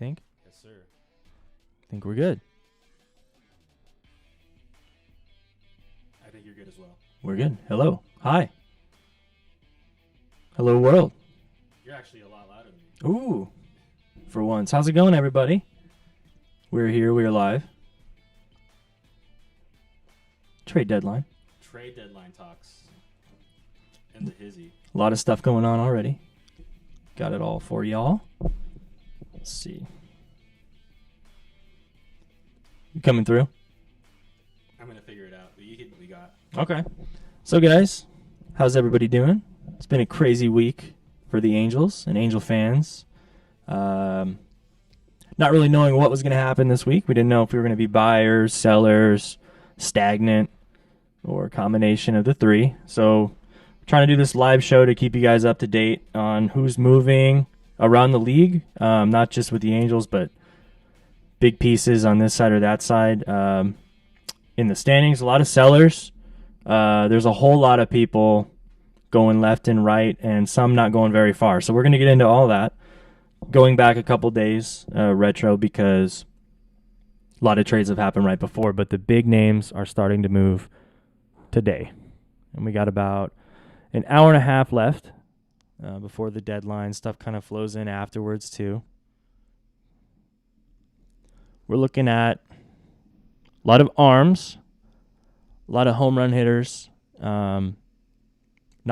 think? Yes, sir. I think we're good. I think you're good as well. We're good. Hello. Hi. Hello, world. You're actually a lot louder than me. Ooh. For once. How's it going, everybody? We're here. We're live. Trade deadline. Trade deadline talks. And the hizzy. A lot of stuff going on already. Got it all for y'all. Let's see. You coming through? I'm going to figure it out, but you get what we got. Okay. So, guys, how's everybody doing? It's been a crazy week for the Angels and Angel fans. Not really knowing what was going to happen this week. We didn't know if we were going to be buyers, sellers, stagnant, or a combination of the three. So, trying to do this live show to keep you guys up to date on who's moving around the league, not just with the Angels, but big pieces on this side or that side. In the standings, a lot of sellers. There's a whole lot of people going left and right, and some not going very far. So we're going to get into all that. Going back a couple days, retro, because a lot of trades have happened right before, but the big names are starting to move today. And we got about an hour and a half left before the deadline. Stuff kind of flows in afterwards, too. We're looking at a lot of arms, a lot of home run hitters, not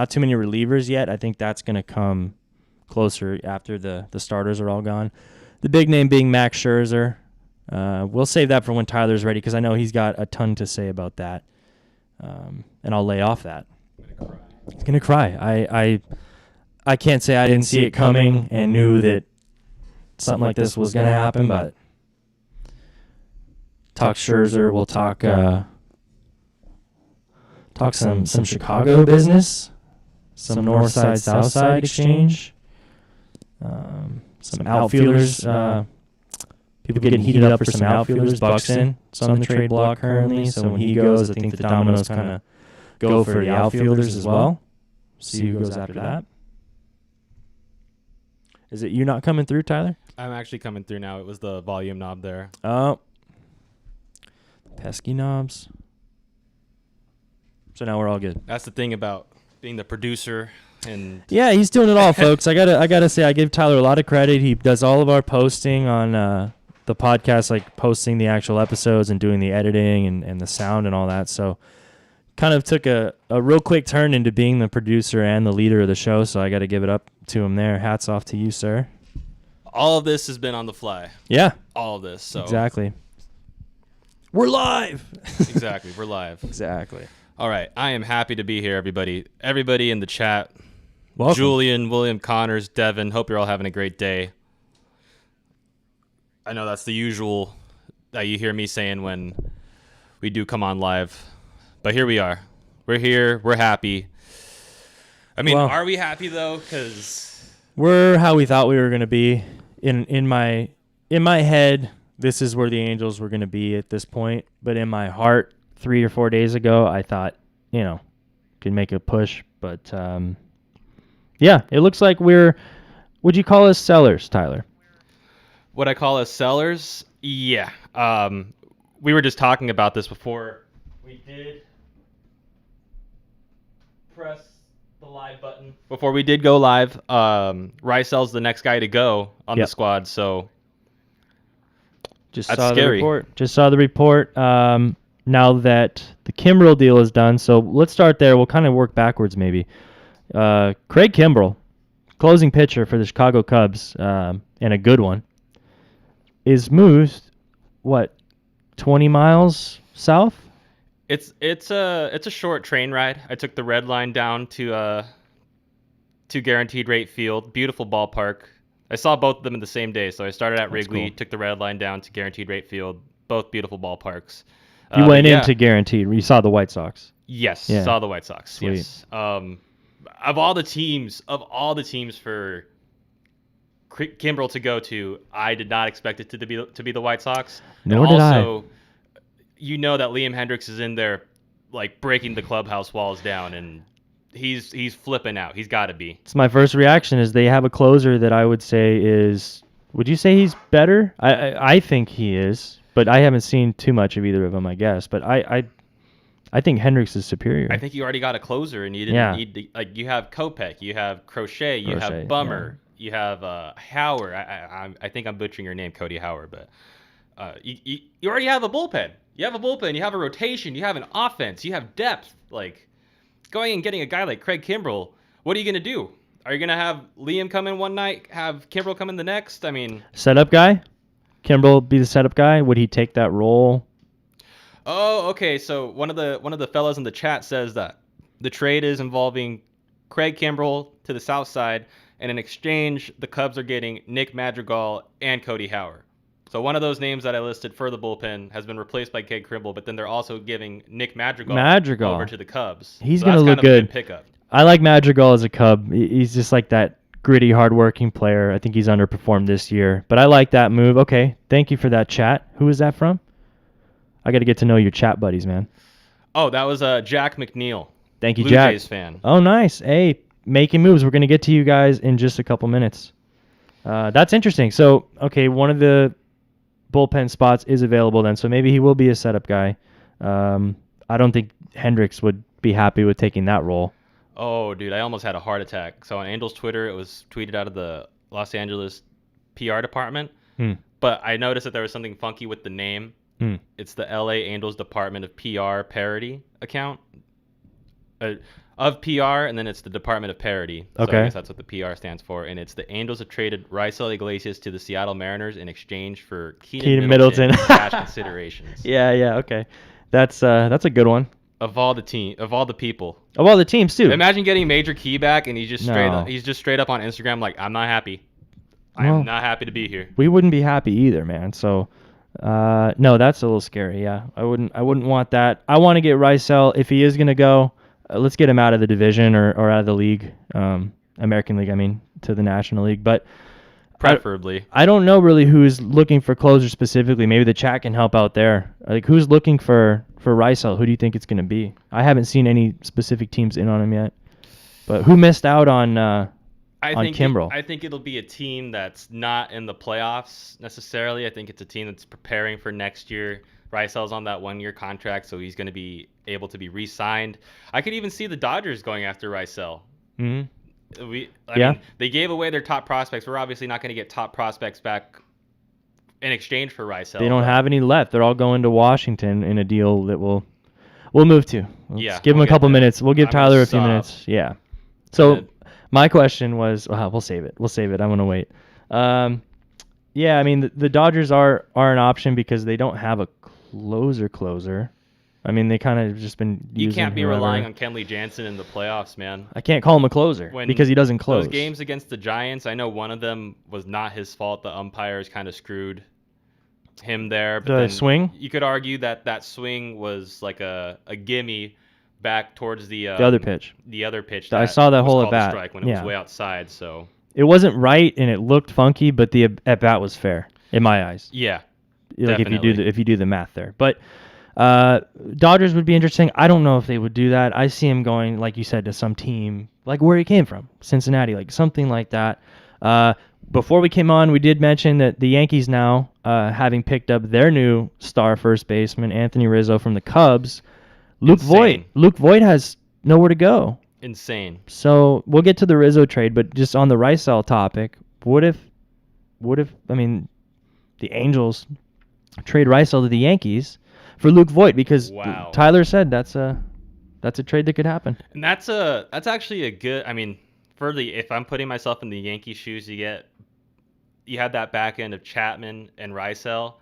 too many relievers yet. I think that's going to come closer after the starters are all gone. The big name being Max Scherzer. We'll save that for when Tyler's ready because I know he's got a ton to say about that. And I'll lay off that. He's going to cry. I can't say I didn't see it coming and knew that something like this was going to happen, but talk Scherzer. We'll talk some Chicago business, some North Side, South Side exchange, some outfielders. People getting heated up for some outfielders. Buxton, on the trade block currently. So when he goes, I think the dominoes kind of go for the outfielders as well. See who goes after that. Is it you not coming through, Tyler? I'm actually coming through now. It was the volume knob there. Oh. Pesky knobs. So now we're all good. That's the thing about being the producer. And yeah, he's doing it all, folks. I gotta say, I give Tyler a lot of credit. He does all of our posting on the podcast, like posting the actual episodes and doing the editing and the sound and all that. So kind of took a real quick turn into being the producer and the leader of the show. So I got to give it up to him there. Hats off to you, sir. all of this has been on the fly. Yeah. All of this. So exactly. We're live. Exactly. We're live. Exactly. All right. I am happy to be here, everybody. Everybody in the chat. Welcome. Julian, William, Connors, Devin. Hope you're all having a great day. I know that's the usual that you hear me saying when we do come on live. But here we are. We're here. We're happy. I mean, are we happy, though? Because we're how we thought we were going to be. In my head, this is where the Angels were going to be at this point. But in my heart, 3 or 4 days ago, I thought, could make a push. But, yeah, it looks like would you call us sellers, Tyler? What I call us sellers? Yeah. We were just talking about this before we did press the live button. Before we did go live, Reisel's the next guy to go on the squad, so that's scary. The report. Just saw the report. Now that the Kimbrel deal is done, so let's start there. We'll kind of work backwards maybe. Craig Kimbrel, closing pitcher for the Chicago Cubs, and a good one, is moved, 20 miles south? It's a short train ride. I took the red line down to Guaranteed Rate Field. Beautiful ballpark. I saw both of them in the same day, so I started at Wrigley, cool. Took the red line down to Guaranteed Rate Field. Both beautiful ballparks. You went into Guaranteed. You saw the White Sox. Yes, saw the White Sox. Sweet. Yes. Of all the teams for Kimbrel to go to, I did not expect it to be the White Sox. Nor did I. Also, you know that Liam Hendricks is in there, like breaking the clubhouse walls down, and he's flipping out. He's got to be. It's my first reaction is they have a closer that I would say is Would you say he's better? I think he is, but I haven't seen too much of either of them, I guess. But I think Hendricks is superior. I think you already got a closer, and you didn't need to, like, you have Kopech, you have Crochet, you have Bummer, you have Howard. I think I'm butchering your name, Cody Howard, but you already have a bullpen. You have a bullpen. You have a rotation. You have an offense. You have depth. Like, going and getting a guy like Craig Kimbrell, what are you gonna do? Are you gonna have Liam come in one night, have Kimbrell come in the next? I mean, setup guy. Kimbrell be the setup guy. Would he take that role? Oh, okay. So one of the fellows in the chat says that the trade is involving Craig Kimbrell to the south side, and in exchange, the Cubs are getting Nick Madrigal and Cody Howard. So one of those names that I listed for the bullpen has been replaced by Craig Kimbrell, but then they're also giving Nick Madrigal over to the Cubs. He's going to look good. Pickup. I like Madrigal as a Cub. He's just like that gritty, hardworking player. I think he's underperformed this year, but I like that move. Okay, thank you for that chat. Who is that from? I got to get to know your chat buddies, man. Oh, that was Jack McNeil. Thank you, Blue Jack. Jays fan. Oh, nice. Hey, making moves. We're going to get to you guys in just a couple minutes. That's interesting. So, okay, one of the bullpen spots is available then, so maybe he will be a setup guy. I don't think Hendricks would be happy with taking that role. Oh, dude, I almost had a heart attack. So on Angels Twitter, it was tweeted out of the Los Angeles PR department, but I noticed that there was something funky with the name. It's the LA Angels Department of PR parody account of PR, and then it's the Department of Parody. So okay. I guess that's what the PR stands for. And it's the Angels have traded Raisel Iglesias to the Seattle Mariners in exchange for Keenan Middleton cash considerations. Yeah, okay. That's a good one. Of all the people. Of all the teams too. Imagine getting Major Key back, and he's just straight up on Instagram like, I'm not happy. I'm not happy to be here. We wouldn't be happy either, man. So. No, that's a little scary. Yeah, I wouldn't want that. I want to get Raisel if he is gonna go. Let's get him out of the division or out of the league, American League. I mean, to the National League. But preferably, I don't know really who's looking for closers specifically. Maybe the chat can help out there. Like, who's looking for Raisel? Who do you think it's gonna be? I haven't seen any specific teams in on him yet. But who missed out on Kimbrell? I think it'll be a team that's not in the playoffs necessarily. I think it's a team that's preparing for next year. Raisel's on that 1-year contract, so he's going to be able to be re-signed. I could even see the Dodgers going after Raisel. I mean, they gave away their top prospects. We're obviously not going to get top prospects back in exchange for Raisel. They don't have any left. They're all going to Washington in a deal that we'll move to. Let's give them a couple minutes. We'll give Tyler a few minutes. Yeah. So my question was, we'll save it. I'm going to wait. Yeah, I mean, the Dodgers are an option because they don't have a closer. I mean, they kind of just been using You can't be whoever. relying on Kenley Jansen in the playoffs, man. I can't call him a closer because he doesn't close. Those games against the Giants, I know one of them was not his fault. The umpires kind of screwed him there. But the swing? You could argue that swing was like a gimme back towards the other pitch. The other pitch. I saw that whole at bat. Strike when it was way outside. So it wasn't right and it looked funky, but the at bat was fair in my eyes. Yeah, like definitely. if you do the math there, but Dodgers would be interesting. I don't know if they would do that. I see him going, like you said, to some team like where he came from, Cincinnati, like something like that. Before we came on, we did mention that the Yankees now, having picked up their new star first baseman, Anthony Rizzo from the Cubs. Luke Voit has nowhere to go. Insane. So we'll get to the Rizzo trade, but just on the Raisel topic, what if I mean the Angels trade Raisel to the Yankees for Luke Voit because Tyler said that's a trade that could happen. And that's actually a good. I mean, if I'm putting myself in the Yankees shoes, you have that back end of Chapman and Raisel.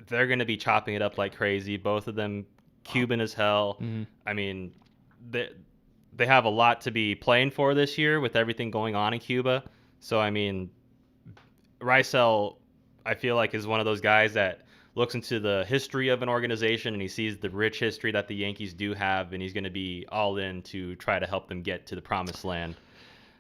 They're going to be chopping it up like crazy. Both of them Cuban as hell. Mm-hmm. I mean, they have a lot to be playing for this year with everything going on in Cuba. So, I mean, Raisel, I feel like, is one of those guys that looks into the history of an organization and he sees the rich history that the Yankees do have, and he's going to be all in to try to help them get to the promised land.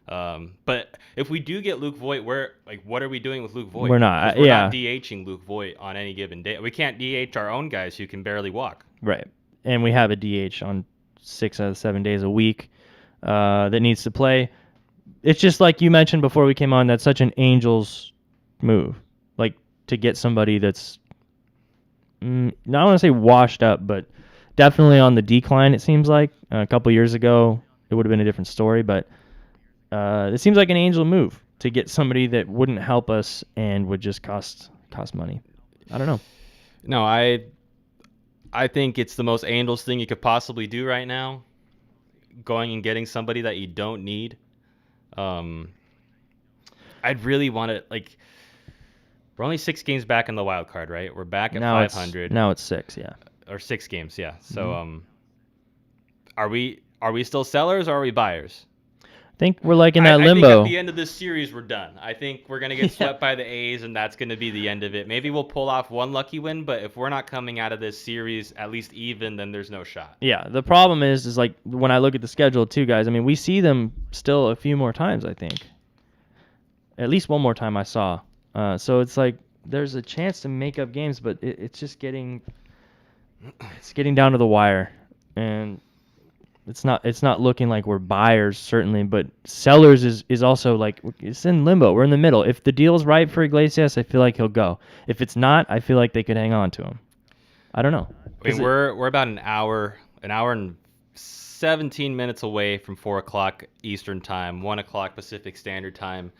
But if we do get Luke Voit, what are we doing with Luke Voit? We're not. We're not DHing Luke Voit on any given day. We can't DH our own guys who can barely walk. Right. And we have a DH on 6 out of 7 days a week that needs to play. It's just like you mentioned before we came on, that's such an Angels move, like to get somebody that's not want to say washed up, but definitely on the decline. It seems like a couple years ago it would have been a different story, but it seems like an Angel move to get somebody that wouldn't help us and would just cost money. I don't know. No, I think it's the most Angels thing you could possibly do right now. Going and getting somebody that you don't need. I'd really want to, like, we're only 6 games back in the wild card, right? We're back at 500. Now it's 6, yeah. Or 6 games, yeah. So, are we still sellers or are we buyers? I think we're like in that limbo. I think at the end of this series, we're done. I think we're going to get swept by the A's, and that's going to be the end of it. Maybe we'll pull off one lucky win, but if we're not coming out of this series at least even, then there's no shot. Yeah, the problem is like when I look at the schedule too, guys, I mean, we see them still a few more times, I think. At least one more time I saw. So it's like there's a chance to make up games, but it's just getting down to the wire. And it's not looking like we're buyers, certainly, but sellers is also like it's in limbo. We're in the middle. If the deal's right for Iglesias, I feel like he'll go. If it's not, I feel like they could hang on to him. I don't know. I mean, we're about an hour and 17 minutes away from 4:00 Eastern Time, 1:00 Pacific Standard Time.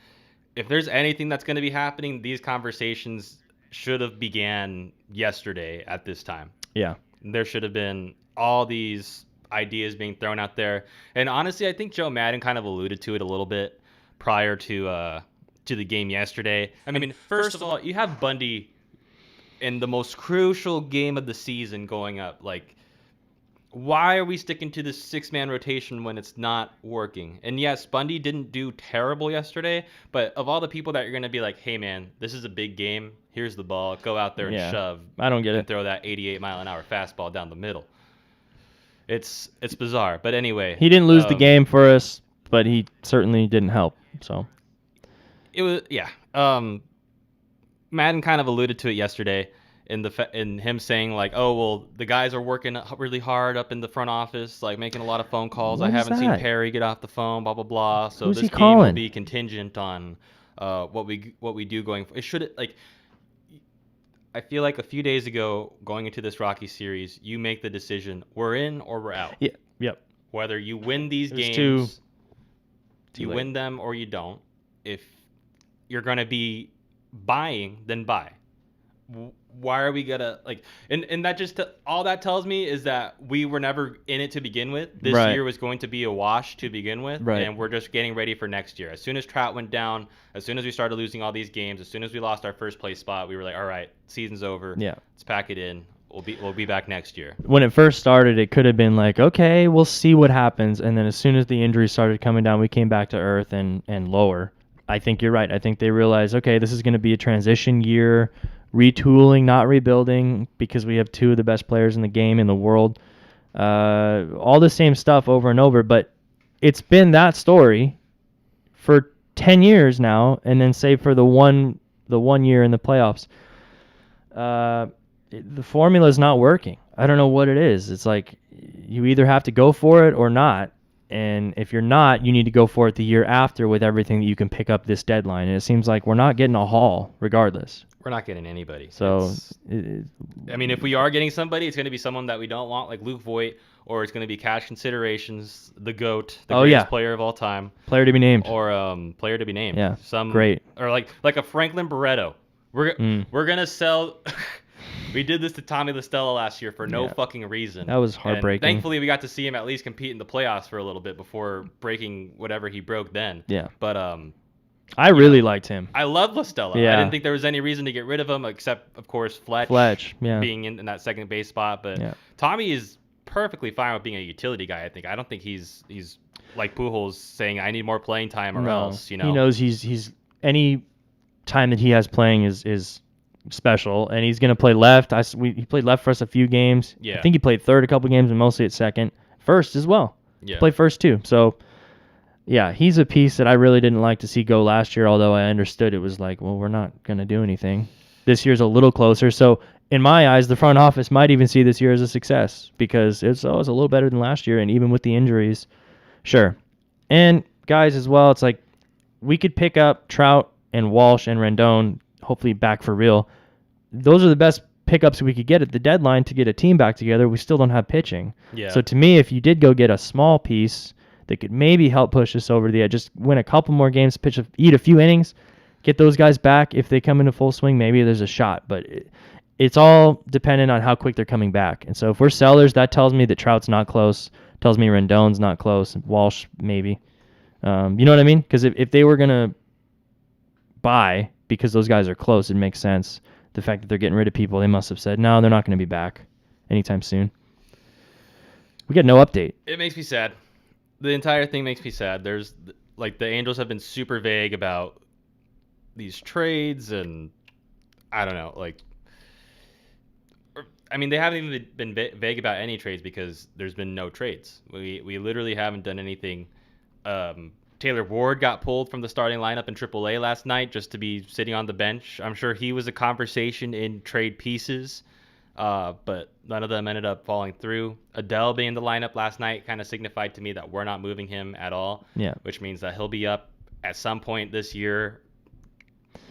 If there's anything that's going to be happening, these conversations should have began yesterday at this time. Yeah. There should have been all these ideas being thrown out there. And honestly, I think Joe Madden kind of alluded to it a little bit prior to the game yesterday. I mean, first of all, you have Bundy in the most crucial game of the season going up. Like, why are we sticking to this 6-man rotation when it's not working? And yes, Bundy didn't do terrible yesterday, but of all the people that you're going to be like, hey man, this is a big game, here's the ball, go out there and shove. I don't get it. And throw that 88-mile-an-hour fastball down the middle. It's bizarre, but anyway. He didn't lose the game for us, but he certainly didn't help. So it was Madden kind of alluded to it yesterday in him saying like, oh well, the guys are working really hard up in the front office, like making a lot of phone calls. I haven't seen Perry get off the phone, blah blah blah. So this game will be contingent on what we do going. It should like. I feel like a few days ago, going into this Rocky series, you make the decision: we're in or we're out. Yeah. Yep. Whether you win these games, you late. win them or you don't. If you're gonna be buying, then buy. Why are we gonna like? And that just all that tells me is that we were never in it to begin with. This year was going to be a wash to begin with, and we're just getting ready for next year. As soon as Trout went down, as soon as we started losing all these games, as soon as we lost our first place spot, we were like, all right, season's over. Yeah, let's pack it in. We'll be back next year. When it first started, it could have been like, okay, we'll see what happens, and then as soon as the injuries started coming down, we came back to earth and lower. I think you're right. I think they realized, okay, this is going to be a transition year. Retooling, not rebuilding, because we have 2 of the best players in the game in the world. All the same stuff over and over, but it's been that story for 10 years now, and then save for the one year in the playoffs. The formula is not working. I don't know what it is. It's like you either have to go for it or not. And if you're not, you need to go for it the year after with everything that you can pick up this deadline. And it seems like we're not getting a haul regardless. We're not getting anybody. So, I mean, if we are getting somebody, it's going to be someone that we don't want, like Luke Voit, or it's going to be cash considerations, the GOAT, the greatest player of all time. Player to be named. Or player to be named. Yeah, great. Or like a Franklin Barreto. We're going to sell... We did this to Tommy LaStella last year for no fucking reason. That was heartbreaking. And thankfully, we got to see him at least compete in the playoffs for a little bit before breaking whatever he broke then. Yeah. But I really liked him. I love LaStella. Yeah. I didn't think there was any reason to get rid of him except, of course, Fletch being in that second base spot. But Tommy is perfectly fine with being a utility guy, I think. I don't think he's like Pujols saying, I need more playing time or else. You know? He knows he's any time that he has playing is special, and he's going to play left. He played left for us a few games. Yeah. I think he played third a couple games and mostly at second. First as well. Yeah. Played first too. So, yeah, he's a piece that I really didn't like to see go last year, although I understood it was like, well, we're not going to do anything. This year's a little closer. So, in my eyes, the front office might even see this year as a success because it's always a little better than last year, and even with the injuries, sure. And guys as well, it's like we could pick up Trout and Walsh and Rendon hopefully back for real. Those are the best pickups we could get at the deadline to get a team back together. We still don't have pitching. Yeah. So to me, if you did go get a small piece that could maybe help push us over the edge, just win a couple more games, eat a few innings, get those guys back. If they come into full swing, maybe there's a shot. But it's all dependent on how quick they're coming back. And so if we're sellers, that tells me that Trout's not close. Tells me Rendon's not close. Walsh, maybe. You know what I mean? Because if they were going to buy because those guys are close, it makes sense. The fact that they're getting rid of people, they must have said, no, they're not going to be back anytime soon. We get no update. It makes me sad. The entire thing makes me sad. There's, like, the Angels have been super vague about these trades, and I don't know, like, I mean, they haven't even been vague about any trades because there's been no trades. We literally haven't done anything. Taylor Ward got pulled from the starting lineup in AAA last night just to be sitting on the bench. I'm sure he was a conversation in trade pieces, but none of them ended up falling through. Adele being in the lineup last night kind of signified to me that we're not moving him at all, which means that he'll be up at some point this year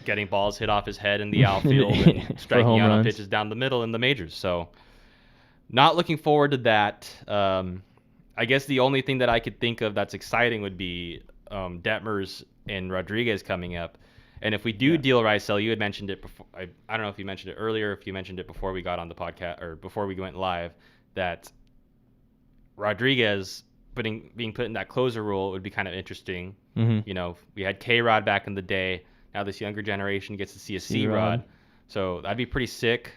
getting balls hit off his head in the outfield and striking out on pitches down the middle in the majors. So not looking forward to that. I guess the only thing that I could think of that's exciting would be Detmers and Rodriguez coming up. And if we do deal Raisel, you had mentioned it before. I don't know if you mentioned it earlier, if you mentioned it before we got on the podcast or before we went live, that Rodriguez being put in that closer role would be kind of interesting. Mm-hmm. You know, we had K-Rod back in the day. Now this younger generation gets to see a C-Rod. So that'd be pretty sick.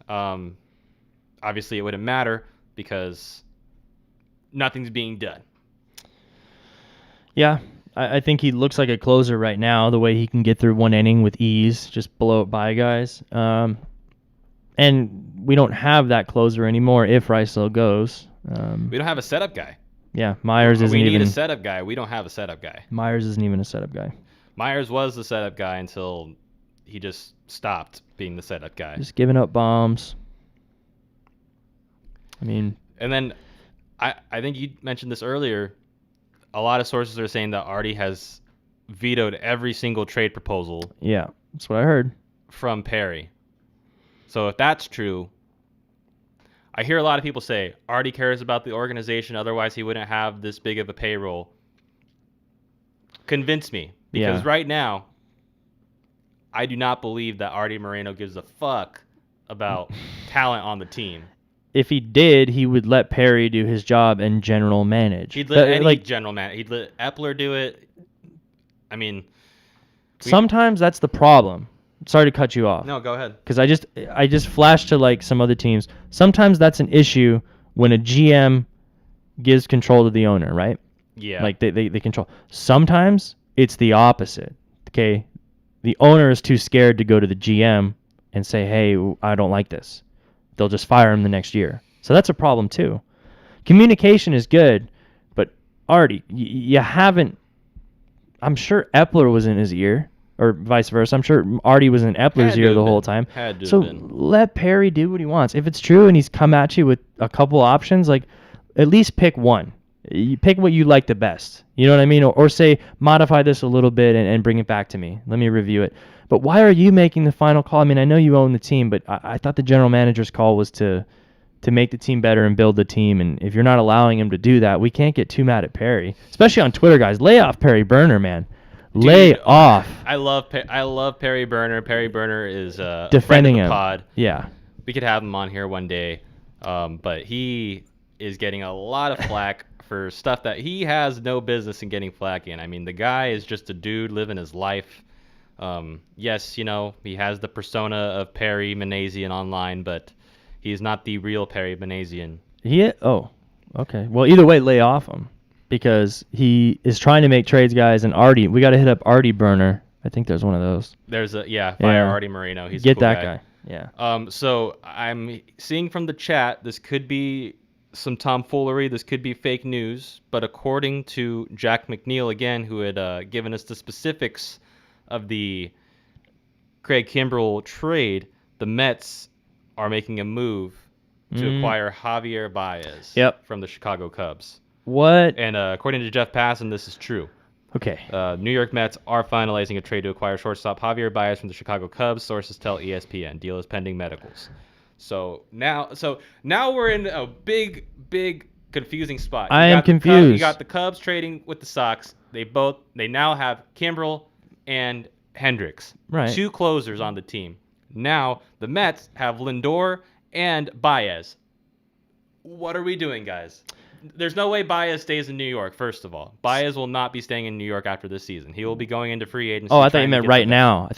Obviously, it wouldn't matter because nothing's being done. Yeah, I think he looks like a closer right now, the way he can get through one inning with ease, just blow it by guys. And we don't have that closer anymore if Raisel goes. We don't have a setup guy. Yeah, Myers isn't even... We need a setup guy. We don't have a setup guy. Myers isn't even a setup guy. Myers was the setup guy until he just stopped being the setup guy. Just giving up bombs. I mean... And then I think you mentioned this earlier. A lot of sources are saying that Artie has vetoed every single trade proposal. Yeah, that's what I heard. From Perry. So if that's true, I hear a lot of people say Artie cares about the organization, otherwise he wouldn't have this big of a payroll. Convince me. Because right now, I do not believe that Artie Moreno gives a fuck about talent on the team. If he did, he would let Perry do his job and general manage. He'd let any general manage. He'd let Epler do it. I mean... Sometimes that's the problem. Sorry to cut you off. No, go ahead. Because I just flashed to like some other teams. Sometimes that's an issue when a GM gives control to the owner, right? Yeah. Like they control. Sometimes it's the opposite. Okay, the owner is too scared to go to the GM and say, "Hey, I don't like this." They'll just fire him the next year. So that's a problem too. Communication is good, but Artie, you haven't. I'm sure Epler was in his ear, or vice versa. I'm sure Artie was in Epler's ear the whole time. So let Perry do what he wants. If it's true and he's come at you with a couple options, like at least pick one. You pick what you like the best. You know what I mean? Or say, modify this a little bit and bring it back to me. Let me review it. But why are you making the final call? I mean, I know you own the team, but I thought the general manager's call was to make the team better and build the team. And if you're not allowing him to do that, we can't get too mad at Perry. Especially on Twitter, guys. Lay off Perry Burner, man. Lay off. I love Perry Burner. Perry Burner is defending him. Pod. Yeah. We could have him on here one day. But he is getting a lot of flack for stuff that he has no business in getting flack in. I mean, the guy is just a dude living his life. Yes, you know, he has the persona of Perry Manazian online, but he's not the real Perry Manazian. Oh, okay. Well, either way, lay off him because he is trying to make trades, guys. And Artie, we got to hit up Artie Burner. I think there's one of those. There's fire Artie Moreno. He's get a cool that guy. Yeah. So I'm seeing from the chat, this could be some tomfoolery. This could be fake news. But according to Jack McNeil, again, who had given us the specifics of the Craig Kimbrell trade, the Mets are making a move to acquire Javier Baez from the Chicago Cubs. What? And according to Jeff Passan, this is true. Okay. New York Mets are finalizing a trade to acquire shortstop Javier Baez from the Chicago Cubs. Sources tell ESPN. Deal is pending medicals. So now we're in a big confusing spot. I am confused. You got the Cubs trading with the Sox. They now have Kimbrel and Hendricks, right? 2 closers on the team. Now the Mets have Lindor and Baez. What are we doing, guys? There's no way Baez stays in New York, first of all. Baez will not be staying in New York after this season. He will be going into free agency. Oh, I thought you meant right now.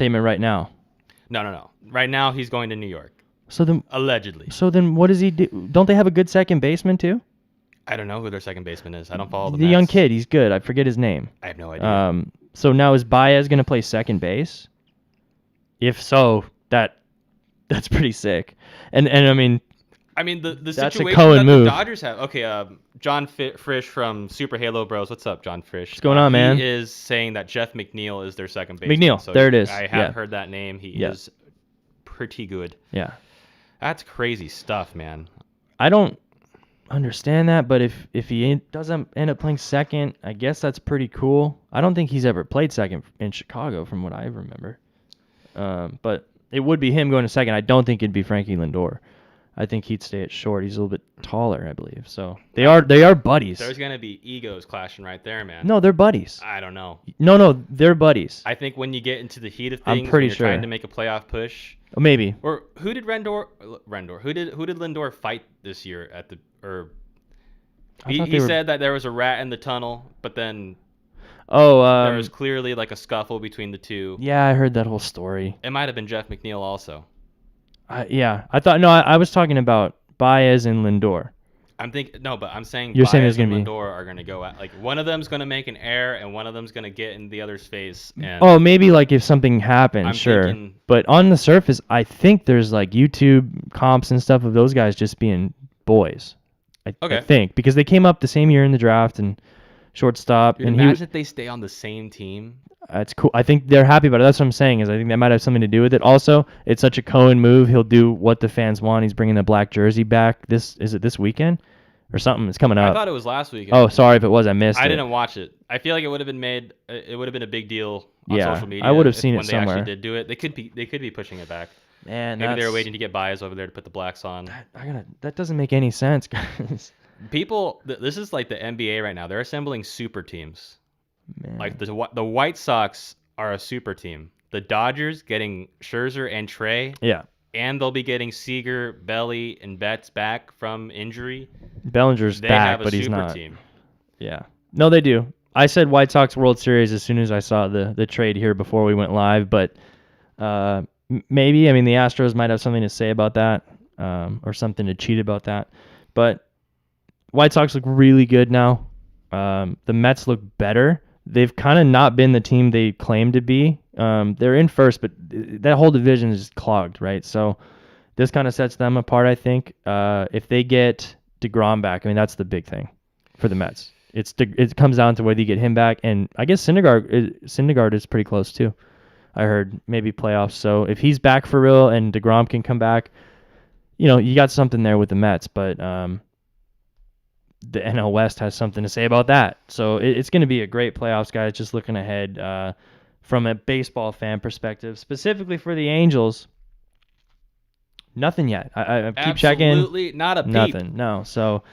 No. Right now, he's going to New York. So then, allegedly. So then what does he do? Don't they have a good second baseman, too? I don't know who their second baseman is. I don't follow the Mets. Young kid. He's good. I forget his name. I have no idea. So now is Baez going to play second base? If so, that's pretty sick. And I mean... the that's situation a Cohen that move. The Dodgers have. Okay, John Frisch from Super Halo Bros. What's up, John Frisch? What's going on, man? He is saying that Jeff McNeil is their second baseman. McNeil, so there it is. I have heard that name. He is pretty good. Yeah. That's crazy stuff, man. I don't understand that, but if he doesn't end up playing second, I guess that's pretty cool. I don't think he's ever played second in Chicago from what I remember. But it would be him going to second. I don't think it'd be Frankie Lindor. I think he'd stay at short. He's a little bit taller, I believe. So they are buddies. There's gonna be egos clashing right there, man. No, they're buddies. I don't know. No, they're buddies. I think when you get into the heat of things, I'm pretty when you're sure. trying to make a playoff push, maybe. Or who did Lindor? Who did Lindor fight this year at the? Or he said that there was a rat in the tunnel, but then there was clearly like a scuffle between the two. Yeah, I heard that whole story. It might have been Jeff McNeil also. I was talking about Baez and Lindor. I'm saying You're Baez saying there's and gonna be Lindor are gonna go at, like, one of them's gonna make an error and one of them's gonna get in the other's face. And maybe like if something happened, sure. But on the surface, I think there's like YouTube comps and stuff of those guys just being boys. I think because they came up the same year in the draft and shortstop. Dude, and imagine if they stay on the same team. That's cool. I think they're happy about it. That's what I'm saying. Is I think that might have something to do with it. Also, it's such a Cohen move. He'll do what the fans want. He's bringing the black jersey back. Is it this weekend or something? It's coming up. I thought it was last weekend. Oh, sorry if it was. I missed it. I didn't watch it. I feel like it would have been made. It would have been a big deal on social media. I would have seen it when somewhere. When they actually did do it. They could be pushing it back. Man, maybe they were waiting to get Baez over there to put the blacks on. That doesn't make any sense, guys. This is like the NBA right now. They're assembling super teams. Man. Like the White Sox are a super team. The Dodgers getting Scherzer and Trey. Yeah. And they'll be getting Seager, Belly, and Betts back from injury. Bellinger's back, but he's not. Team. Yeah. No, they do. I said White Sox World Series as soon as I saw the trade here before we went live, but maybe. I mean, the Astros might have something to say about that, or something to cheat about that. But White Sox look really good now. The Mets look better. They've kind of not been the team they claim to be. They're in first, but that whole division is clogged, right? So this kind of sets them apart, I think. If they get DeGrom back, I mean, that's the big thing for the Mets. It comes down to whether you get him back, and I guess Syndergaard is pretty close too. I heard maybe playoffs. So if he's back for real and DeGrom can come back, you got something there with the Mets, but the NL West has something to say about that. So it's going to be a great playoffs, guys. Just looking ahead from a baseball fan perspective, specifically for the Angels. Nothing yet. I keep checking. Absolutely not a peep. Nothing. No. So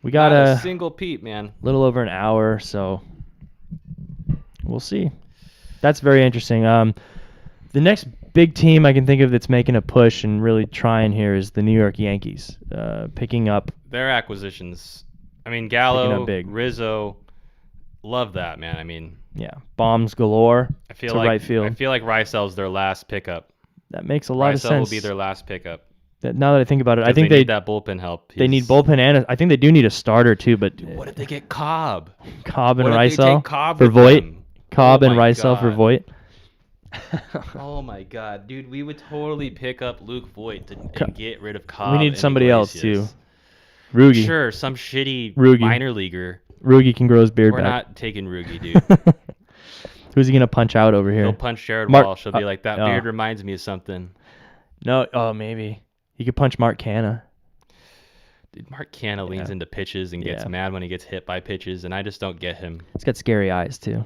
we got not a single peep, man. Little over an hour. So we'll see. That's very interesting. The next big team I can think of that's making a push and really trying here is the New York Yankees, picking up their acquisitions. I mean, Gallo, Rizzo, love that, man. I mean, yeah, bombs galore. I feel like right field. I feel like Reisel's their last pickup. That makes a lot of sense. Reisel will be their last pickup. Now that I think about it, I think they need that bullpen help. They need bullpen, and I think they do need a starter too. But dude, what if they get Cobb? Cobb and Reisel for Voit. Cobb and Reisel for Voit. Oh my God, dude, we would totally pick up Luke Voit and get rid of Cobb. We need somebody else too. Rugi. Sure, some shitty minor leaguer. Rugi can grow his beard back. We're not taking Rugi, dude. Who's he gonna punch out over here? He'll punch Jared Walsh. She'll be like, that beard reminds me of something. No, maybe he could punch Mark Canha. Dude, Mark Canha leans into pitches and gets mad when he gets hit by pitches, and I just don't get him. He's got scary eyes too.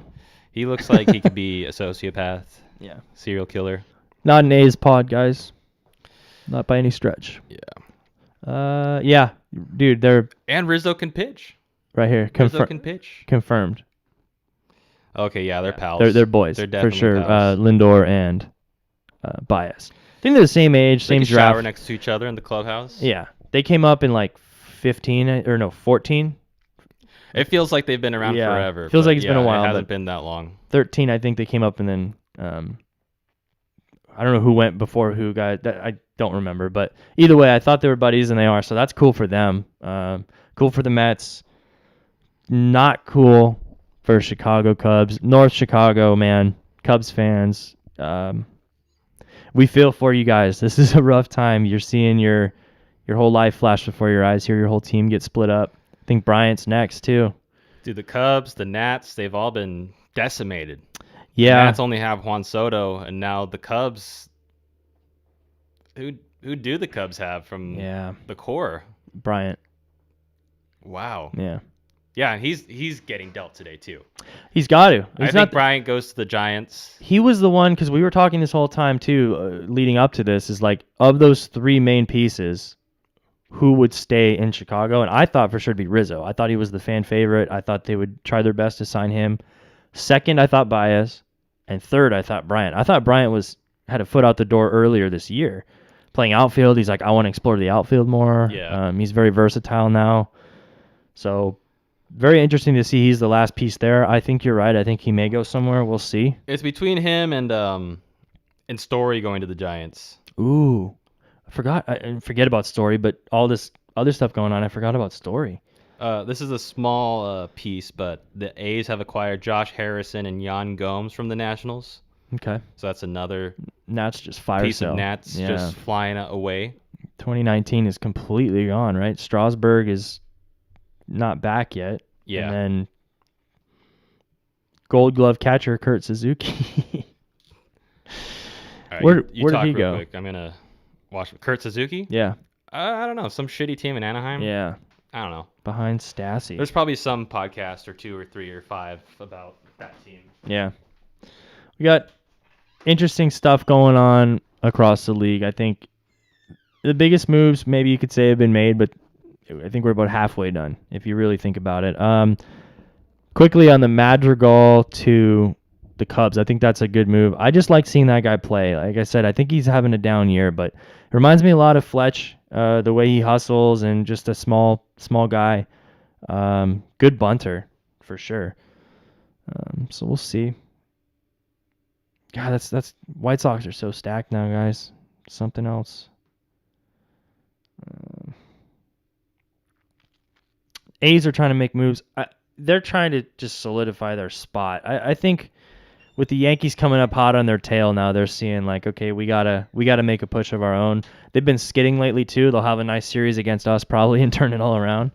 He looks like he could be a sociopath. Yeah. Serial killer. Not an A's pod, guys. Not by any stretch. Yeah. Yeah, dude, they're And Rizzo can pitch. right here. Rizzo can pitch. Confirmed. Okay, yeah, they're pals. They're boys They're for definitely sure. pals. Lindor and Baez. I think they're the same age, They same can draft. shower next to each other in the clubhouse. Yeah, they came up in like 14. It feels like they've been around forever. Feels like it's been a while. It hasn't been that long. 13, I think they came up, and then I don't know who went before who. I don't remember, but either way, I thought they were buddies, and they are. So that's cool for them. Cool for the Mets. Not cool for Chicago Cubs. North Chicago, man. Cubs fans. We feel for you guys. This is a rough time. You're seeing your whole life flash before your eyes here. Your whole team get split up. I think Bryant's next too. Dude, the Cubs, the Nats, they've all been decimated. Yeah. The Nats only have Juan Soto, and now the Cubs. Who do the Cubs have from the core? Bryant. Wow. Yeah. Yeah, and he's getting dealt today too. He's got to. I think Bryant goes to the Giants. He was the one, because we were talking this whole time too, leading up to this, is like, of those three main pieces, who would stay in Chicago? And I thought for sure it'd be Rizzo. I thought he was the fan favorite. I thought they would try their best to sign him. Second, I thought Baez. And third, I thought Bryant. I thought Bryant had a foot out the door earlier this year. Playing outfield, he's like, I want to explore the outfield more. Yeah. He's very versatile now. So very interesting to see he's the last piece there. I think you're right. I think he may go somewhere. We'll see. It's between him and Story going to the Giants. Ooh. I forget about Story, but all this other stuff going on, I forgot about Story. This is a small piece, but the A's have acquired Josh Harrison and Yan Gomes from the Nationals. Okay. So that's another Nats just fire piece sale. of Nats just flying away. 2019 is completely gone, right? Strasburg is not back yet. Yeah. And then Gold Glove catcher Kurt Suzuki. All right, where you did talk he real go? quick. I'm gonna watch Kurt Suzuki. Yeah. I don't know, some shitty team in Anaheim. Yeah. I don't know. Behind Stassi. There's probably some podcast or 2 or 3 or 5 about that team. Yeah. We got interesting stuff going on across the league. I think the biggest moves maybe you could say have been made, but I think we're about halfway done if you really think about it. Quickly on the Madrigal to the Cubs, I think that's a good move. I just like seeing that guy play. Like I said, I think he's having a down year, but it reminds me a lot of Fletch, the way he hustles and just a small guy. Good bunter for sure. So we'll see. God, that's White Sox are so stacked now, guys. Something else. A's are trying to make moves. They're trying to just solidify their spot. I think with the Yankees coming up hot on their tail now, they're seeing like, okay, we gotta make a push of our own. They've been skidding lately too. They'll have a nice series against us probably and turn it all around.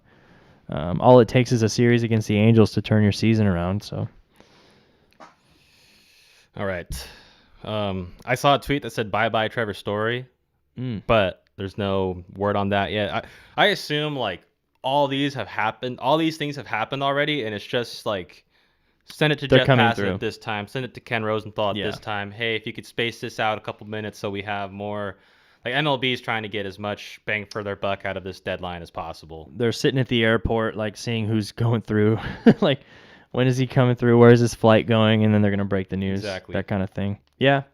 All it takes is a series against the Angels to turn your season around. So. All right. I saw a tweet that said bye-bye Trevor Story, but there's no word on that yet. I assume like all these things have happened already, and it's just like send it to Jeff Passan at this time, send it to Ken Rosenthal at this time. Hey, if you could space this out a couple minutes so we have more. Like MLB is trying to get as much bang for their buck out of this deadline as possible. They're sitting at the airport like seeing who's going through, like. When is he coming through? Where is his flight going? And then they're going to break the news. Exactly. That kind of thing. Yeah.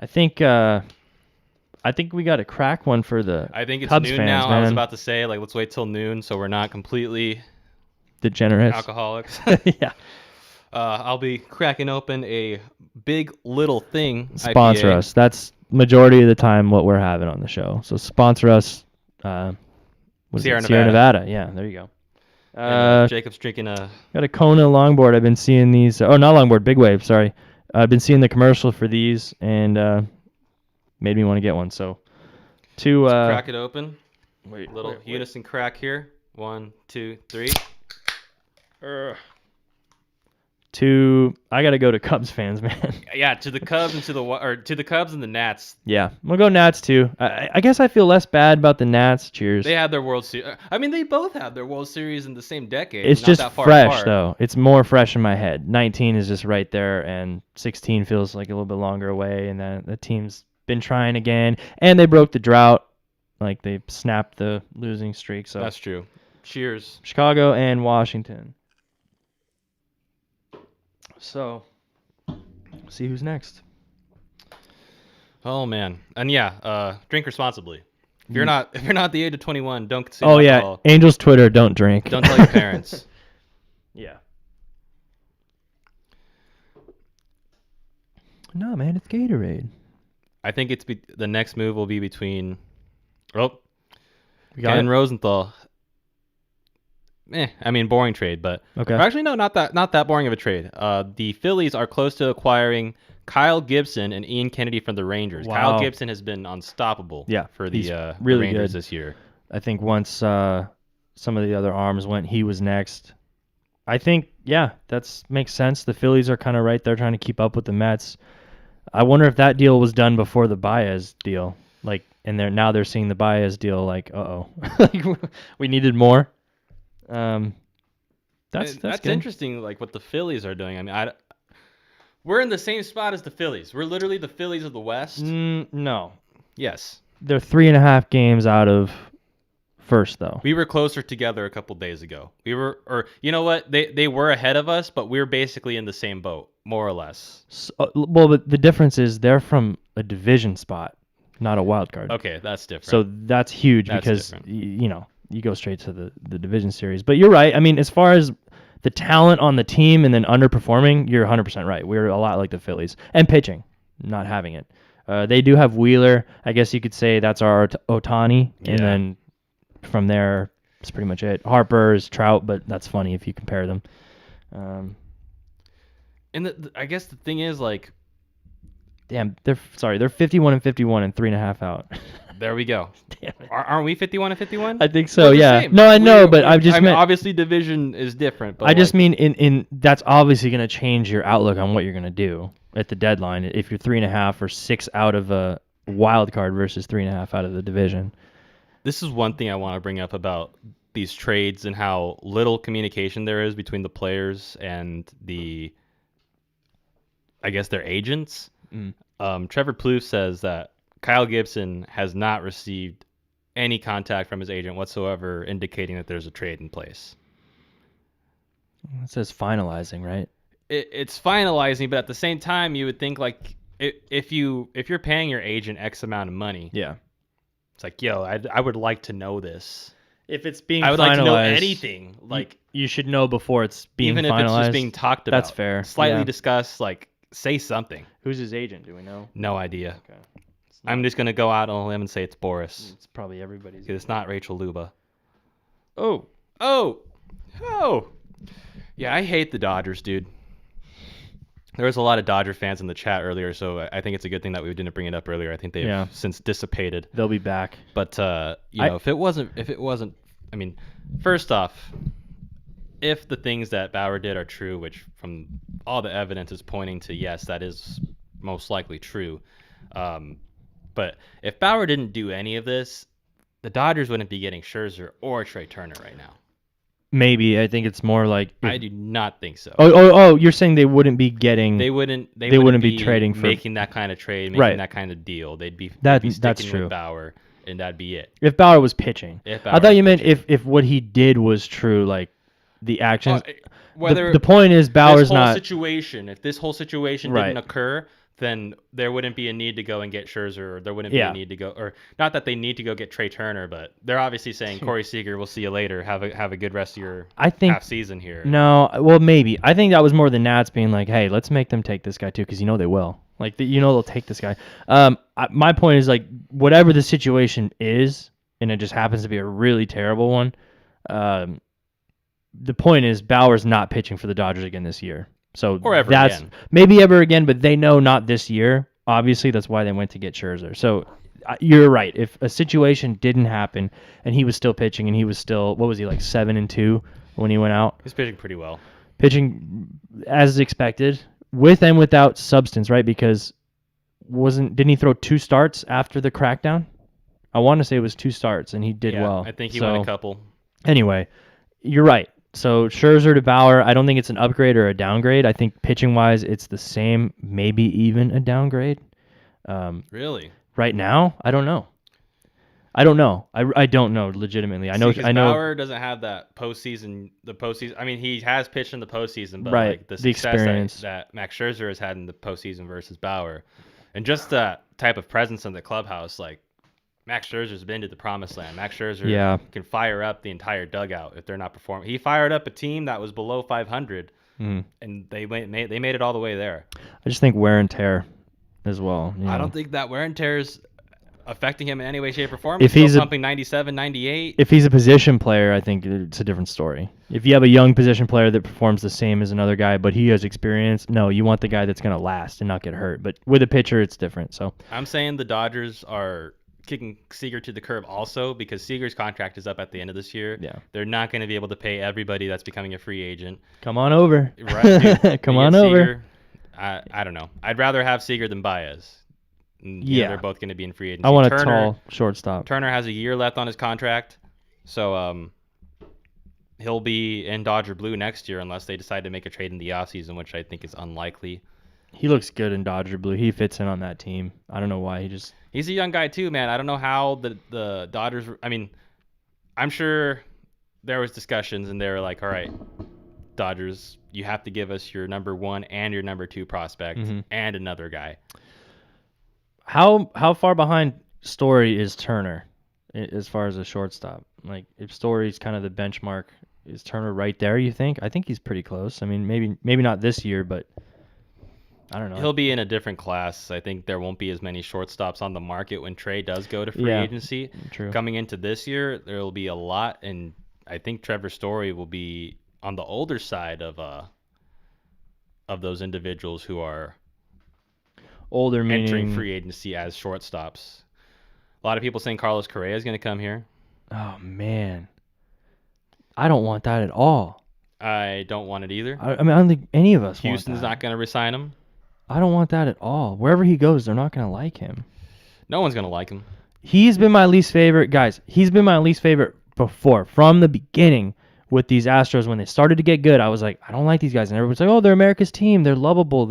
I think we got to crack one for the I think it's Cubs noon fans, now. man. I was about to say, like, let's wait till noon so we're not completely degenerates. Alcoholics. Yeah. I'll be cracking open a Big Little Thing Sponsor IPA. us. That's majority of the time what we're having on the show. So sponsor us. Sierra Nevada. Yeah, there you go. Jacob's drinking a... Got a Kona longboard. I've been seeing these. Oh, not longboard, big wave. Sorry. I've been seeing the commercial for these and made me want to get one. So, Let's crack it open. Wait. Unison crack here. 1, 2, 3. I got to go to Cubs fans, man. Yeah, to the Cubs and to the Cubs and the Nats. Yeah, I'm going to go Nats too. I guess I feel less bad about the Nats. Cheers. They had their World Series. I mean, they both had their World Series in the same decade. It's not just that far fresh, apart. though. It's more fresh in my head. 19 is just right there, and 16 feels like a little bit longer away, and the team's been trying again, and they broke the drought. Like, they snapped the losing streak. So That's true. Cheers. Chicago and Washington. So, see who's next. Oh man, and yeah, drink responsibly. If you're not the age of 21, don't consume Oh yeah, alcohol. Angels Twitter, don't drink. Don't tell your parents. Yeah. No, man, it's Gatorade. I think the next move will be between Ken it? and Rosenthal. I mean, boring trade, but Okay. actually no, not that boring of a trade. The Phillies are close to acquiring Kyle Gibson and Ian Kennedy from the Rangers. Wow. Kyle Gibson has been unstoppable. Yeah, for he's the really Rangers good this year. I think once some of the other arms went, he was next. I think, yeah, makes sense. The Phillies are kind of right there trying to keep up with the Mets. I wonder if that deal was done before the Baez deal. Like, and now they're seeing the Baez deal like, like, we needed more. That's good. Interesting. Like what the Phillies are doing. I mean, we're in the same spot as the Phillies. We're literally the Phillies of the West. No, Yes. they're 3.5 games out of first though. We were closer together a couple days ago. Or you know what? They were ahead of us, but we're basically in the same boat, more or less. So, well, but the difference is they're from a division spot, not a wild card. Okay, that's different. So that's huge That's because different. You go straight to the division series. But you're right. I mean, as far as the talent on the team and then underperforming, you're 100% right. We're a lot like the Phillies. And pitching, not having it. They do have Wheeler. I guess you could say that's our Ohtani. And Yeah. then from there, that's pretty much it. Harper's Trout, but that's funny if you compare them. And I guess the thing is, like, Damn, they're 51 and 51 and 3.5 out. there we go. Damn it. Aren't we 51 and 51? I think so. We're the Yeah. same. No, I know, but I just mean, meant obviously division is different. But I just like, mean in that's obviously going to change your outlook on what you're going to do at the deadline if you're 3.5 or 6 out of a wild card versus 3.5 out of the division. this is one thing I want to bring up about these trades and how little communication there is between the players and I guess their agents. Trevor Plouffe says that Kyle Gibson has not received any contact from his agent whatsoever, indicating that there's a trade in place. It says finalizing, right? It's finalizing, but at the same time, you would think like if you're paying your agent X amount of money, Yeah. it's like, yo, I would like to know this. If it's being I would finalized, like to know anything. Like you should know before it's being even finalized. if it's just being talked about. That's fair. Slightly Yeah. discussed, like say something. Who's his agent? Do we know? No idea. Okay. I'm just gonna go out on a limb and say it's Boris. It's probably everybody's. 'Cause it's not Rachel Luba. Oh. Yeah, I hate the Dodgers, dude. There was a lot of Dodger fans in the chat earlier, so I think it's a good thing that we didn't bring it up earlier. I think they've since dissipated. They'll be back. But if it wasn't, I mean, first off, if the things that Bauer did are true, which from all the evidence is pointing to yes, that is most likely true. But if Bauer didn't do any of this, the Dodgers wouldn't be getting Scherzer or Trey Turner right now. Maybe. I think it's more like I do not think so. Oh, you're saying they wouldn't be getting They wouldn't be trading for making that kind of trade, making Right. that kind of deal. They'd be that's sticking true. with Bauer, and that'd be it. If Bauer was pitching. If I Bauer thought was you meant pitching. if what he did was true, like the actions. Whether the point is Bauer's if this whole situation Right. didn't occur, then there wouldn't be a need to go and get Scherzer, or there wouldn't be a need to go, or not that they need to go get Trey Turner, but they're obviously saying Corey Seager, we'll see you later. Have a good rest of your half season here. No, well maybe. I think that was more the Nats being like, hey, let's make them take this guy too, because they will. Like they'll take this guy. My point is like whatever the situation is, and it just happens to be a really terrible one. The point is Bauer's not pitching for the Dodgers again this year. So Or ever that's again. maybe ever again, but they know not this year. Obviously, that's why they went to get Scherzer. So you're right. If a situation didn't happen and he was still pitching and he was still, what was he, like 7-2 when he went out? He's pitching pretty well. pitching as expected, with and without substance, right? Because didn't he throw 2 starts after the crackdown? I want to say it was 2 starts, and he did well. I think he won a couple. Anyway, you're right. So Scherzer to Bauer, I don't think it's an upgrade or a downgrade. I think pitching-wise, it's the same, maybe even a downgrade. Really? Right now, I don't know. I don't know. I don't know legitimately. I know. Bauer doesn't have that postseason. I mean, he has pitched in the postseason, but like the success that Max Scherzer has had in the postseason versus Bauer, and just that type of presence in the clubhouse, like Max Scherzer's been to the promised land. Max Scherzer can fire up the entire dugout if they're not performing. He fired up a team that was below 500, and they made it all the way there. I just think wear and tear as well. I don't think that wear and tear is affecting him in any way, shape, or form. If he's pumping 97, 98. If he's a position player, I think it's a different story. If you have a young position player that performs the same as another guy, but he has experience, no, you want the guy that's going to last and not get hurt. But with a pitcher, it's different. So I'm saying the Dodgers are kicking Seager to the curb also because Seager's contract is up at the end of this year. Yeah. They're not going to be able to pay everybody that's becoming a free agent. Come on over. Right, dude. Come on over. I don't know. I'd rather have Seager than Baez. They're both going to be in free agency. I want a tall shortstop. Turner has a year left on his contract, so he'll be in Dodger blue next year unless they decide to make a trade in the offseason, which I think is unlikely. He looks good in Dodger blue. He fits in on that team. I don't know why. He's a young guy too, man. I don't know how the Dodgers. I mean, I'm sure there was discussions and they were like, all right, Dodgers, you have to give us your number 1 and your number 2 prospect and another guy. How far behind Story is Turner as far as a shortstop? Like, if Story's kind of the benchmark, is Turner right there, you think? I think he's pretty close. I mean, maybe not this year, but I don't know. He'll be in a different class. I think there won't be as many shortstops on the market when Trey does go to free agency. True. Coming into this year, there will be a lot, and I think Trevor Story will be on the older side of those individuals who are older, entering free agency as shortstops. A lot of people saying Carlos Correa is going to come here. Oh, man. I don't want that at all. I don't want it either. I mean, I don't think any of us Houston's not going to resign him. I don't want that at all. Wherever he goes, they're not going to like him. No one's going to like him. He's been my least favorite. Guys, he's been my least favorite before. From the beginning with these Astros, when they started to get good, I was like, I don't like these guys. And everyone's like, oh, they're America's team. They're lovable.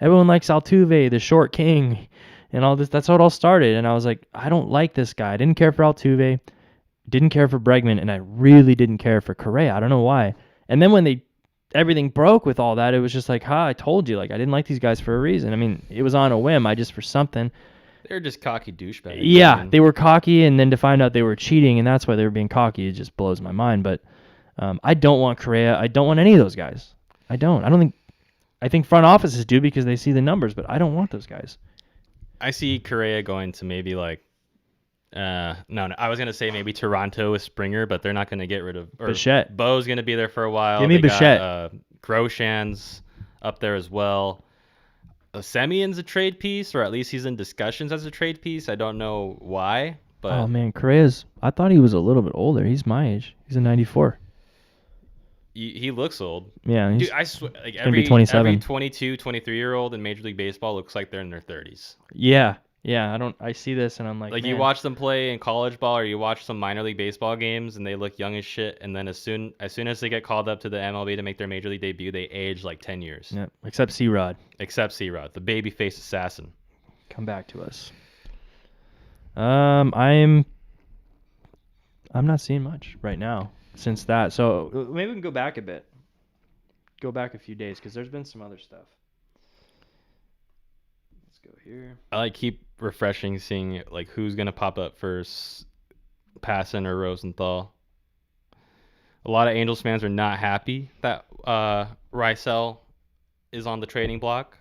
Everyone likes Altuve, the short king, and all this. That's how it all started. And I was like, I don't like this guy. I didn't care for Altuve, didn't care for Bregman, and I really didn't care for Correa. I don't know why. And then when everything broke with all that, it was just like, I told you. Like, I didn't like these guys for a reason. I mean, it was on a whim. For something. They're just cocky douchebags. Yeah, they were cocky, and then to find out they were cheating, and that's why they were being cocky, it just blows my mind. But I don't want Correa. I don't want any of those guys. I think front offices do because they see the numbers, but I don't want those guys. I see Correa going to maybe like no, I was gonna say maybe Toronto with Springer, but they're not gonna get rid of Bichette. Bo's gonna be there for a while. Give me Bichette. Grosjean's up there as well. Semion's a trade piece, or at least he's in discussions as a trade piece. I don't know why, but oh man, Correa's. I thought he was a little bit older. He's my age. He's a 94. He looks old. Yeah, dude, I swear, like every 27. 22, 23-year-old in Major League Baseball looks like they're in their 30s. Yeah. I see this and I'm like, man. You watch them play in college ball or you watch some minor league baseball games and they look young as shit, and then as soon as they get called up to the MLB to make their Major League debut, they age like 10 years. Yeah, except C-Rod. The babyface assassin. Come back to us. I'm not seeing much right now since that. So maybe we can go back a bit. Go back a few days because there's been some other stuff. Let's go here. I keep refreshing, seeing like who's gonna pop up first, Passan or Rosenthal. A lot of Angels fans are not happy that Rysel is on the trading block.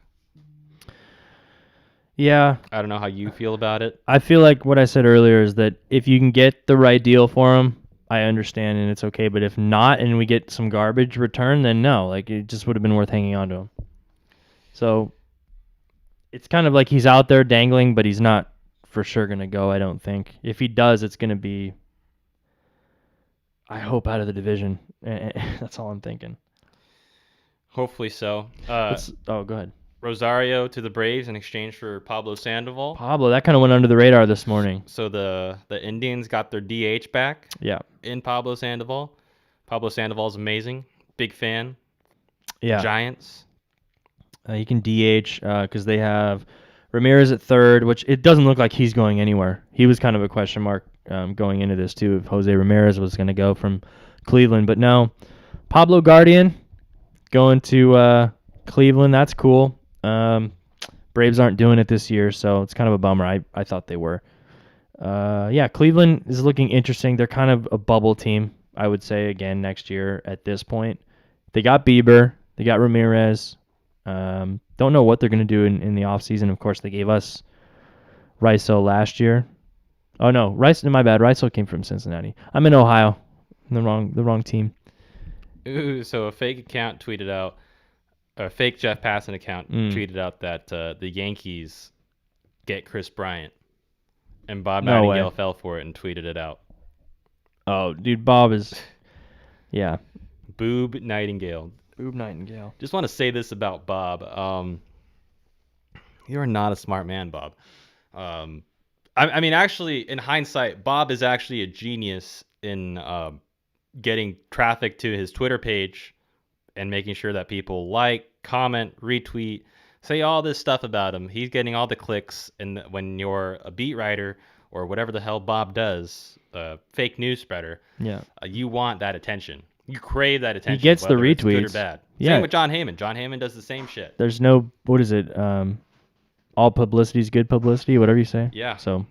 Yeah. I don't know how you feel about it. I feel like what I said earlier is that if you can get the right deal for him, I understand and it's okay. But if not, and we get some garbage return, then no. Like, it just would have been worth hanging on to him. So it's kind of like he's out there dangling, but he's not for sure going to go, I don't think. If he does, it's going to be, I hope, out of the division. That's all I'm thinking. Hopefully so. Go ahead. Rosario to the Braves in exchange for Pablo Sandoval. Pablo, that kind of went under the radar this morning. So the Indians got their DH back. Yeah. In Pablo Sandoval. Pablo Sandoval's amazing. Big fan. Yeah. Giants. He can DH because they have Ramirez at third, which it doesn't look like he's going anywhere. He was kind of a question mark going into this too, if Jose Ramirez was going to go from Cleveland. But no, Pablo Guardian going to Cleveland. That's cool. Braves aren't doing it this year, so it's kind of a bummer. I thought they were. Cleveland is looking interesting. They're kind of a bubble team, I would say, again, next year at this point. They got Bieber. They got Ramirez. Don't know what they're going to do in the offseason. Of course, they gave us Raiso last year. Oh, no. My bad. Raiso came from Cincinnati. I'm in Ohio. The wrong team. Ooh, so a fake account tweeted out, a fake Jeff Passan account tweeted out that the Yankees get Chris Bryant. And Bob Nightingale fell for it and tweeted it out. Oh, dude, Bob is... Yeah. Boob Nightingale. Just want to say this about Bob. You're not a smart man, Bob. I mean, actually, in hindsight, Bob is actually a genius in getting traffic to his Twitter page and making sure that people like, comment, retweet, say all this stuff about him. He's getting all the clicks, and when you're a beat writer or whatever the hell Bob does, fake news spreader, you want that attention. You crave that attention. He gets the retweets. It's good or bad. Same with John Heyman. John Heyman does the same shit. There's no, what is it? All publicity is good publicity, whatever you say. Yeah. So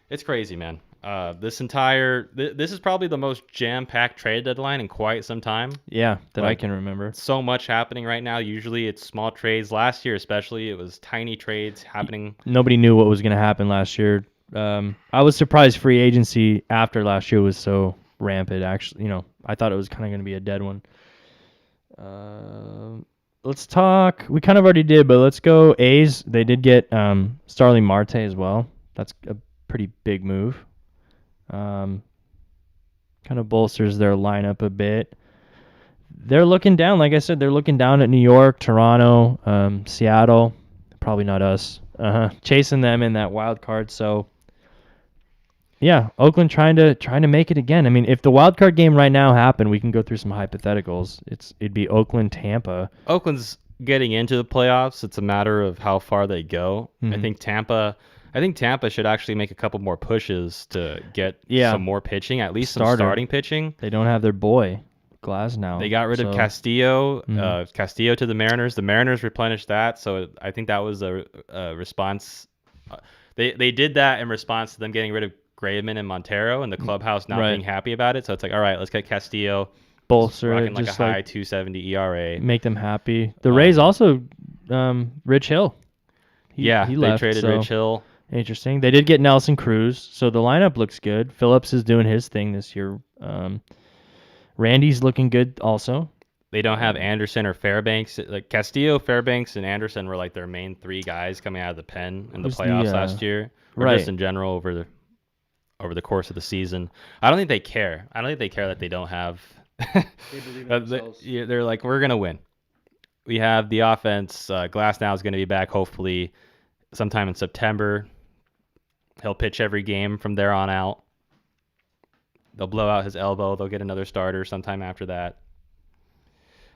it's crazy, man. This is probably the most jam-packed trade deadline in quite some time. Yeah, that I can remember. So much happening right now. Usually it's small trades. Last year especially, it was tiny trades happening. Nobody knew what was going to happen last year. I was surprised free agency after last year was so rampant. Actually, I thought it was kind of going to be a dead one. Let's talk. We kind of already did, but let's go A's. They did get Starling Marte as well. That's a pretty big move. Kind of bolsters their lineup a bit. They're looking down. Like I said, they're looking down at New York, Toronto, Seattle. Probably not us. Chasing them in that wild card. So, yeah, Oakland trying to make it again. I mean, if the wild card game right now happened, we can go through some hypotheticals. It'd be Oakland, Tampa. Oakland's getting into the playoffs. It's a matter of how far they go. Mm-hmm. I think Tampa should actually make a couple more pushes to get some more pitching, at least some starting pitching. They don't have their boy, Glasnow. They got rid of Castillo. Castillo to the Mariners. The Mariners replenished that, so I think that was a response. They did that in response to them getting rid of Graveman and Montero and the clubhouse not being happy about it. So it's like, all right, let's get Castillo. Bolster rocking like a high 2.70 ERA. Make them happy. The Rays also, Rich Hill. He left, they traded Rich Hill. Interesting. They did get Nelson Cruz, so the lineup looks good. Phillips is doing his thing this year. Randy's looking good also. They don't have Anderson or Fairbanks. Like Castillo, Fairbanks, and Anderson were like their main three guys coming out of the pen in the playoffs last year. Or just in general over the course of the season. I don't think they care. I don't think they care that they don't have. They believe in themselves. They're like, we're gonna win. We have the offense. Glasnow is going to be back hopefully sometime in September. He'll pitch every game from there on out. They'll blow out his elbow. They'll get another starter sometime after that.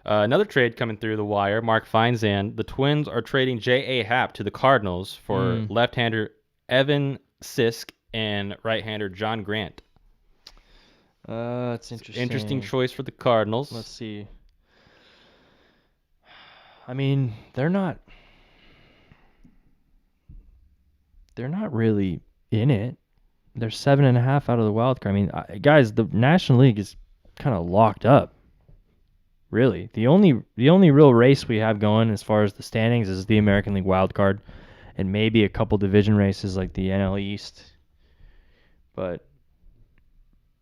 Another trade coming through the wire. Mark Feinzan. The Twins are trading J.A. Happ to the Cardinals for left-hander Evan Sisk and right-hander John Grant. That's interesting. Interesting choice for the Cardinals. Let's see. I mean, they're not really in it. They're 7.5 out of the wild card. I mean, guys, the National League is kind of locked up. Really, the only real race we have going as far as the standings is the American League wild card, and maybe a couple division races like the NL East. But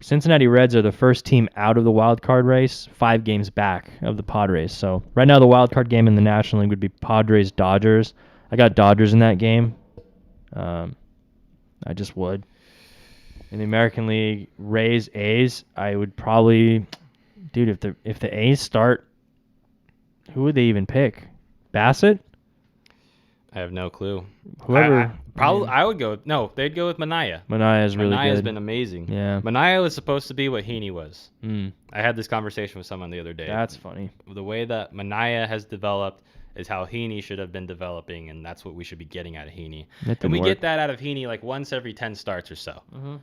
Cincinnati Reds are the first team out of the wild card race, 5 games back of the Padres. So right now the wild card game in the National League would be Padres-Dodgers. I got Dodgers in that game. I just would. In the American League, Rays, A's, I would probably, dude, if the A's start Who would they even pick? Bassett? I have no clue. Whoever. I would go. No, they'd go with Manaea. Manaea's really good. Manaea's been amazing. Yeah. Manaea was supposed to be what Heaney was. Mm. I had this conversation with someone the other day. That's funny. The way that Manaea has developed is how Heaney should have been developing, and that's what we should be getting out of Heaney. And we get that out of Heaney like once every 10 starts or so. Mm-hmm.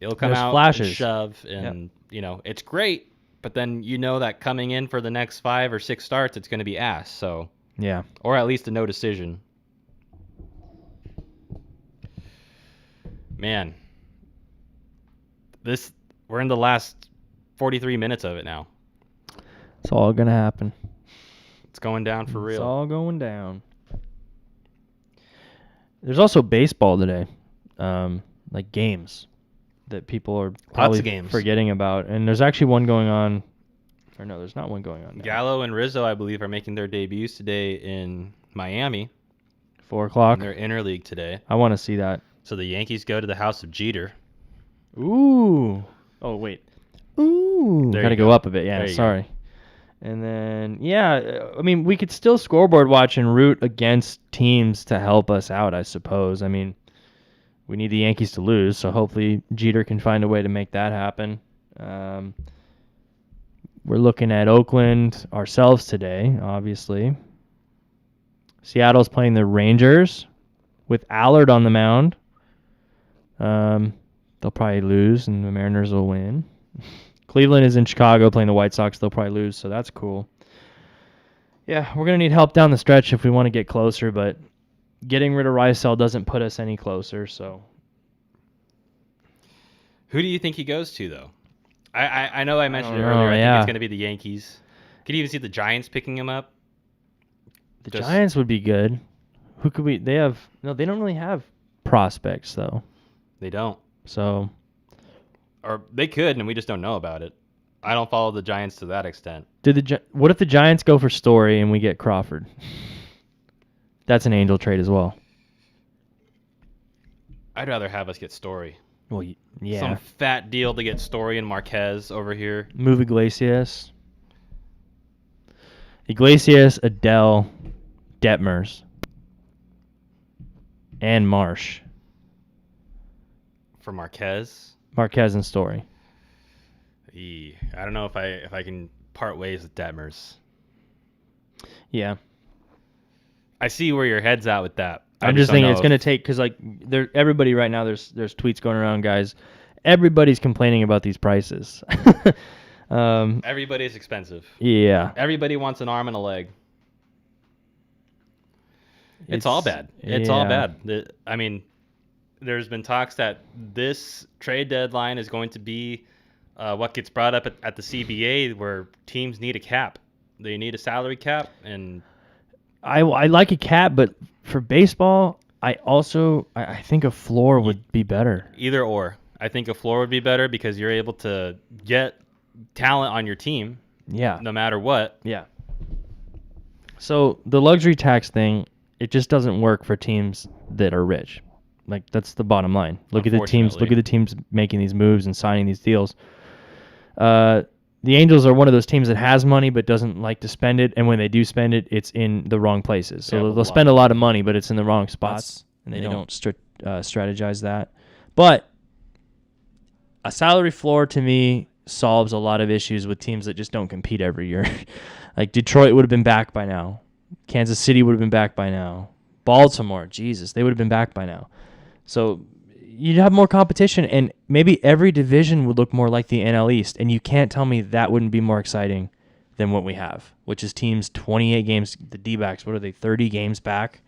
It'll come out flashes. And shove, and it's great. But then that coming in for the next 5 or 6 starts, it's going to be ass. So yeah, or at least a no decision. Man, we're in the last 43 minutes of it now. It's all gonna happen. It's going down for real. It's all going down. There's also baseball today, like games that people are probably forgetting about, and there's actually one going on. Or no, there's not one going on now. Gallo and Rizzo, I believe, are making their debuts today in Miami. 4:00. In their interleague today. I want to see that. So the Yankees go to the house of Jeter. Ooh. Oh, wait. Ooh. Got to go up a bit. Yeah, sorry. Go. And then, I mean, we could still scoreboard watch and root against teams to help us out, I suppose. I mean, we need the Yankees to lose, so hopefully Jeter can find a way to make that happen. We're looking at Oakland ourselves today, obviously. Seattle's playing the Rangers with Allard on the mound. They'll probably lose, and the Mariners will win. Cleveland is in Chicago playing the White Sox. They'll probably lose, so that's cool. Yeah, we're going to need help down the stretch if we want to get closer, but getting rid of Rysel doesn't put us any closer, so. Who do you think he goes to, though? I know I mentioned it earlier. I think it's going to be the Yankees. Could you even see the Giants picking him up? The Giants would be good. Who could we? They don't really have prospects, though. They don't. So. Or they could, and we just don't know about it. I don't follow the Giants to that extent. What if the Giants go for Story and we get Crawford? That's an Angel trade as well. I'd rather have us get Story. Well, yeah. Some fat deal to get Story and Marquez over here. Move Iglesias. Adele, Detmers, and Marsh. For Marquez and Story. I don't know if I can part ways with Detmers. Yeah. I see where your head's at with that. I'm just thinking it's going to take, because everybody right now, there's tweets going around, guys. Everybody's complaining about these prices. Everybody's expensive. Yeah. Everybody wants an arm and a leg. It's all bad. It's all bad. I mean, there's been talks that this trade deadline is going to be what gets brought up at the CBA, where teams need a cap. They need a salary cap, and I like a cap, but for baseball, I think a floor would be better. Either or. I think a floor would be better because you're able to get talent on your team. Yeah. No matter what. Yeah. So the luxury tax thing, it just doesn't work for teams that are rich. Like, that's the bottom line. Look at the teams making these moves and signing these deals. The Angels are one of those teams that has money but doesn't like to spend it, and when they do spend it, it's in the wrong places. So they'll spend a lot of money, but it's in the wrong spots, and they don't strategize that. But a salary floor, to me, solves a lot of issues with teams that just don't compete every year. Like, Detroit would have been back by now. Kansas City would have been back by now. Baltimore, Jesus, they would have been back by now. So you'd have more competition, and maybe every division would look more like the NL East, and you can't tell me that wouldn't be more exciting than what we have, which is teams 28 games. The D-backs, what are they, 30 games back?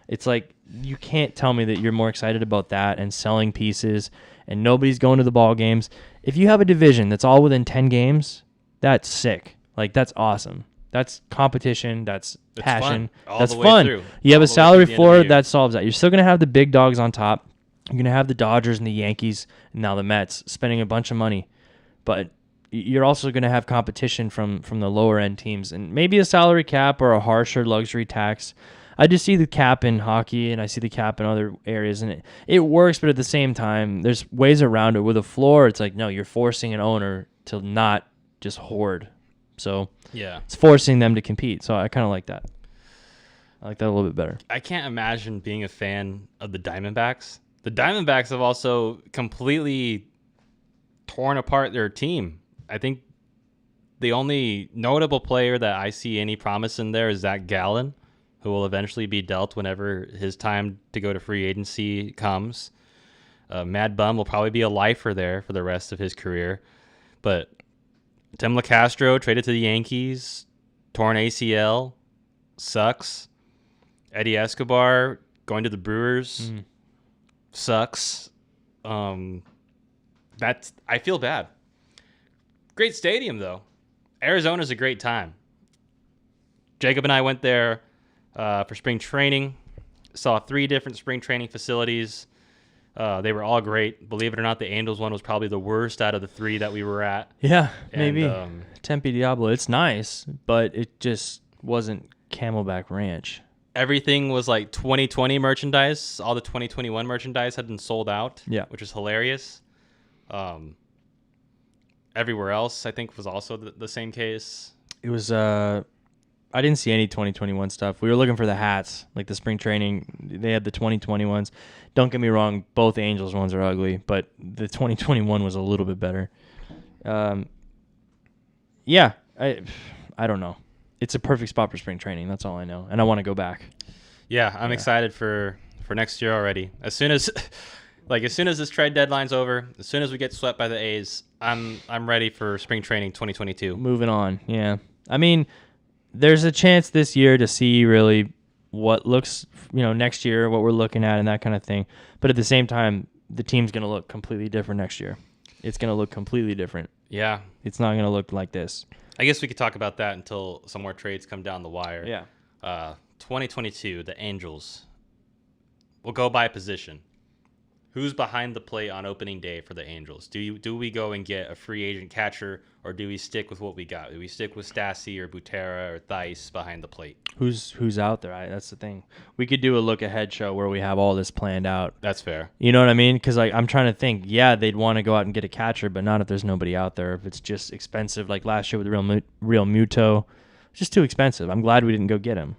It's like, you can't tell me that you're more excited about that and selling pieces, and nobody's going to the ball games. If you have a division that's all within 10 games, that's sick. Like, that's awesome. That's competition. That's passion. That's fun. You have a salary floor that solves that. You're still going to have the big dogs on top. You're going to have the Dodgers and the Yankees, and now the Mets, spending a bunch of money. But you're also going to have competition from the lower-end teams, and maybe a salary cap or a harsher luxury tax. I just see the cap in hockey, and I see the cap in other areas, and it works, but at the same time, there's ways around it. With a floor, it's like, no, you're forcing an owner to not just hoard So yeah, it's forcing them to compete. So I kind of like that. I like that a little bit better. I can't imagine being a fan of the Diamondbacks. The Diamondbacks have also completely torn apart their team. I think the only notable player that I see any promise in there is Zach Gallen, who will eventually be dealt whenever his time to go to free agency comes. Mad Bum will probably be a lifer there for the rest of his career. But Tim LeCastro traded to the Yankees, torn ACL, sucks. Eddie Escobar going to the Brewers, sucks. I feel bad. Great stadium, though. Arizona's a great time. Jacob and I went there for spring training, saw 3 different spring training facilities. They were all great. Believe it or not, the Angels one was probably the worst out of the 3 that we were at. Yeah, maybe. Tempe Diablo. It's nice, but it just wasn't Camelback Ranch. Everything was like 2020 merchandise. All the 2021 merchandise had been sold out, which is hilarious. Everywhere else, I think, was also the same case. It was, I didn't see any 2021 stuff. We were looking for the hats, like the spring training. They had the 2020 ones. Don't get me wrong, both Angels ones are ugly, but the 2021 was a little bit better. Yeah, I don't know. It's a perfect spot for spring training. That's all I know, and I want to go back. Yeah, I'm excited for next year already. As soon as this trade deadline's over, as soon as we get swept by the A's, I'm ready for spring training 2022. Moving on, yeah. I mean, there's a chance this year to see really what looks, next year, what we're looking at, and that kind of thing. But at the same time, the team's going to look completely different next year. It's going to look completely different. Yeah. It's not going to look like this. I guess we could talk about that until some more trades come down the wire. Yeah. 2022, the Angels. We'll go by position. Who's behind the plate on opening day for the Angels? Do we go and get a free agent catcher, or do we stick with what we got? Do we stick with Stassi or Butera or Thaiss behind the plate? Who's out there? That's the thing. We could do a look ahead show where we have all this planned out. That's fair. You know what I mean? Because I'm trying to think. Yeah, they'd want to go out and get a catcher, but not if there's nobody out there. If it's just expensive, like last year with the Real Muto, it's just too expensive. I'm glad we didn't go get him.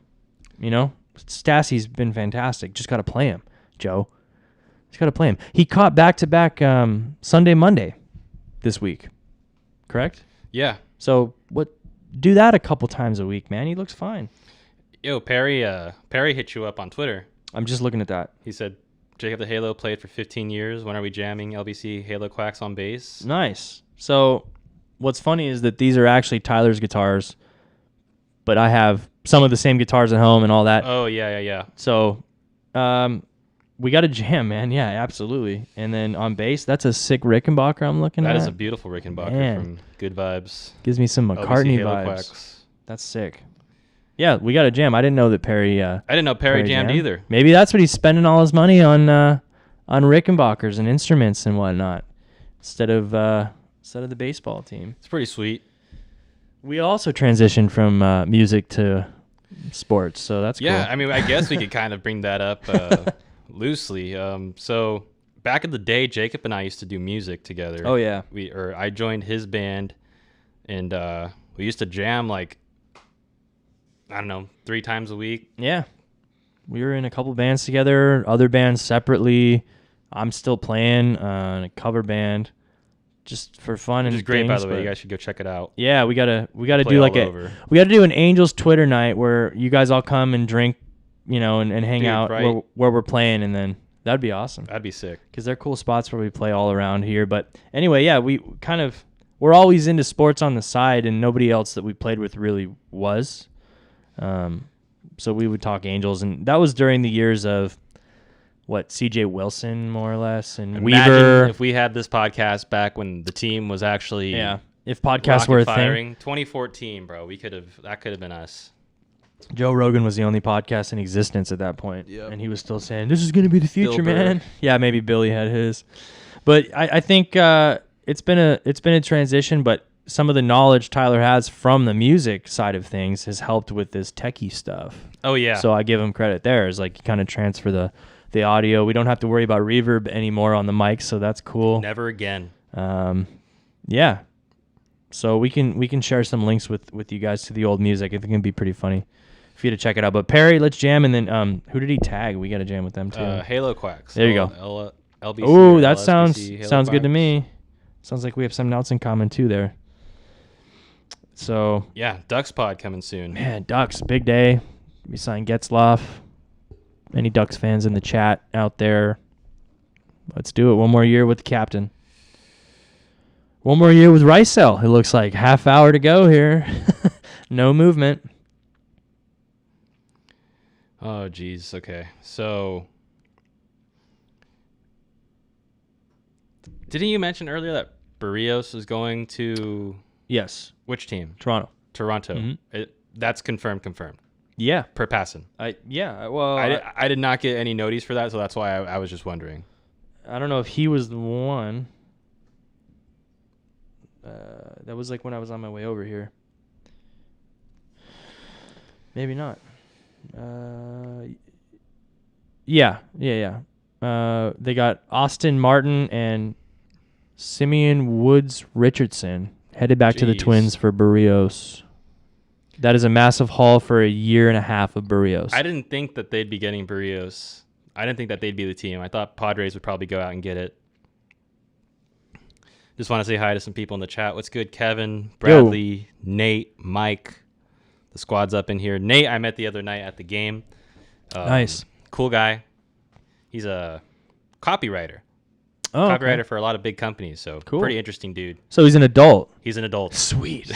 Stassi's been fantastic. Just got to play him, Joe. Just got to play him. He caught back-to-back Sunday, Monday this week, correct? Yeah. So do that a couple times a week, man. He looks fine. Yo, Perry hit you up on Twitter. I'm just looking at that. He said, Jacob the Halo played for 15 years. When are we jamming LBC Halo Quacks on bass? Nice. So what's funny is that these are actually Tyler's guitars, but I have some of the same guitars at home and all that. Oh, yeah. So we got to jam, man. Yeah, absolutely. And then on bass, that's a sick Rickenbacker I'm looking at. That is a beautiful Rickenbacker from Good Vibes. Gives me some McCartney vibes. Quacks. That's sick. Yeah, we got to jam. I didn't know that Perry... I didn't know Perry jammed either. Maybe that's what he's spending all his money on Rickenbackers and instruments and whatnot instead of the baseball team. It's pretty sweet. We also transitioned from music to sports, so that's cool. Yeah, I mean, I guess we could kind of bring that up loosely. So back in the day, Jacob and I used to do music together. Oh yeah. I joined his band, and we used to jam like, I don't know, 3 times a week. Yeah. We were in a couple bands together, other bands separately. I'm still playing in a cover band just for fun. Which is great, by the way. You guys should go check it out. Yeah, we gotta do like we gotta do an Angels Twitter night where you guys all come and drink, and hang out where we're playing, and then that'd be awesome. That'd be sick. Because they're cool spots where we play all around here. But anyway, yeah, we're always into sports on the side, and nobody else that we played with really was. So we would talk Angels, and that was during the years of C.J. Wilson, more or less, and Imagine Weaver. If we had this podcast back when the team was actually if podcasts were a firing, thing. 2014, bro, that could have been us. Joe Rogan was the only podcast in existence at that point, and he was still saying, "This is going to be the future, man." Yeah, maybe Billy had his, but I think it's been a transition, but some of the knowledge Tyler has from the music side of things has helped with this techie stuff. Oh yeah. So I give him credit there. It's like you kind of transfer the audio. We don't have to worry about reverb anymore on the mic, so that's cool. Never again. Yeah. So we can share some links with you guys to the old music. I think it'd be pretty funny for you to check it out. But Perry, let's jam, and then who did he tag? We got to jam with them too. Halo Quacks. There you go. LBC. Oh, that LSBC, sounds good to Quacks. me. Sounds like we have some notes in common too there. So yeah, Ducks pod coming soon. Man, Ducks, big day. We signed Getzloff. Any Ducks fans in the chat out there? Let's do it. One more year with the captain. One more year with Ricel. It looks like half hour to go here. No movement. Oh, geez. Okay. So, didn't you mention earlier that Barrios is going to... Yes. Which team? Toronto. Mm-hmm. That's confirmed. Yeah. Per passing. I did not get any notice for that, so that's why I was just wondering. I don't know if he was the one. That was like when I was on my way over here. Maybe not. Yeah. They got Austin Martin and Simeon Woods Richardson headed back to the Twins for Barrios. That is a massive haul for a year and a half of Barrios. I didn't think that they'd be getting Barrios. I didn't think that they'd be the team. I thought Padres would probably go out and get it. Just want to say hi to some people in the chat. What's good, Kevin, Bradley, Nate, Mike. The squad's up in here. Nate, I met the other night at the game. Nice. Cool guy. He's a copywriter. Copywriter for a lot of big companies. So cool. Pretty interesting dude. So he's an adult. He's an adult. Sweet.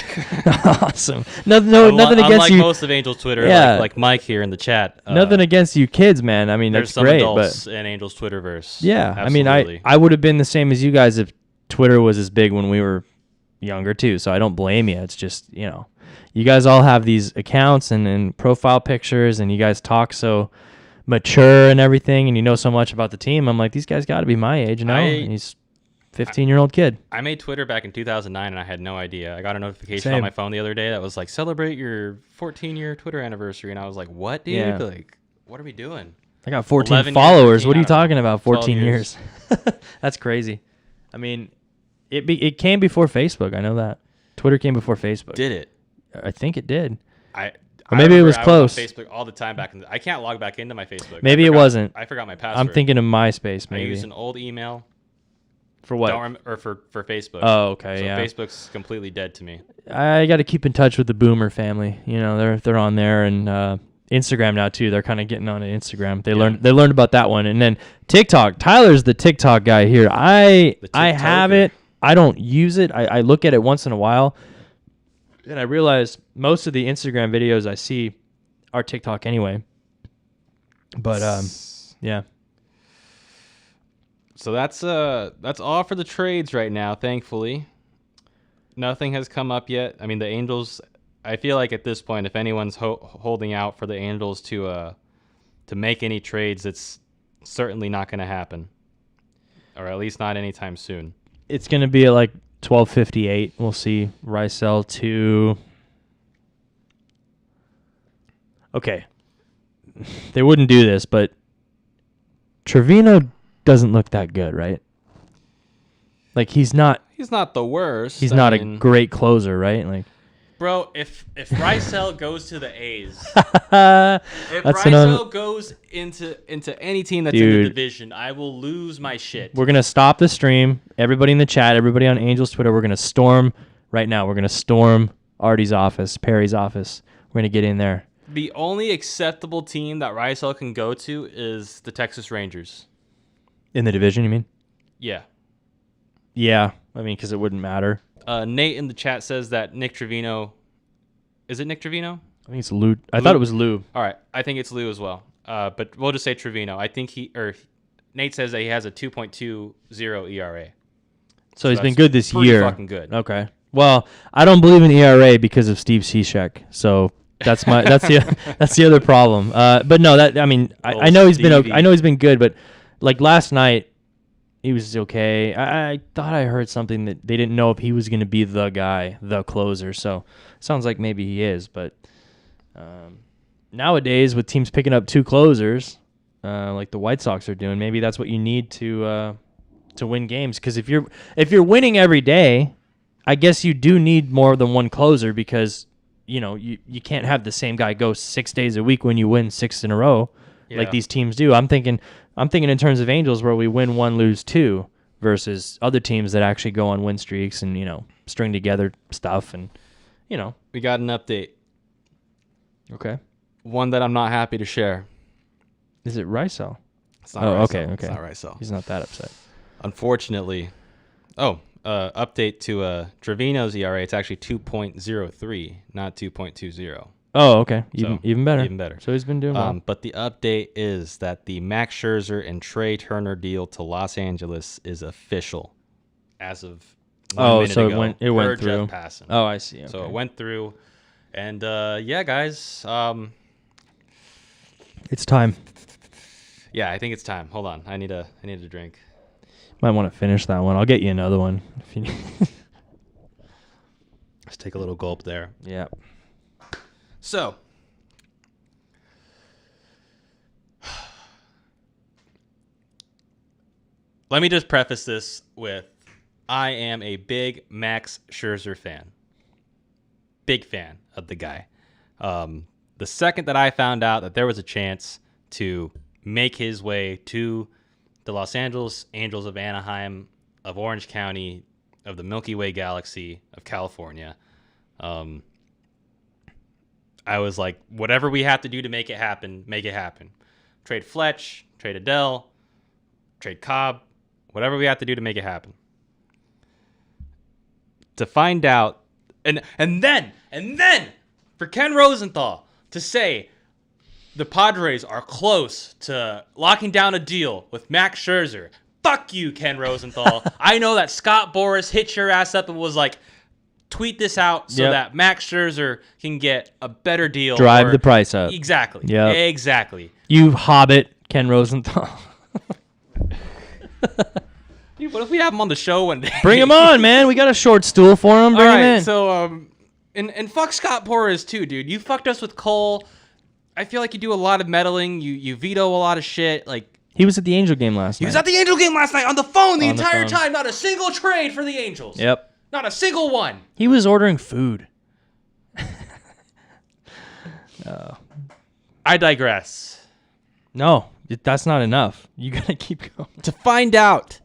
Awesome. Nothing against unlike you. Most of Angels Twitter, Yeah. like Mike here in the chat. Nothing against you kids, man. I mean, there's that's great. some adults but in Angels Twitterverse. yeah, Absolutely. I mean, I would have been the same as you guys if Twitter was as big when we were younger too. So I don't blame you. It's just, you guys all have these accounts and profile pictures, and you guys talk so mature and everything, and you know so much about the team. I'm like, these guys got to be my age now. And he's 15-year-old kid. I made Twitter back in 2009, and I had no idea. I got a notification Same. on my phone the other day that was like, celebrate your 14-year Twitter anniversary. And I was like, what, dude? Yeah. Like, what are we doing? I got 14 11 followers. years, What are you 13, talking about? 14 years. years. That's crazy. I mean, it came before Facebook. I know that. Twitter came before Facebook. Did it? I think it did. Or maybe it was close. I was on Facebook all the time back in I can't log back into my Facebook. Maybe it wasn't. I forgot my password. I'm thinking of MySpace, I maybe. used an old email. For what? For Facebook. Oh, okay, so yeah. Facebook's completely dead to me. I got to keep in touch with the Boomer family. They're on there, and Instagram now too. They're kind of getting on Instagram. They learned about that one, and then TikTok. Tyler's the TikTok guy here. I have it. I don't use it. I look at it once in a while, and I realize most of the Instagram videos I see are TikTok anyway. But yeah. So that's all for the trades right now, thankfully. Nothing has come up yet. I mean, the Angels, I feel like at this point, if anyone's holding out for the Angels to make any trades, it's certainly not going to happen. Or at least not anytime soon. It's going to be at like 12:58. We'll see. Ricel to... Okay. They wouldn't do this, but Trevino doesn't look that good, right? Like he's not the worst. He's not a great closer, right? Like, bro, if Ricel goes to the A's, if that's Ricel goes into any team that's in the division, I will lose my shit. We're gonna stop the stream. Everybody in the chat, everybody on Angels Twitter, we're gonna storm right now. We're gonna storm Artie's office, Perry's office. We're gonna get in there. The only acceptable team that Ricel can go to is the Texas Rangers. In the division, you mean? Yeah. Yeah, I mean, because it wouldn't matter. Nate in the chat says that Nick Trevino... Is it Nick Trevino? I think it's Lou. I thought it was Lou. All right, I think it's Lou as well. But we'll just say Trevino. I think Nate says that he has a 2.20 ERA. So he's been good this year. Pretty fucking good. Okay. Well, I don't believe in ERA because of Steve Cishek. So that's the other problem. But no, I know he's been good, but like last night he was okay. I thought I heard something that they didn't know if he was going to be the guy, the closer. So sounds like maybe he is, but nowadays with teams picking up two closers, like the White Sox are doing, maybe that's what you need to win games. Because if you're winning every day, I guess you do need more than one closer because, you can't have the same guy go 6 days a week when you win 6 in a row like these teams do. I'm thinking in terms of Angels where we win 1, lose 2 versus other teams that actually go on win streaks and, string together stuff and, We got an update. Okay. One that I'm not happy to share. Is it Rysel? It's not Rysel. Okay. It's not Rysel. He's not that upset. Unfortunately. Update to Trevino's ERA. It's actually 2.03, not 2.20. Oh, okay. Even better. Even better. So he's been doing well. But the update is that the Max Scherzer and Trey Turner deal to Los Angeles is official as of 1 minute ago. It went through. Jeff Passan. Oh, I see. Okay. So it went through. And, guys. It's time. Yeah, I think it's time. Hold on. I need a drink. Might want to finish that one. I'll get you another one if you need. Let's take a little gulp there. Yeah. So, let me just preface this with I am a big Max Scherzer fan. Big fan of the guy. The second that I found out that there was a chance to make his way to the Los Angeles Angels of Anaheim, of Orange County, of the Milky Way galaxy of California, I was like, whatever we have to do to make it happen, make it happen. Trade Fletch, trade Adele, trade Cobb, whatever we have to do to make it happen. To find out, and then for Ken Rosenthal to say the Padres are close to locking down a deal with Max Scherzer. Fuck you, Ken Rosenthal. I know that Scott Boras hit your ass up and was like, tweet this out so that Max Scherzer can get a better deal. Drive the price up. Exactly. Yeah. Exactly. You hobbit, Ken Rosenthal. Dude, what if we have him on the show one day? Bring him on, man. We got a short stool for him. Bring him in. So, and fuck Scott Boras too, dude. You fucked us with Cole. I feel like you do a lot of meddling. You veto a lot of shit. Like he was at the Angel game last night. He was at the Angel game last night on the phone the entire time. Not a single trade for the Angels. Yep. Not a single one. He was ordering food. I digress. No, that's not enough. You gotta keep going. To find out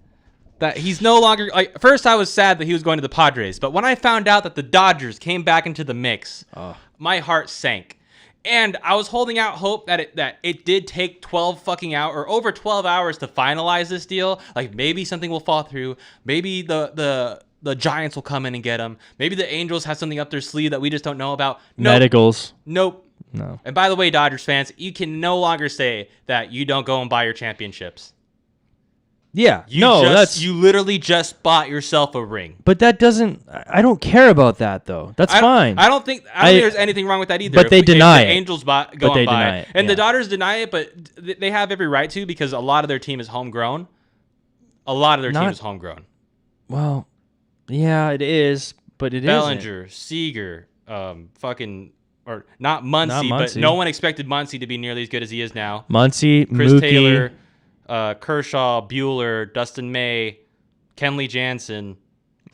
that he's no longer like. First, I was sad that he was going to the Padres, but when I found out that the Dodgers came back into the mix, my heart sank. And I was holding out hope that it did take 12 fucking hours or over 12 hours to finalize this deal. Like maybe something will fall through. Maybe the Giants will come in and get him. Maybe the Angels have something up their sleeve that we just don't know about. Nope. Medicals. Nope. No. And by the way, Dodgers fans, you can no longer say that you don't go and buy your championships. Yeah. You literally just bought yourself a ring. But that doesn't. I don't care about that though. That's fine. I don't think there's anything wrong with that either. But they deny it. The Angels go and buy it, and the Dodgers deny it, but they have every right to because a lot of their team is homegrown. A lot of their team is homegrown. Well, yeah, it is, but it Bellinger, isn't. Seager, or not Muncy, but no one expected Muncy to be nearly as good as he is now. Muncy, Chris Mookie. Taylor. Kershaw, Bueller, Dustin May, Kenley Jansen.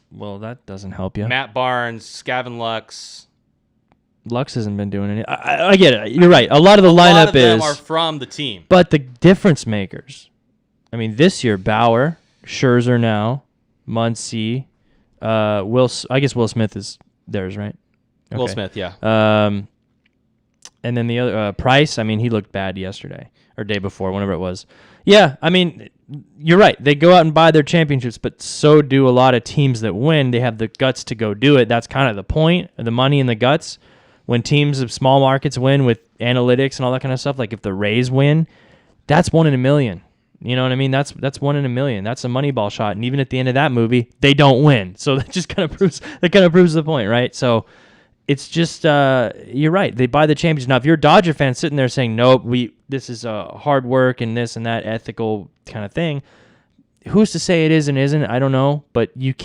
Well, that doesn't help you. Matt Barnes, Gavin Lux. Lux hasn't been doing any. I get it. You're right. A lot of the lineup a lot of them are from the team. But the difference makers. I mean, this year, Bauer, Scherzer now, Muncy, I guess Will Smith is theirs, right? Okay. Will Smith, yeah. And then the other, Price, I mean, he looked bad yesterday or day before, whenever it was. Yeah, I mean, you're right. They go out and buy their championships, but so do a lot of teams that win. They have the guts to go do it. That's kind of the point, the money and the guts. When teams of small markets win with analytics and all that kind of stuff, like if the Rays win, that's 1 in a million. You know what I mean? That's 1 in a million. That's a Moneyball shot. And even at the end of that movie, they don't win. So that just kind of proves the point, right? So it's just you're right. They buy the championship. Now, if you're a Dodger fan sitting there saying, "Nope, this is hard work and this and that ethical kind of thing," who's to say it is and isn't? I don't know, but you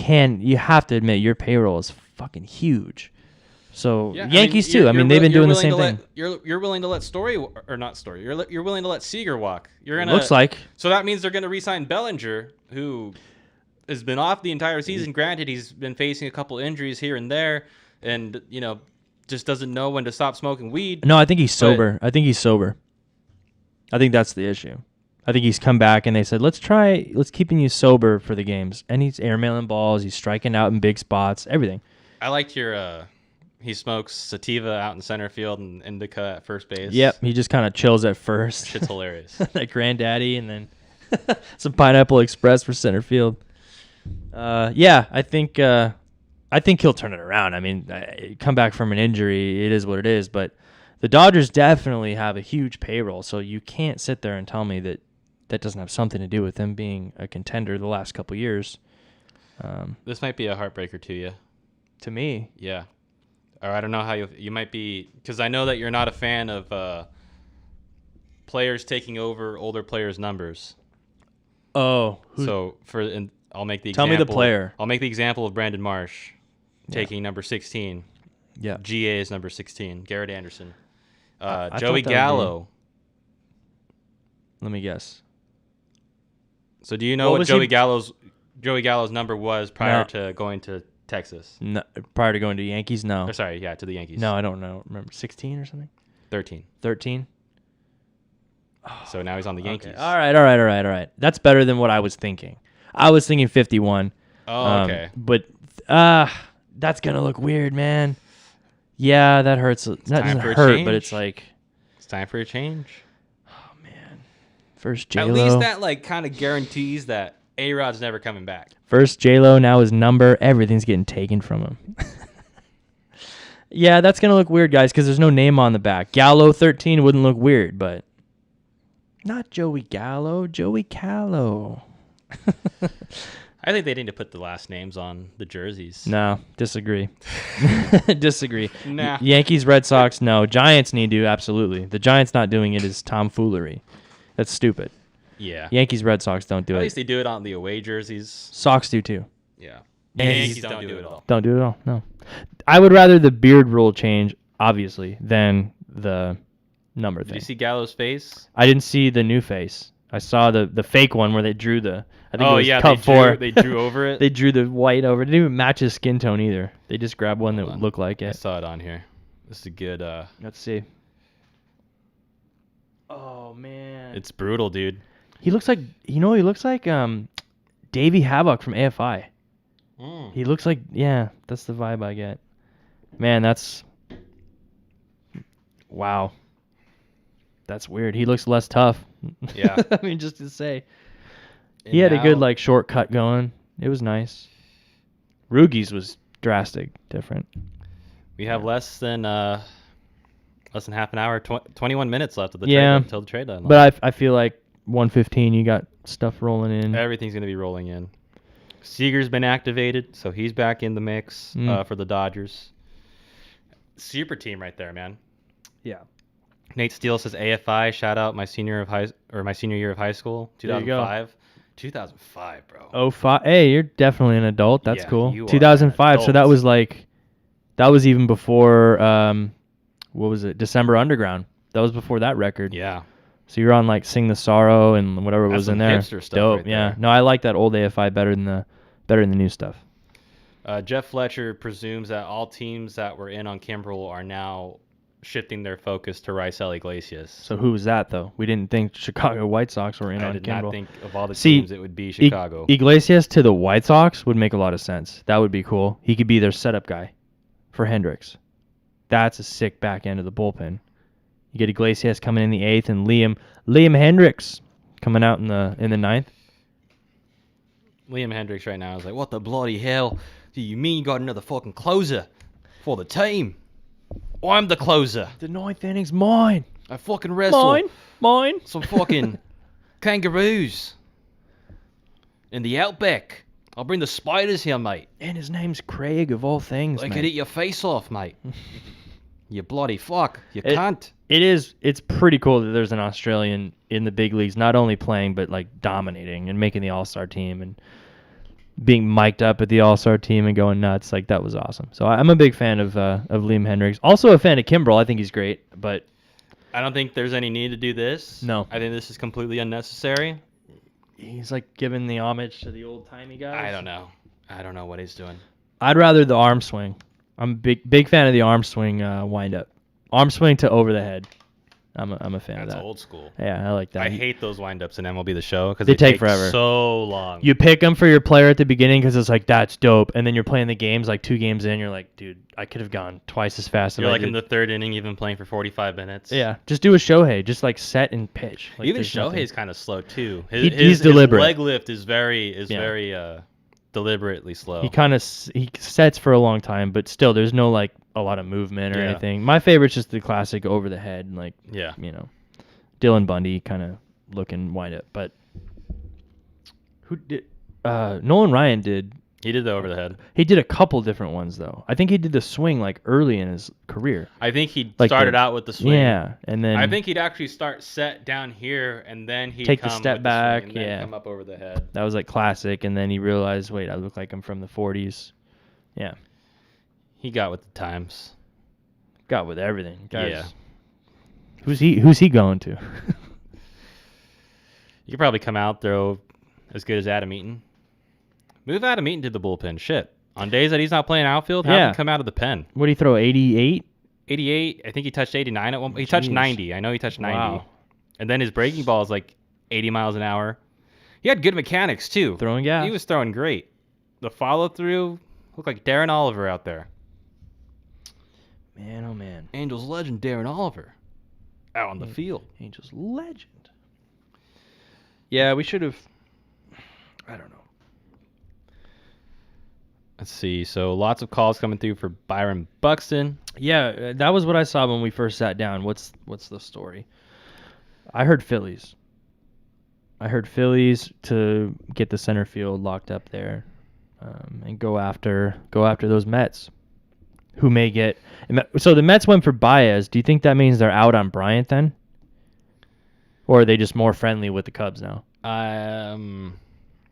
have to admit your payroll is fucking huge. So Yankees too. I mean, they've been doing the same thing. You're willing to let You're willing to let Seager walk. You're gonna. Looks like. So that means they're gonna re-sign Bellinger, who has been off the entire season. Granted, he's been facing a couple injuries here and there, and just doesn't know when to stop smoking weed. No, I think he's sober. I think that's the issue. I think he's come back and they said, let's keeping you sober for the games. And he's airmailing balls. He's striking out in big spots, everything. I liked your, he smokes sativa out in center field and indica at first base. Yep, he just kind of chills at first. Shit's hilarious. That Granddaddy and then some Pineapple Express for center field. Yeah, I think he'll turn it around. I mean, come back from an injury, it is what it is. But the Dodgers definitely have a huge payroll, so you can't sit there and tell me that doesn't have something to do with them being a contender the last couple years. This might be a heartbreaker to you. To me? Yeah. Or I don't know how you might be, because I know that you're not a fan of players taking over older players' numbers. Oh. So I'll make the Tell example. me the player. I'll make the example of Brandon Marsh taking number 16. Yeah. GA is number 16. Garrett Anderson. I Joey thought that would Gallo. Let me guess. So do you know what Joey Gallo's number was prior to going to Texas? No, prior to going to Yankees? No. Or sorry, yeah, to the Yankees. No, I don't know. Remember 16 or something? 13. 13? So now he's on the Yankees. Okay. All right. That's better than what I was thinking. I was thinking 51. Oh, okay. But that's going to look weird, man. Yeah, that hurts. That doesn't hurt, but it's like... It's time for a change. Oh, man. First J-Lo. At least that kind of guarantees that A-Rod's never coming back. First J-Lo, now his number. Everything's getting taken from him. Yeah, that's going to look weird, guys, because there's no name on the back. Gallo 13 wouldn't look weird, but... Not Joey Gallo, Joey Callow. I think they need to put the last names on the jerseys. No, disagree. Disagree. Nah. Yankees, Red Sox, no. Giants need to, absolutely. The Giants not doing it is tomfoolery. That's stupid. Yeah. Yankees, Red Sox don't do it. At least they do it on the away jerseys. Sox do too. Yeah. Yankees don't do it at all. Don't do it at all, no. I would rather the beard rule change, obviously, than the number thing. Did you see Gallo's face? I didn't see the new face. I saw the fake one where they drew the... I think it was Cup 4. They drew over it? They drew the white over. It didn't even match his skin tone either. They just grabbed one that would look like I it. saw it on here. This is a good... Let's see. Oh, man. It's brutal, dude. He looks like... he looks like Davey Havok from AFI. He looks like... Yeah, that's the vibe I get. Man, that's... Wow. That's weird. He looks less tough. Yeah. I mean, just to say. He had a good, shortcut going. It was nice. Rugi's was drastic, different. We have less than half an hour, 21 minutes left of the trade until the trade deadline. But I feel like 1:15, you got stuff rolling in. Everything's going to be rolling in. Seager's been activated, so he's back in the mix for the Dodgers. Super team right there, man. Yeah. Nate Steele says AFI. Shout out my senior year of high school, 2005. 2005, bro. 05. Hey, you're definitely an adult. That's cool. You 2005. So that was even before what was it? December Underground. That was before that record. Yeah. So you're on Sing the Sorrow and whatever was in there. Hipster stuff. Dope. Right Yeah. there. No, I like that old AFI better than the new stuff. Jeff Fletcher presumes that all teams that were in on Kimbrel are now shifting their focus to Raisel Iglesias. So who was that though? We didn't think Chicago White Sox were in on Kimbrel. I did not think of all the teams it would be Chicago. Iglesias to the White Sox would make a lot of sense. That would be cool. He could be their setup guy for Hendricks. That's a sick back end of the bullpen. You get Iglesias coming in the 8th and Liam Hendricks coming out in the 9th. Liam Hendricks right now is like, what the bloody hell do you mean you got another fucking closer for the team? I'm the closer. The 9th inning's mine. I fucking wrestle. Mine. Some fucking kangaroos in the outback. I'll bring the spiders here, mate. And his name's Craig, of all things, I mate. could eat your face off, mate. You bloody fuck. You cunt. It's pretty cool that there's an Australian in the big leagues, not only playing, but dominating and making the All-Star team and being mic'd up at the All-Star team and going nuts. That was awesome. So I'm a big fan of Liam Hendricks. Also a fan of Kimbrel. I think he's great, but I don't think there's any need to do this. No. I think this is completely unnecessary. he's like giving the homage to the old timey guys. I don't know what he's doing. I'd rather the arm swing. I'm a big fan of the arm swing wind up. Arm swing to over the head. I'm a fan of that. That's old school. Yeah, I like that. I hate those windups in MLB The Show because they take forever. So long. You pick them for your player at the beginning because it's like, that's dope. And then you're playing the games, like 2 games in, you're like, dude, I could have gone twice as fast. You're like in the 3rd inning, even playing for 45 minutes. Yeah, just do a Shohei. Just like set and pitch. Like, even Shohei's kind of slow too. He's deliberate. His leg lift is very deliberately slow. He sets for a long time, but still, there's no like a lot of movement or anything. My favorite's just the classic over the head, like Dylan Bundy kind of looking wind up. But who did? Nolan Ryan did. He did the over the head. He did a couple different ones though. I think he did the swing like early in his career. I think he started out with the swing. Yeah, and then I think he'd actually start set down here, and then he'd take come the step with back. The swing and then come up over the head. That was like classic, and then he realized, wait, I look like I'm from the 40s. Yeah, he got with the times. Got with everything, guys. Yeah. Who's he going to? You could probably come out, throw as good as Adam Eaton. Move Adam Eaton to the bullpen. Shit. On days that he's not playing outfield, have him come out of the pen. What do you throw, 88? 88. I think he touched 89 at one point. He touched 90. I know he touched 90. Wow. And then his breaking ball is like 80 miles an hour. He had good mechanics, too. Throwing gas. He was throwing great. The follow-through looked like Darren Oliver out there. Man, oh man. Angels legend Darren Oliver out on the field. Angels legend. Yeah, we should have. I don't know. Let's see. So lots of calls coming through for Byron Buxton. Yeah, that was what I saw when we first sat down. What's the story? I heard Phillies. To get the center field locked up there, and go after those Mets, who may get. So the Mets went for Baez. Do you think that means they're out on Bryant then, or are they just more friendly with the Cubs now?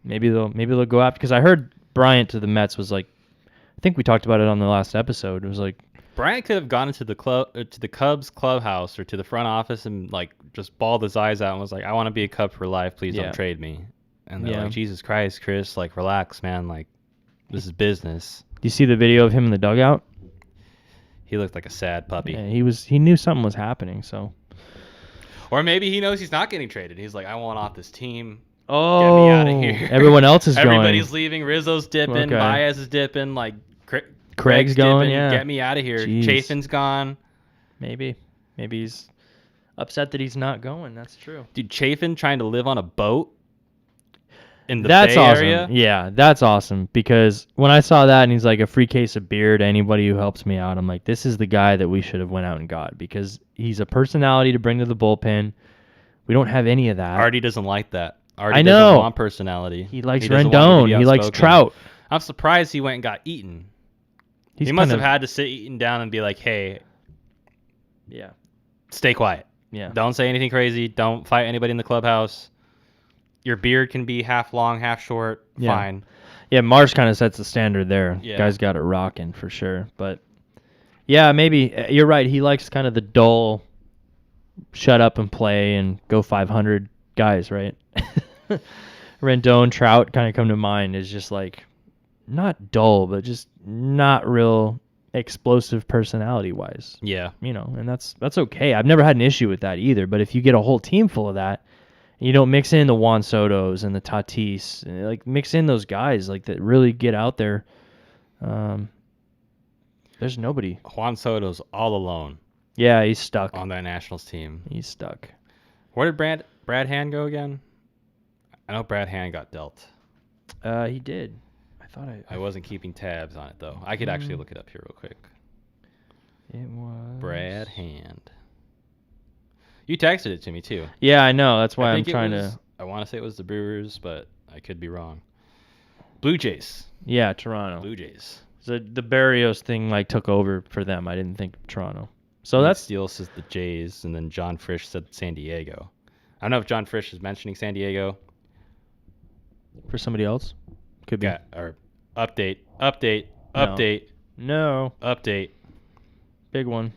Maybe they'll go after, because I heard Bryant to the Mets was like, I think we talked about it on the last episode. It was like Bryant could have gone into the Cubs clubhouse or to the front office and like just bawled his eyes out and was like, I want to be a Cub for life. Please don't trade me. And they're like, Jesus Christ, Chris, like relax, man. Like this is business. Do you see the video of him in the dugout? He looked like a sad puppy. Yeah, he knew something was happening. So, or maybe he knows he's not getting traded. He's like, I want off this team. Oh, get me out of here. Everyone else is going. Everybody's leaving. Rizzo's dipping. Okay. Baez is dipping. Like Craig's going. dipping. Yeah. Get me out of here. Jeez. Chafin's gone. Maybe he's upset that he's not going. That's true. Dude, Chafin trying to live on a boat in the That's Bay awesome. Area. Yeah, that's awesome, because when I saw that and he's like, a free case of beer to anybody who helps me out, I'm like, this is the guy that we should have went out and got, because he's a personality to bring to the bullpen. We don't have any of that. Artie doesn't like that. Artie I know. doesn't want personality. He likes doesn't want to Rendon. be He likes outspoken. Trout. I'm surprised he went and got Eaton. He must have had to sit Eaton down and be like, hey, stay quiet. Yeah. Don't say anything crazy. Don't fight anybody in the clubhouse. Your beard can be half long, half short. Yeah. Fine. Yeah, Marsh kind of sets the standard there. Yeah. Guy's got it rocking for sure. But yeah, maybe you're right. He likes kind of the dull, shut up and play and go 500 guys, right? Rendon, Trout kind of come to mind as just like not dull, but just not real explosive personality wise. Yeah. And that's okay. I've never had an issue with that either. But if you get a whole team full of that, you don't mix in the Juan Sotos and the Tatis, and like mix in those guys like that really get out there. There's nobody. Juan Soto's all alone. Yeah, he's stuck on that Nationals team. He's stuck. Where did Brad Hand go again? I know Brad Hand got dealt. He did. I wasn't keeping tabs on it though. I could actually look it up here real quick. It was Brad Hand. You texted it to me too. Yeah, I know. That's why I'm trying to. I want to say it was the Brewers, but I could be wrong. Blue Jays. Yeah, Toronto. Blue Jays. So the Barrios thing like took over for them. I didn't think Toronto. So that's Steele says the Jays, and then John Frisch said San Diego. I don't know if John Frisch is mentioning San Diego. For somebody else? Could be. Or update. No. Update. Big one.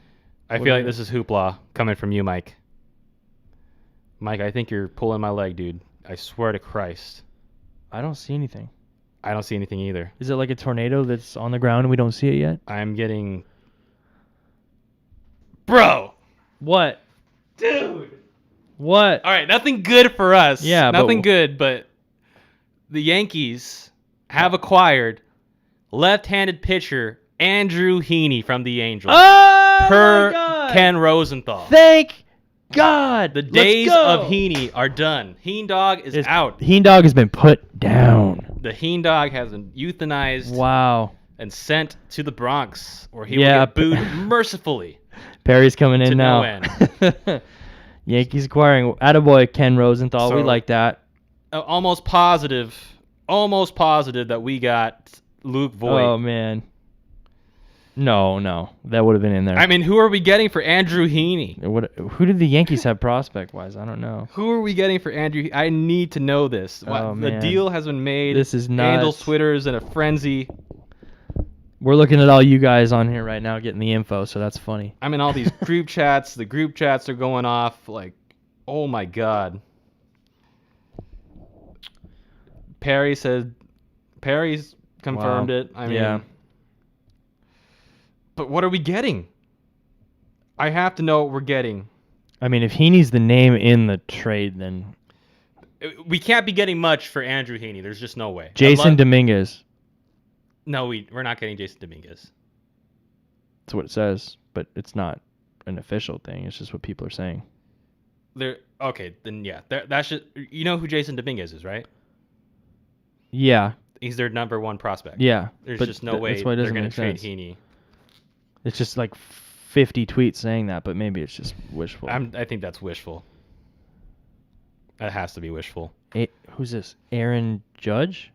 I feel like this is hoopla coming from you, Mike. Mike, I think you're pulling my leg, dude. I swear to Christ. I don't see anything. I don't see anything either. Is it like a tornado that's on the ground and we don't see it yet? I'm getting... Bro! What? Dude! What? All right, nothing good for us. Yeah, nothing good, but the Yankees have acquired left-handed pitcher Andrew Heaney from the Angels. Oh, per my God. Ken Rosenthal. Thank God. The days of Heaney are done. Heen Dog is out. Heen Dog has been put down. The Heen Dog has been euthanized. Wow. And sent to the Bronx, where he will get booed mercifully. Perry's coming in now. No end. Yankees acquiring attaboy Ken Rosenthal. So, we like that. Almost positive that we got Luke Voigt. Oh, man. No. That would have been in there. I mean, who are we getting for Andrew Heaney? Who did the Yankees have prospect-wise? I don't know. Who are we getting for Andrew? I need to know this. Oh, the deal has been made. This is nuts. Angels Twitter's in a frenzy. We're looking at all you guys on here right now getting the info, so that's funny. I'm in all these group chats. The group chats are going off like, oh my God. Perry's confirmed it. I mean, but what are we getting? I have to know what we're getting. I mean, if Heaney's the name in the trade, then we can't be getting much for Andrew Heaney. There's just no way. Jason Dominguez. No, we're not getting Jason Dominguez. That's what it says, but it's not an official thing. It's just what people are saying. Okay, then yeah. That should. You know who Jason Dominguez is, right? Yeah. He's their number one prospect. Yeah. There's just no way they're going to trade Heaney. It's just like 50 tweets saying that, but maybe it's just wishful. I think that's wishful. That has to be wishful. Who's this? Aaron Judge?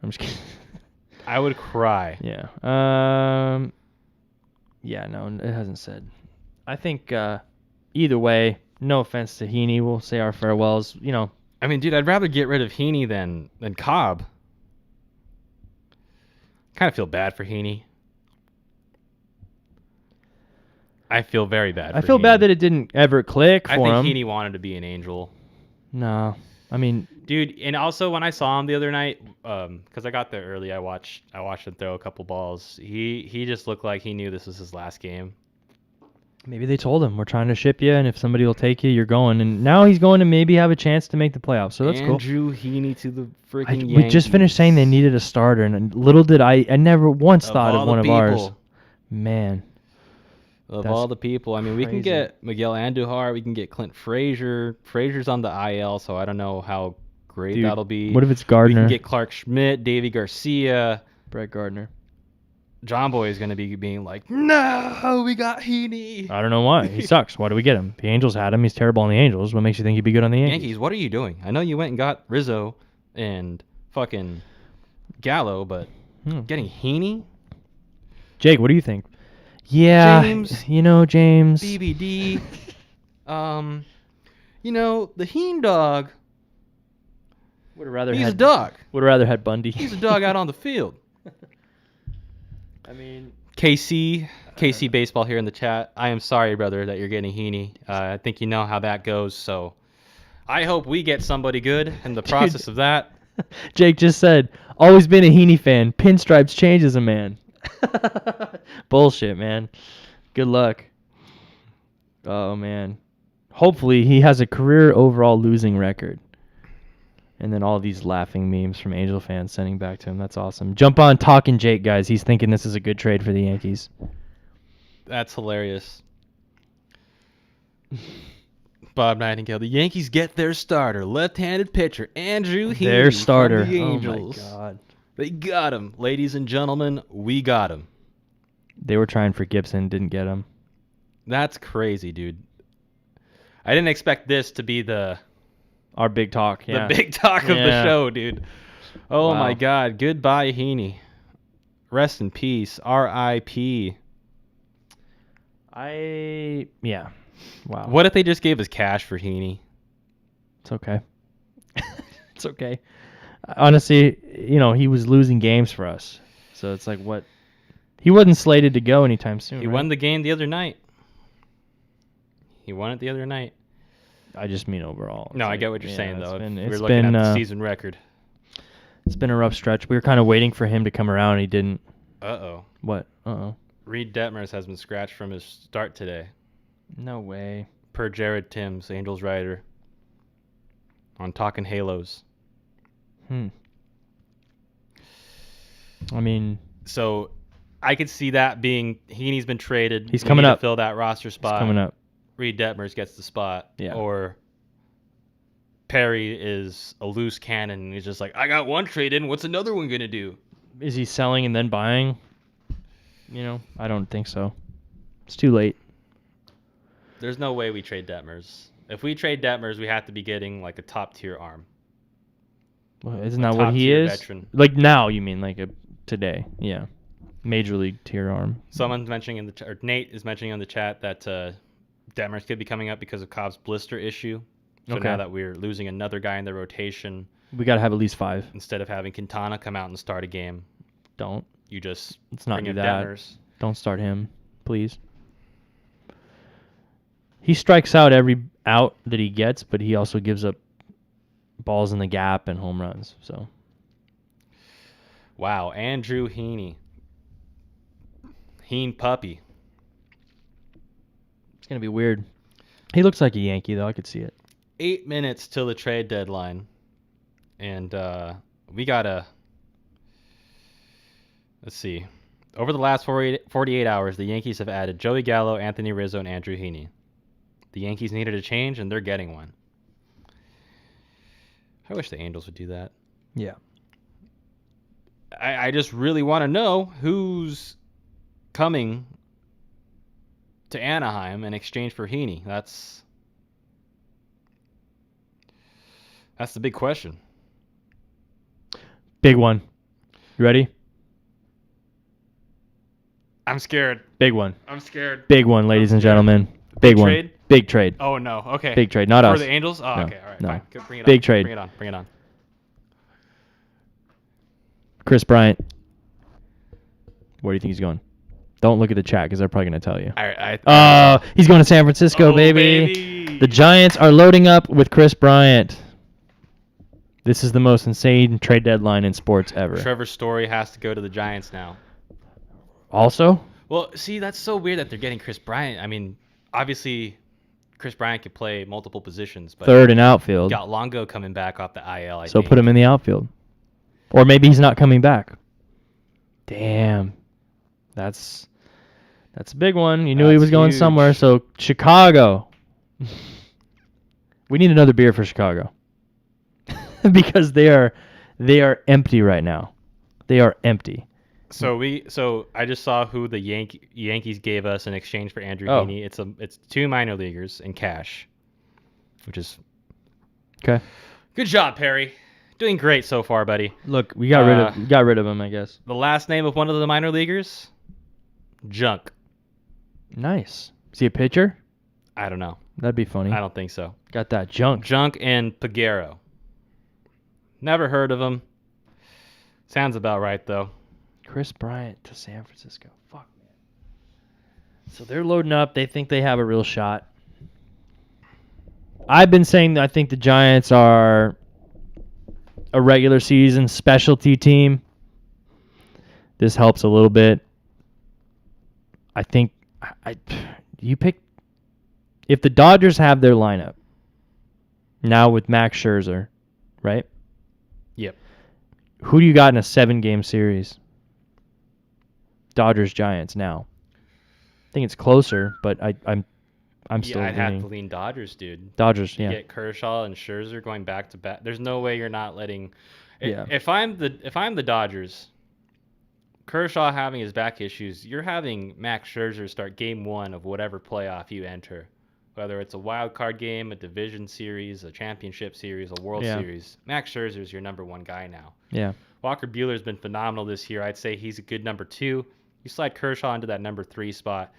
I'm just kidding. I would cry. Yeah. Yeah, no, it hasn't said. I think either way, no offense to Heaney, we'll say our farewells. You know. I mean, dude, I'd rather get rid of Heaney than Cobb. Kind of feel bad for Heaney. I feel very bad. I feel Heaney. bad that it didn't ever click for him. I think Heaney wanted to be an Angel. No, I mean, dude, and also when I saw him the other night, because I got there early, I watched him throw a couple balls. He just looked like he knew this was his last game. Maybe they told him, we're trying to ship you, and if somebody will take you, you're going. And now he's going to maybe have a chance to make the playoffs, so that's cool. Andrew Heaney to the freaking Yankees. We just finished saying they needed a starter, and little did I never once thought of one of ours. Man. Of all the people. I mean, we can get Miguel Andujar. We can get Clint Frazier. Frazier's on the IL, so I don't know how great that'll be. What if it's Gardner? We can get Clark Schmidt, Davy Garcia. Brett Gardner. John Boy is going to be being like, no, we got Heaney. I don't know why. He sucks. Why do we get him? The Angels had him. He's terrible on the Angels. What makes you think he'd be good on the Yankees? Yankees, what are you doing? I know you went and got Rizzo and fucking Gallo, but getting Heaney? Jake, what do you think? Yeah, James, James. BBD. The Heen Dog. Would have rather he's a dog. Would have rather had Bundy. He's a dog out on the field. I mean, KC Baseball here in the chat. I am sorry, brother, that you're getting Heaney. I think you know how that goes, so I hope we get somebody good in the process of that. Jake just said, always been a Heaney fan. Pinstripes changes a man. Bullshit, man. Good luck. Oh, man. Hopefully he has a career overall losing record. And then all these laughing memes from Angel fans sending back to him. That's awesome. Jump on Talking Jake, guys. He's thinking this is a good trade for the Yankees. That's hilarious. Bob Nightingale. The Yankees get their starter, left-handed pitcher, Andrew Heaney. Their starter. From the Angels. Oh, my God. They got him. Ladies and gentlemen, we got him. They were trying for Gibson, didn't get him. That's crazy, dude. I didn't expect this to be our big talk. Yeah. The big talk of the show, dude. Oh, my God. Goodbye, Heaney. Rest in peace. R.I.P. Yeah. Wow. What if they just gave us cash for Heaney? It's okay. It's okay. Honestly, he was losing games for us. So it's like, what? He wasn't slated to go anytime soon. He won the game the other night. He won it the other night. I just mean overall. No, I get what you're saying, though. We're It's looking been at the season record. It's been a rough stretch. We were kind of waiting for him to come around, and he didn't. Uh-oh. What? Uh-oh. Reed Detmers has been scratched from his start today. No way. Per Jared Timms, Angels writer, on Talking Halos. I mean... So, I could see that being... Heaney's been traded. He's coming up. To fill that roster spot. He's coming up. Reed Detmers gets the spot. Yeah. Or Perry is a loose cannon, and he's just like, I got one trade in. What's another one going to do? Is he selling and then buying? I don't think so. It's too late. There's no way we trade Detmers. If we trade Detmers, we have to be getting like a top-tier arm. Well, isn't that what he is? Veteran. Like now, you mean like today? Yeah, major league tier arm. Someone's mentioning or Nate is mentioning on the chat that Detmers could be coming up because of Cobb's blister issue. So now that we're losing another guy in the rotation, we got to have at least 5 instead of having Quintana come out and start a game. Don't. You just let's not do that. Detmers. Don't start him, please. He strikes out every out that he gets, but he also gives up balls in the gap and home runs. So, wow, Andrew Heaney, Heen puppy. It's gonna be weird. He looks like a Yankee, though. I could see it. 8 minutes till the trade deadline, and we gotta. Let's see. Over the last 48 hours, the Yankees have added Joey Gallo, Anthony Rizzo, and Andrew Heaney. The Yankees needed a change, and they're getting one. I wish the Angels would do that. Yeah. I just really want to know who's coming to Anaheim in exchange for Heaney. That's the big question. Big one. You ready? I'm scared. Big one. I'm scared. Big one, ladies and gentlemen. Big one. Trade? Big trade. Oh, no. Okay. Big trade. Not us. For the Angels? Oh, no, okay. All right. No. Fine. Bring it Big on. trade. Bring it on. Bring it on. Chris Bryant. Where do you think he's going? Don't look at the chat because they're probably going to tell you. He's going to San Francisco, baby. The Giants are loading up with Chris Bryant. This is the most insane trade deadline in sports ever. Trevor Story has to go to the Giants now. Also? Well, see, that's so weird that they're getting Chris Bryant. I mean, obviously, Chris Bryant could play multiple positions. But third and outfield. Got Longo coming back off the IL, So put him in the outfield. Or maybe he's not coming back. Damn. That's a big one. You knew he was going somewhere. So Chicago. We need another beer for Chicago. Because they are empty right now. They are empty. So I just saw who the Yankees gave us in exchange for Andrew Heaney. It's 2 minor leaguers in cash, which is okay. Good job, Perry. Doing great so far, buddy. Look, we got rid of him, I guess. The last name of one of the minor leaguers, Junk. Nice. Is he a pitcher? I don't know. That'd be funny. I don't think so. Got that Junk. Junk and Peguero. Never heard of him. Sounds about right though. Chris Bryant to San Francisco. Fuck, man. So they're loading up. They think they have a real shot. I've been saying that I think the Giants are a regular season specialty team. This helps a little bit. I think you pick if the Dodgers have their lineup now with Max Scherzer, right? Yep. Who do you got in a 7-game series? Dodgers Giants now. I think it's closer, but I'm still I'd have to lean Dodgers, dude. Dodgers, yeah. You get Kershaw and Scherzer going back to back. There's no way you're not letting. Yeah. If I'm the Dodgers, Kershaw having his back issues, you're having Max Scherzer start game 1 of whatever playoff you enter, whether it's a wild card game, a division series, a championship series, a World Series. Max Scherzer is your number 1 guy now. Yeah. Walker Buehler's been phenomenal this year. I'd say he's a good number 2. You slide Kershaw into that number 3 spot,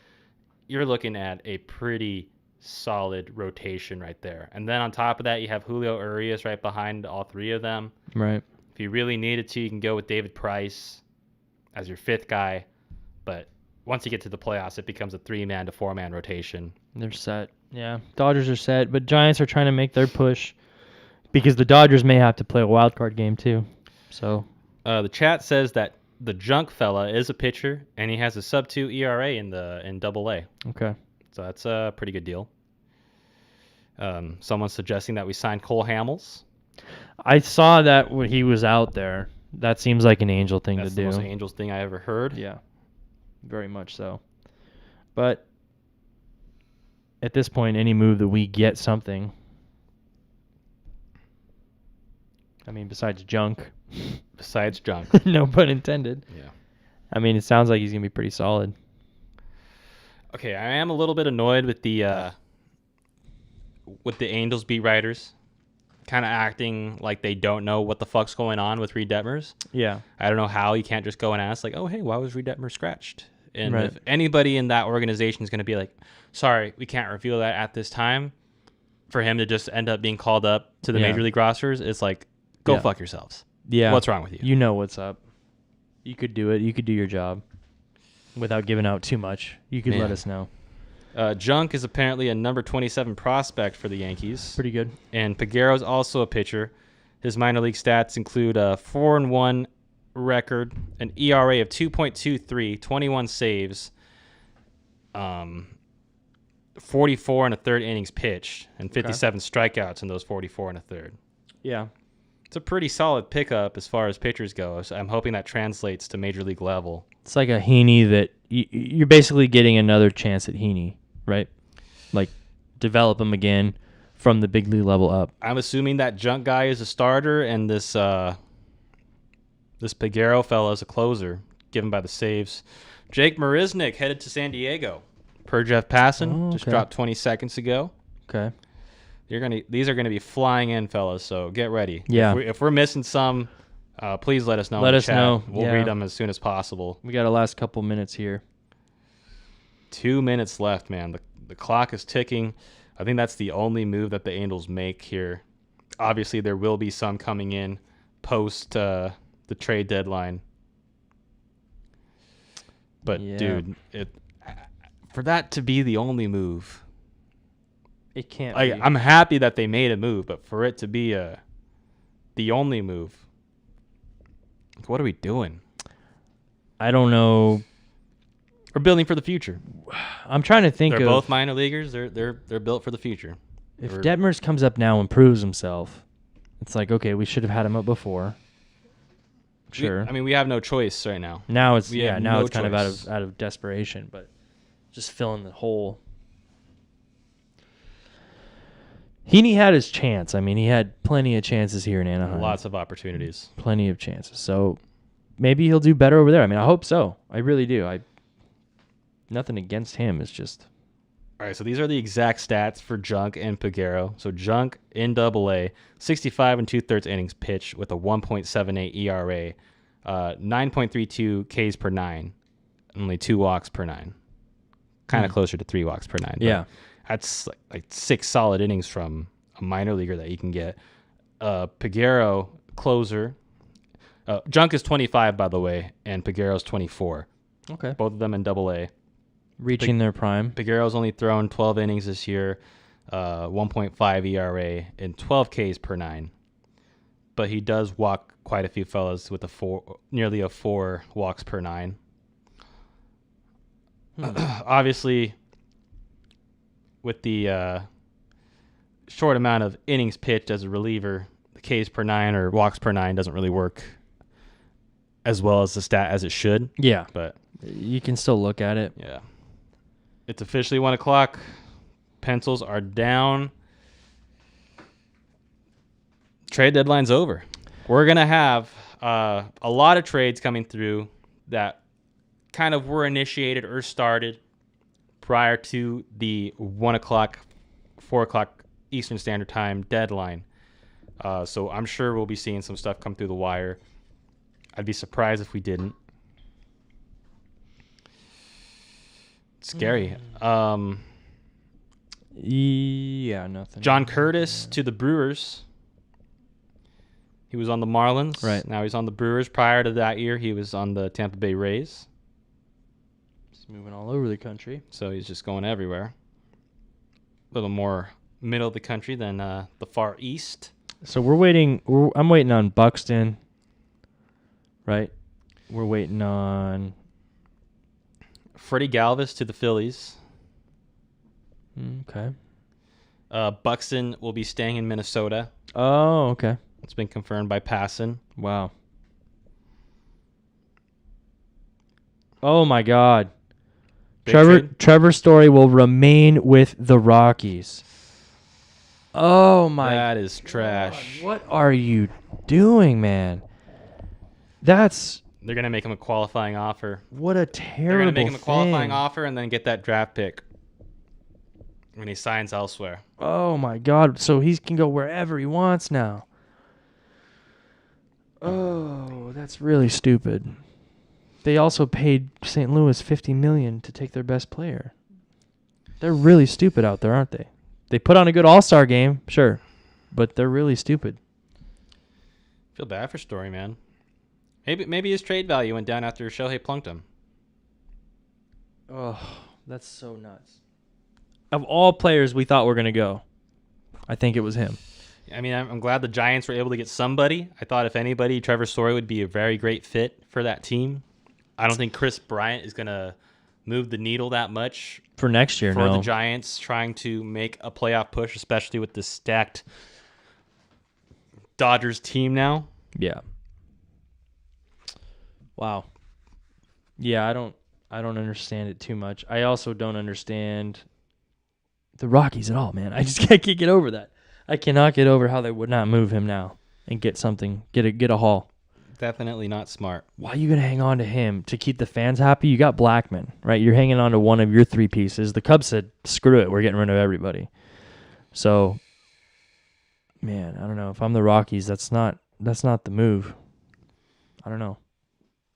you're looking at a pretty solid rotation right there. And then on top of that, you have Julio Urias right behind all 3 of them. Right. If you really needed to, you can go with David Price as your 5th guy. But once you get to the playoffs, it becomes a 3-man to 4-man rotation. They're set. Yeah, Dodgers are set, but Giants are trying to make their push because the Dodgers may have to play a wild card game too. So the chat says that the junk fella is a pitcher, and he has a sub-2 ERA in Double-A. Okay, so that's a pretty good deal. Someone's suggesting that we sign Cole Hamels. I saw that when he was out there. That seems like an Angel thing That's to the do. most Angels thing I ever heard. Yeah, very much so. But at this point, any move that we get something, I mean, besides junk. Besides junk. No pun intended. Yeah. I mean, it sounds like he's going to be pretty solid. Okay, I am a little bit annoyed with the Angels beat writers kind of acting like they don't know what the fuck's going on with Reed Detmers. Yeah. I don't know how you can't just go and ask, like, oh, hey, why was Reed Detmers scratched? And Right. if anybody in that organization is going to be like, sorry, we can't reveal that at this time, for him to just end up being called up to the major league rosters, it's like, go fuck yourselves. Yeah. What's wrong with you? You know what's up. You could do it. You could do your job without giving out too much. You could let us know. Junk is apparently a number 27 prospect for the Yankees. Pretty good. And Peguero's also a pitcher. His minor league stats include a 4-1 record, an ERA of 2.23, 21 saves, 44 and a third innings pitched, and 57 strikeouts in those 44 and a third. Yeah. It's a pretty solid pickup as far as pitchers go. So I'm hoping that translates to major league level. It's like a Heaney that you're basically getting another chance at Heaney, right? Like develop him again from the big league level up. I'm assuming that junk guy is a starter, and this Peguero fella is a closer, given by the saves. Jake Marisnick headed to San Diego. Per Jeff Passan, just dropped 20 seconds ago. Okay. These are gonna be flying in, fellas. So get ready. Yeah. If we're missing some, please let us know. Let us know. We'll read them as soon as possible. We got a last couple minutes here. 2 minutes left, man. The clock is ticking. I think that's the only move that the Angels make here. Obviously, there will be some coming in post the trade deadline. But dude, for that to be the only move. It can't be. I'm happy that they made a move, but for it to be the only move, what are we doing? I don't know. We're building for the future. I'm trying to think. They're both minor leaguers. They're built for the future. If Detmers comes up now and proves himself, it's like, okay, we should have had him up before. Sure. We have no choice right now. Now it's no kind of choice. out of desperation, but just filling the hole. Heaney had his chance. I mean, he had plenty of chances here in Anaheim. Lots of opportunities. Plenty of chances. So maybe he'll do better over there. I mean, I hope so. I really do. Nothing against him. It's just... All right, so these are the exact stats for Junk and Peguero. So Junk in Double-A, 65 and 2/3 innings pitched with a 1.78 ERA, 9.32 Ks per 9, only 2 walks per 9. Kind of closer to 3 walks per 9. Yeah. That's like 6 solid innings from a minor leaguer that you can get. Peguero, closer. Junk is 25, by the way, and Peguero's 24. Okay. Both of them in Double-A. Reaching their prime. Peguero's only thrown 12 innings this year, 1.5 ERA, and 12 Ks per 9. But he does walk quite a few fellas with nearly a 4 walks per 9. Obviously, with the short amount of innings pitched as a reliever, the Ks per 9 or walks per 9 doesn't really work as well as the stat as it should. Yeah. But you can still look at it. yeah. It's officially 1 o'clock. Pencils are down. Trade deadline's over. We're going to have a lot of trades coming through that kind of were initiated or started prior to the 1 o'clock, 4 o'clock Eastern Standard Time deadline. So I'm sure we'll be seeing some stuff come through the wire. I'd be surprised if we didn't. Scary. Yeah, nothing. John Curtis to the Brewers. He was on the Marlins. Right. Now he's on the Brewers. Prior to that year, he was on the Tampa Bay Rays. He's moving all over the country. So he's just going everywhere. A little more middle of the country than the far east. So we're waiting. I'm waiting on Buxton. Right? We're waiting on Freddie Galvis to the Phillies. Okay. Buxton will be staying in Minnesota. Oh, okay. It's been confirmed by Passan. Wow. Oh my God. Trevor Story will remain with the Rockies. Oh my. That is trash. God. What are you doing, man? They're gonna make him a qualifying offer. What a terrible. They're gonna make him a qualifying thing. offer and then get that draft pick when he signs elsewhere. Oh my God. So he can go wherever he wants now. Oh, that's really stupid. They also paid St. Louis $50 million to take their best player. They're really stupid out there, aren't they? They put on a good All-Star game, sure, but they're really stupid. Feel bad for Story, man. Maybe his trade value went down after Shohei plunked him. Oh, that's so nuts. Of all players we thought were going to go, I think it was him. I mean, I'm glad the Giants were able to get somebody. I thought if anybody, Trevor Story would be a very great fit for that team. I don't think Chris Bryant is going to move the needle that much for next year. For the Giants trying to make a playoff push, especially with the stacked Dodgers team now. Yeah. Wow. Yeah, I don't understand it too much. I also don't understand the Rockies at all, man. I just can't get over that. I cannot get over how they would not move him now and get something, get a haul. Definitely not smart. Why are you going to hang on to him? To keep the fans happy? You got Blackman, right? You're hanging on to one of your three pieces. The Cubs said, screw it, we're getting rid of everybody. So, man, I don't know. If I'm the Rockies, that's not the move. I don't know.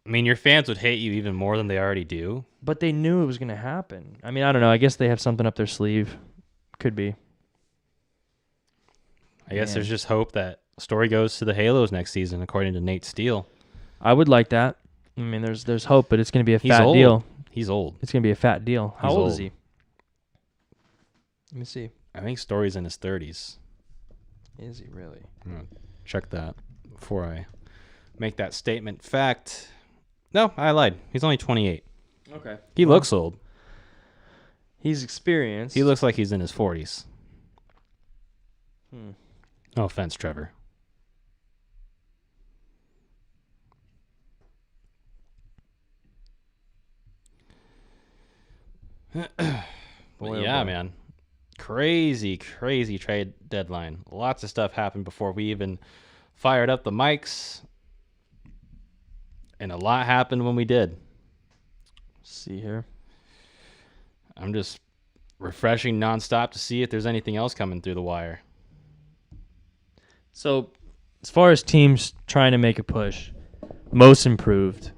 I mean, your fans would hate you even more than they already do. But they knew it was going to happen. I mean, I don't know. I guess they have something up their sleeve. Could be. I guess there's just hope that Story goes to the Halos next season, according to Nate Steele. I would like that. I mean, there's hope, but it's going to be a fat deal. He's old. It's going to be a fat deal. How old is he? Let me see. I think Story's in his 30s. Is he really? I'm going to check that before I make that statement. Fact. No, I lied. He's only 28. Okay. He looks old. He's experienced. He looks like he's in his 40s. Hmm. No offense, Trevor. Well, yeah, man. Crazy trade deadline. Lots of stuff happened before we even fired up the mics. And a lot happened when we did. Let's see here. I'm just refreshing nonstop to see if there's anything else coming through the wire. So, as far as teams trying to make a push, most improved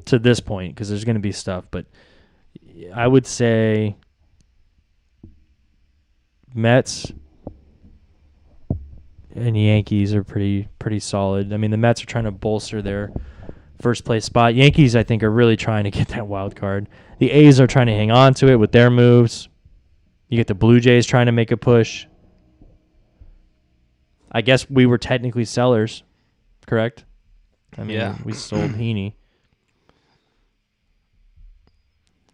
to this point, because there's going to be stuff, but I would say Mets and Yankees are pretty solid. I mean, the Mets are trying to bolster their first place spot. Yankees, I think, are really trying to get that wild card. The A's are trying to hang on to it with their moves. You get the Blue Jays trying to make a push. I guess we were technically sellers, correct? I mean, we sold Heaney.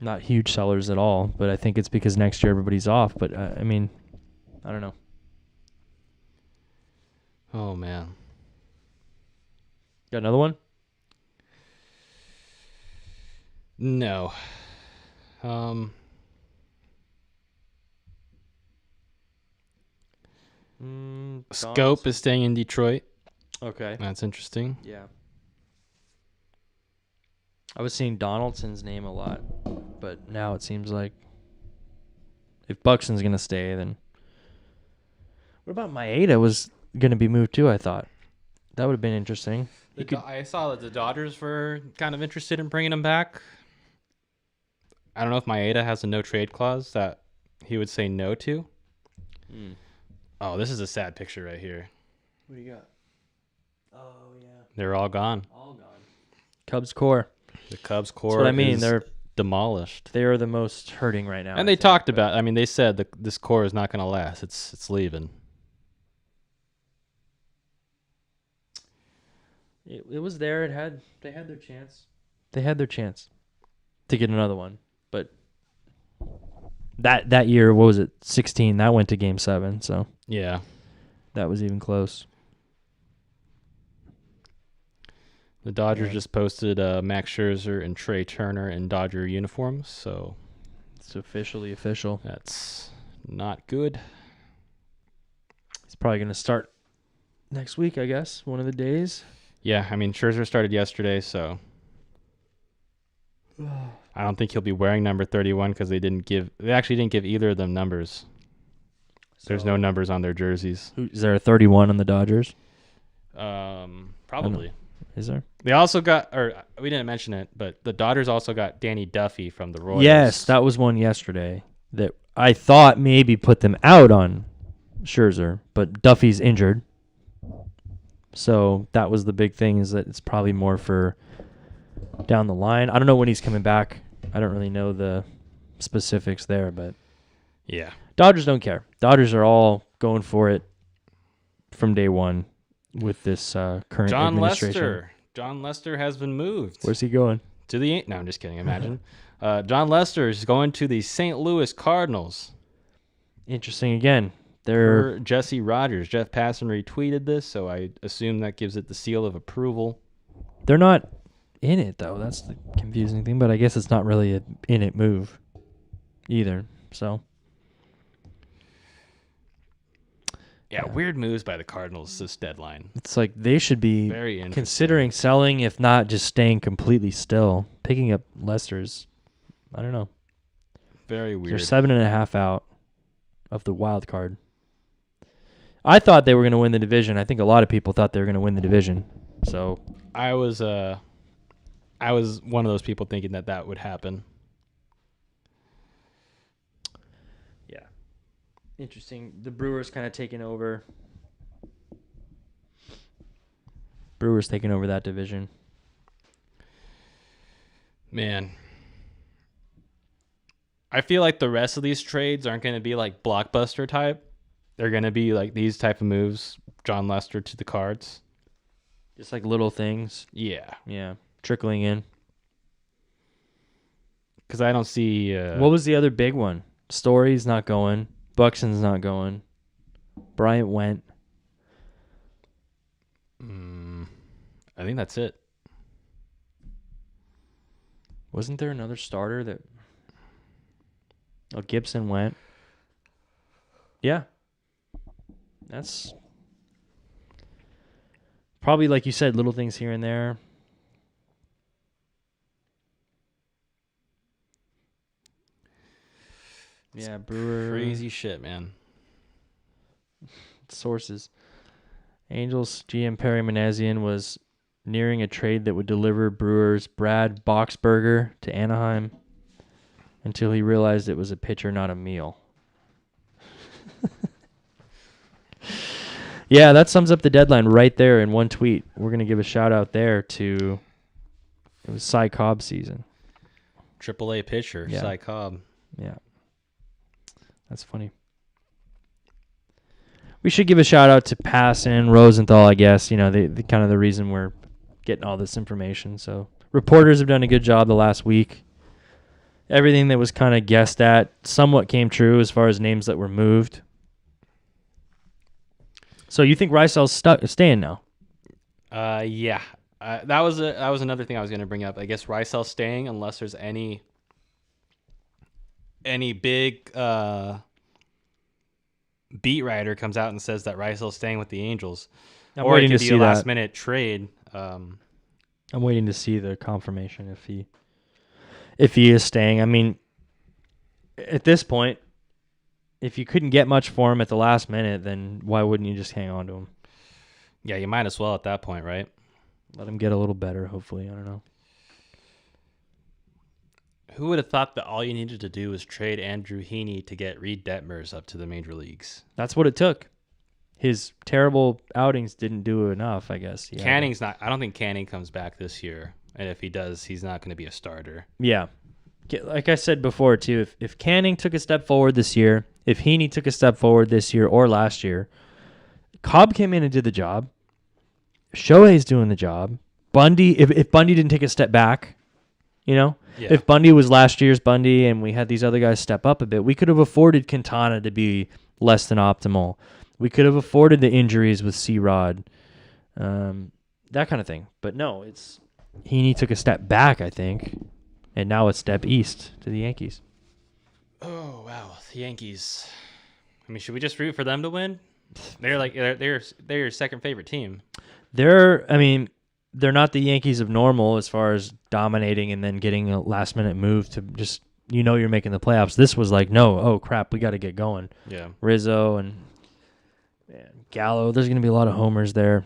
Not huge sellers at all, but I think it's because next year everybody's off. But, I mean, I don't know. Oh, man. Got another one? No. Scope is staying in Detroit. Okay. That's interesting. Yeah. I was seeing Donaldson's name a lot, but now it seems like if Buxton's going to stay, then... What about Maeda was going to be moved too, I thought. That would have been interesting. I saw that the Dodgers were kind of interested in bringing him back. I don't know if Maeda has a no-trade clause that he would say no to. Oh, this is a sad picture right here. What do you got? Oh, yeah. They're all gone. All gone. Cubs core. The Cubs core. That's what I mean. They're demolished. They are the most hurting right now. And they talked about. I mean, they said that this core is not going to last. It's leaving. It was there. They had their chance. They had their chance to get another one, but that year, what was it? 16. That went to Game 7. So yeah, that was even close. The Dodgers just posted Max Scherzer and Trey Turner in Dodger uniforms, so it's officially official. That's not good. He's probably going to start next week, I guess, one of the days. Yeah, I mean, Scherzer started yesterday, so I don't think he'll be wearing number 31 because they actually didn't give either of them numbers. So, there's no numbers on their jerseys. Is there a 31 on the Dodgers? Probably. Is there? They also got, or we didn't mention it, but the Dodgers also got Danny Duffy from the Royals. Yes, that was one yesterday that I thought maybe put them out on Scherzer, but Duffy's injured. So that was the big thing, is that it's probably more for down the line. I don't know when he's coming back. I don't really know the specifics there, but yeah, Dodgers don't care. Dodgers are all going for it from day one with this current administration. John Lester has been moved. Where's he going? To the No, I'm just kidding. Imagine. John Lester is going to the St. Louis Cardinals. Interesting again. For Jesse Rogers. Jeff Passan retweeted this, so I assume that gives it the seal of approval. They're not in it, though. That's the confusing thing, but I guess it's not really an in-it move either. So, yeah, weird moves by the Cardinals this deadline. It's like they should be very considering selling, if not just staying completely still. Picking up Lester's, I don't know. Very weird. They're 7.5 out of the wild card. I thought they were going to win the division. I think a lot of people thought they were going to win the division. So I was one of those people thinking that would happen. Yeah. Interesting. The Brewers kind of taking over. Brewers taking over that division. Man. I feel like the rest of these trades aren't going to be like blockbuster type. They're going to be like these type of moves. John Lester to the Cards. Just like little things. Yeah. Yeah. Trickling in. Because I don't see... what was the other big one? Story's not going. Buxton's not going. Bryant went. I think that's it. Wasn't there another starter that... Oh, Gibson went. Yeah. That's probably, like you said, little things here and there. Yeah, Brewer. Crazy shit, man. Sources. Angels GM Perry Manassian was nearing a trade that would deliver Brewers' Brad Boxberger to Anaheim until he realized it was a pitcher, not a meal. Yeah, that sums up the deadline right there in one tweet. We're going to give a shout-out there to... It was Cy Cobb season. AAA pitcher, yeah. Cy Cobb. Yeah. That's funny. We should give a shout-out to Passan, Rosenthal, I guess. You know, the kind of the reason we're getting all this information. So, reporters have done a good job the last week. Everything that was kind of guessed at somewhat came true as far as names that were moved. So you think Reisel's staying now? Yeah. That was another thing I was going to bring up. I guess Reisel's staying unless there's any big beat writer comes out and says that Reisel's staying with the Angels. I'm waiting to see a last minute trade. I'm waiting to see the confirmation if he is staying. I mean, at this point, if you couldn't get much for him at the last minute, then why wouldn't you just hang on to him? Yeah, you might as well at that point, right? Let him get a little better, hopefully. I don't know. Who would have thought that all you needed to do was trade Andrew Heaney to get Reed Detmers up to the major leagues? That's what it took. His terrible outings didn't do enough, I guess. Yeah. Canning's not. I don't think Canning comes back this year, and if he does, he's not going to be a starter. Yeah, like I said before too, if Canning took a step forward this year, if Heaney took a step forward this year or last year, Cobb came in and did the job. Shohei's doing the job. Bundy, if Bundy didn't take a step back, if Bundy was last year's Bundy and we had these other guys step up a bit, we could have afforded Quintana to be less than optimal. We could have afforded the injuries with C-Rod, that kind of thing. But no, Heaney took a step back, I think, and now a step east to the Yankees. Oh wow, the Yankees. I mean, should we just root for them to win? They're your second favorite team. They're not the Yankees of normal as far as dominating and then getting a last minute move to just you're making the playoffs. This was like, no, oh crap, we got to get going. Yeah, Rizzo and Gallo. There's going to be a lot of homers there.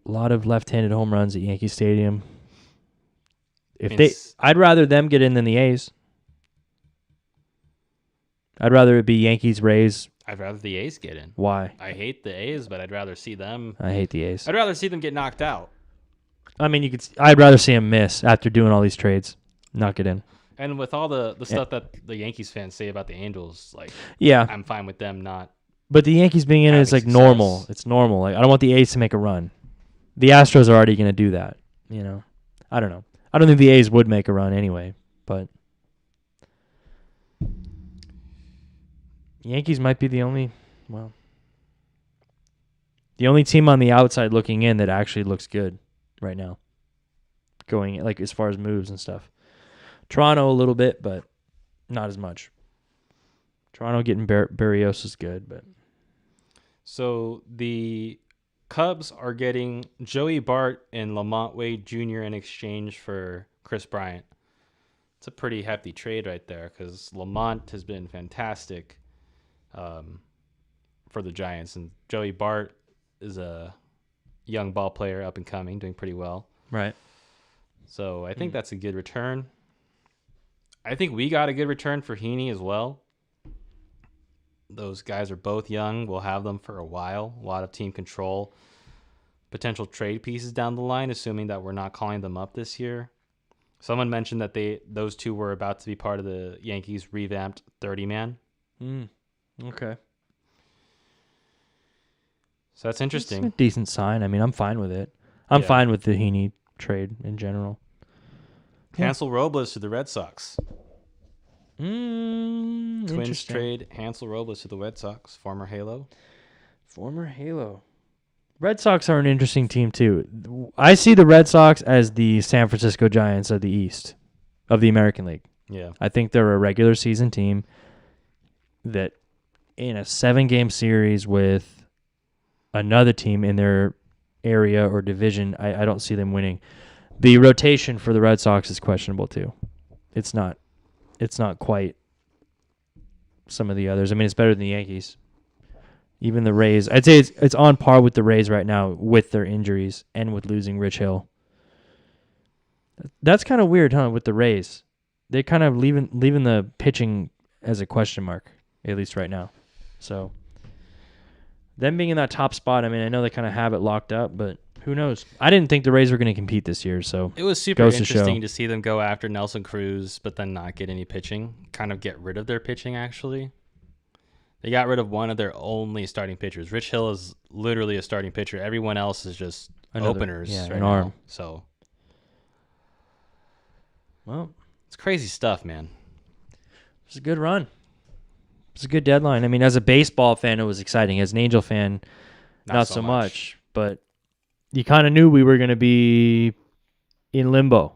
A lot of left-handed home runs at Yankee Stadium. I'd rather them get in than the A's. I'd rather it be Yankees, Rays. I'd rather the A's get in. Why? I hate the A's, but I'd rather see them. I hate the A's. I'd rather see them get knocked out. I mean, I'd rather see them miss after doing all these trades, not get in. And with all the stuff that the Yankees fans say about the Angels, I'm fine with them not. But the Yankees being in is like success. Normal. It's normal. Like I don't want the A's to make a run. The Astros are already going to do that. I don't know. I don't think the A's would make a run anyway, but Yankees might be the only team on the outside looking in that actually looks good right now. Going like as far as moves and stuff. Toronto a little bit, but not as much. Toronto getting Barrios is good, but so the Cubs are getting Joey Bart and Lamont Wade Jr. in exchange for Chris Bryant. It's a pretty hefty trade right there because Lamont has been fantastic for the Giants, and Joey Bart is a young ball player, up and coming, doing pretty well. Right. So I think that's a good return. I think we got a good return for Heaney as well. Those guys are both young. We'll have them for a while. A lot of team control. Potential trade pieces down the line, assuming that we're not calling them up this year. Someone mentioned that those two were about to be part of the Yankees' revamped 30-man. Okay. So that's interesting. It's a decent sign. I mean, I'm fine with it. I'm fine with the Heaney trade in general. Hansel Robles to the Red Sox. Twins trade Hansel Robles to the Red Sox. Former Halo. Red Sox are an interesting team, too. I see the Red Sox as the San Francisco Giants of the East, of the American League. Yeah. I think they're a regular season team that in a 7-game series with another team in their area or division, I don't see them winning. The rotation for the Red Sox is questionable, too. It's not quite some of the others. I mean, it's better than the Yankees. Even the Rays. I'd say it's on par with the Rays right now with their injuries and with losing Rich Hill. That's kind of weird, huh, with the Rays. They're kind of leaving the pitching as a question mark, at least right now. So, them being in that top spot, I mean, I know they kind of have it locked up, but who knows? I didn't think the Rays were going to compete this year, so it was super interesting to see them go after Nelson Cruz, but then not get any pitching. Kind of get rid of their pitching, actually. They got rid of one of their only starting pitchers. Rich Hill is literally a starting pitcher. Everyone else is just openers right now. Arm. So, well, it's crazy stuff, man. It's a good run. It's a good deadline. I mean, as a baseball fan, it was exciting. As an Angel fan, not so much. But you kind of knew we were going to be in limbo.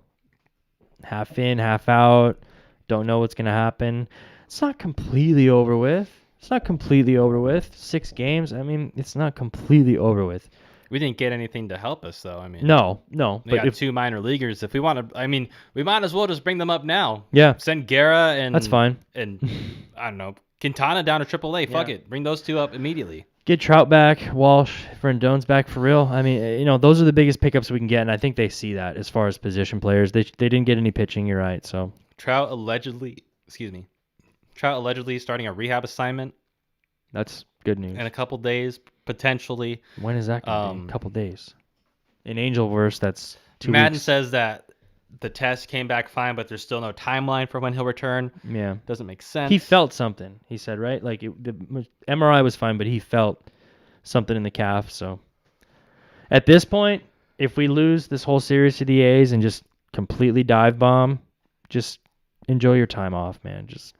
Half in, half out. Don't know what's going to happen. It's not completely over with. 6 games. I mean, it's not completely over with. We didn't get anything to help us, though. I mean, no. We got 2 minor leaguers. If we want to, I mean, we might as well just bring them up now. Yeah. Send Guerra and that's fine. And I don't know, Quintana down to AAA. Fuck it, bring those 2 up immediately. Get Trout back, Walsh, Rendon's back for real. I mean, those are the biggest pickups we can get, and I think they see that as far as position players. They didn't get any pitching. You're right. So Trout allegedly starting a rehab assignment. That's good news. In a couple days, potentially. When is that going to be? A couple days. In Angelverse, that's 2 Madden weeks. says that the test came back fine, but there's still no timeline for when he'll return. Yeah. Doesn't make sense. He felt something, he said, right? Like the MRI was fine, but he felt something in the calf. So at this point, if we lose this whole series to the A's and just completely dive bomb, just enjoy your time off, man. Just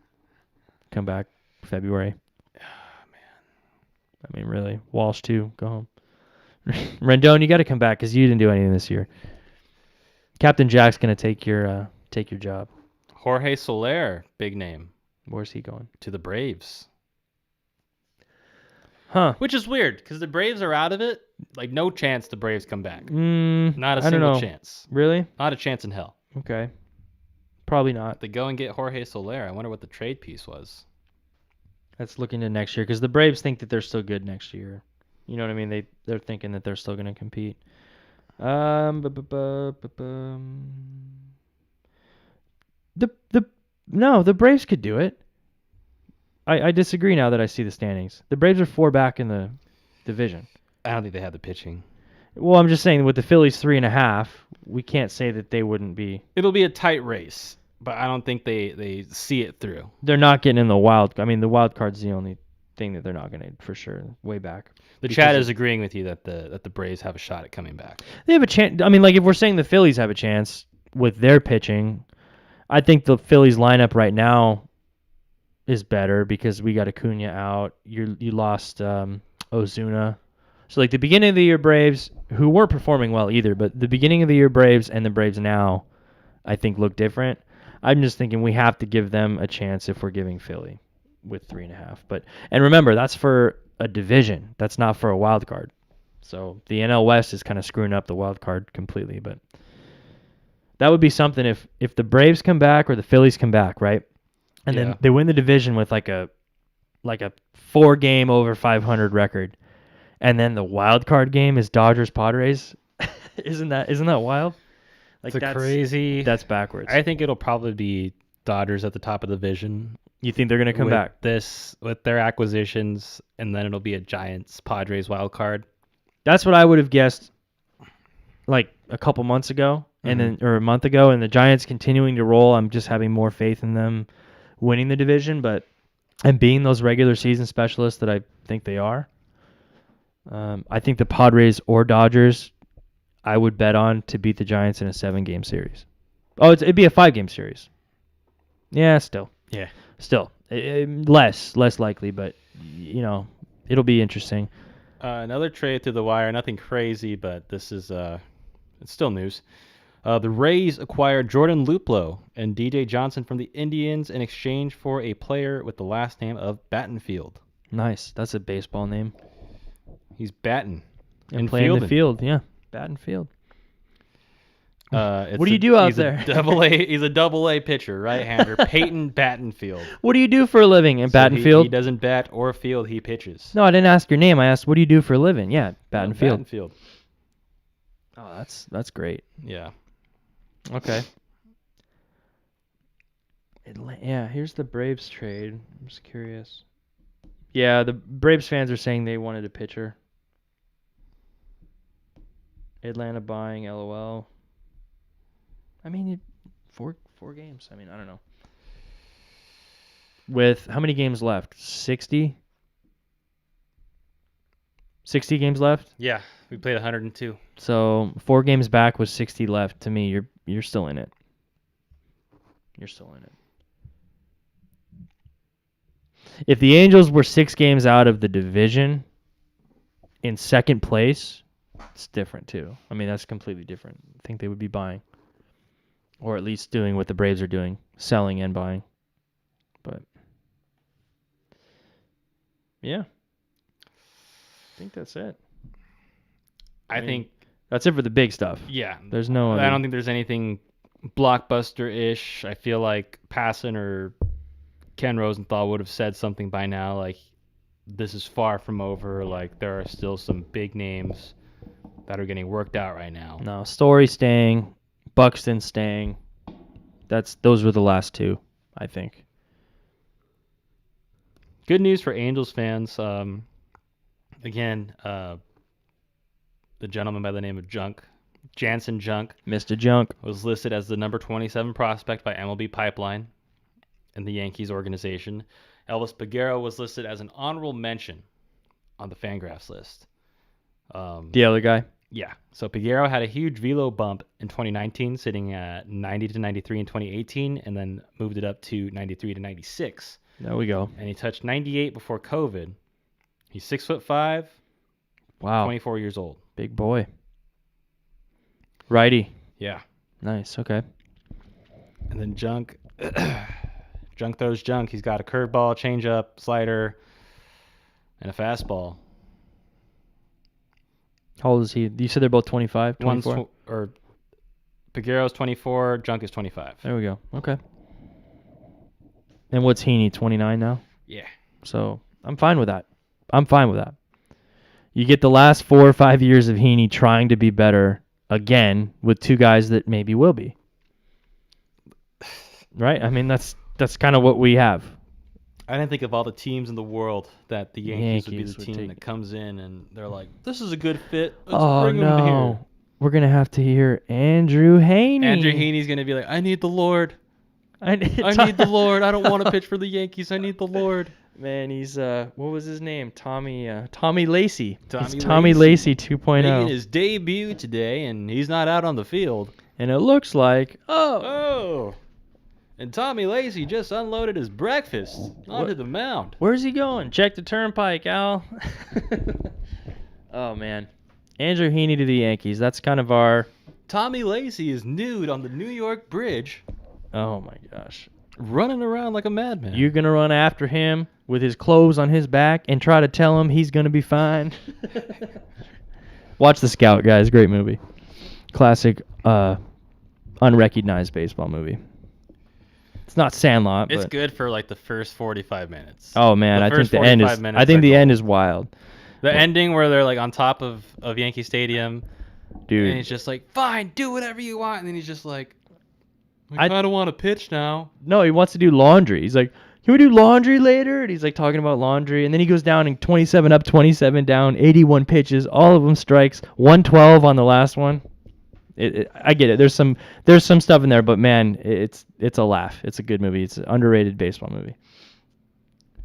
come back February. I mean, really. Walsh, too. Go home. Rendon, you got to come back because you didn't do anything this year. Captain Jack's going to take your job. Jorge Soler, big name. Where's he going? To the Braves. Huh. Which is weird because the Braves are out of it. Like, no chance the Braves come back. Not a I don't know. single chance. Really? Not a chance in hell. Okay. Probably not. They go and get Jorge Soler. I wonder what the trade piece was. Let's look into next year because the Braves think that they're still good next year. You know what I mean? They're thinking that they're still going to compete. The Braves could do it. I disagree now that I see the standings. The Braves are 4 back in the division. I don't think they have the pitching. Well, I'm just saying with the Phillies 3.5, we can't say that they wouldn't be. It'll be a tight race, but I don't think they see it through. They're not getting in the wild. I mean, the wild card's the only thing that they're not going to for sure. Way back. The chat is agreeing with you that the Braves have a shot at coming back. They have a chance. I mean, like if we're saying the Phillies have a chance with their pitching, I think the Phillies lineup right now is better because we got Acuna out. You lost Ozuna. So like the beginning of the year Braves, who weren't performing well either, but the beginning of the year Braves and the Braves now, I think look different. I'm just thinking we have to give them a chance if we're giving Philly with 3.5. And remember, that's for a division. That's not for a wild card. So the NL West is kind of screwing up the wild card completely. But that would be something if the Braves come back or the Phillies come back, right? And then they win the division with like a 4-game over 500 record. And then the wild card game is Dodgers Padres. Isn't that wild? Like that's crazy. That's backwards. I think it'll probably be Dodgers at the top of the division. You think they're going to come back? With their acquisitions, and then it'll be a Giants Padres wild card. That's what I would have guessed like a couple months ago or a month ago, and the Giants continuing to roll. I'm just having more faith in them winning the division, and being those regular season specialists that I think they are. I think the Padres or Dodgers I would bet on to beat the Giants in a 7-game series. Oh, it'd be a 5-game series. Yeah, still. Yeah. Still. Less likely, but, it'll be interesting. Another trade through the wire. Nothing crazy, but this is it's still news. The Rays acquired Jordan Luplow and DJ Johnson from the Indians in exchange for a player with the last name of Battenfield. Nice. That's a baseball name. He's batting. And playing in the field, yeah. Battenfield. What do you do out there? He's a double-A pitcher, right-hander. Peyton Battenfield. What do you do for a living in Battenfield? He doesn't bat or field, he pitches. No, I didn't ask your name. I asked, what do you do for a living? Yeah, Battenfield. Battenfield. Oh, that's great. Yeah. Okay. Yeah, here's the Braves trade. I'm just curious. Yeah, the Braves fans are saying they wanted a pitcher. Atlanta buying, LOL. I mean, 4 games. I mean, I don't know. With how many games left? 60? 60 games left? Yeah, we played 102. So 4 games back with 60 left. To me, you're still in it. You're still in it. If the Angels were 6 games out of the division in second place, it's different too. I mean, that's completely different. I think they would be buying. Or at least doing what the Braves are doing, selling and buying. But, yeah. I think that's it. I think that's it for the big stuff. Yeah. There's no I don't think there's anything blockbuster-ish. I feel like Passan or Ken Rosenthal would have said something by now, like, this is far from over. Like, there are still some big names that are getting worked out right now. No, Story staying, Buxton staying. Those were the last 2, I think. Good news for Angels fans. Again, the gentleman by the name of Junk Jansen Junk. Mr. Junk. Was listed as the number 27 prospect by MLB Pipeline in the Yankees organization. Elvis Peguero was listed as an honorable mention on the Fangraphs list. The other guy? Yeah. So Peguero had a huge velo bump in 2019, sitting at 90 to 93 in 2018, and then moved it up to 93 to 96. There we go. And he touched 98 before COVID. He's 6'5". Wow. 24 years old. Big boy. Righty. Yeah. Nice. Okay. And then Junk. Junk throws junk. He's got a curveball, changeup, slider, and a fastball. How old is he? You said they're both 25, 24? Peguero's 24, Junk is 25. There we go. Okay. And what's Heaney, 29 now? Yeah. So I'm fine with that. You get the last 4 or 5 years of Heaney trying to be better again with two guys that maybe will be. Right? I mean, that's kind of what we have. I didn't think of all the teams in the world that the Yankees would be the team that comes in and they're like, this is a good fit. Let's bring him here. We're going to have to hear Andrew Heaney. Andrew Heaney's going to be like, I need the Lord. I need the Lord. I don't want to pitch for the Yankees. I need the Lord. Man, he's, what was his name? Tommy Lacey. Tommy Lacey 2.0. Making his debut today, and he's not out on the field. And it looks like, and Tommy Lacey just unloaded his breakfast onto the mound. Where's he going? Check the turnpike, Al. Oh, man. Andrew Heaney to the Yankees. That's kind of our... Tommy Lacey is nude on the New York Bridge. Oh, my gosh. Running around like a madman. You're going to run after him with his clothes on his back and try to tell him he's going to be fine? Watch The Scout, guys. Great movie. Classic, unrecognized baseball movie. It's not Sandlot, It's but good for like the first 45 minutes. Oh man, I think the end is. I think the end is wild. The ending where they're like on top of Yankee Stadium, dude. And he's just like, "Fine, do whatever you want," and then he's just like, "I kind of want to pitch now." No, he wants to do laundry. He's like, "Can we do laundry later?" And he's like talking about laundry, and then he goes down and 27 up, 27 down, 81 pitches, all of them strikes, 112 on the last one. I get it. There's some stuff in there, but man, it's a laugh. It's a good movie. It's an underrated baseball movie.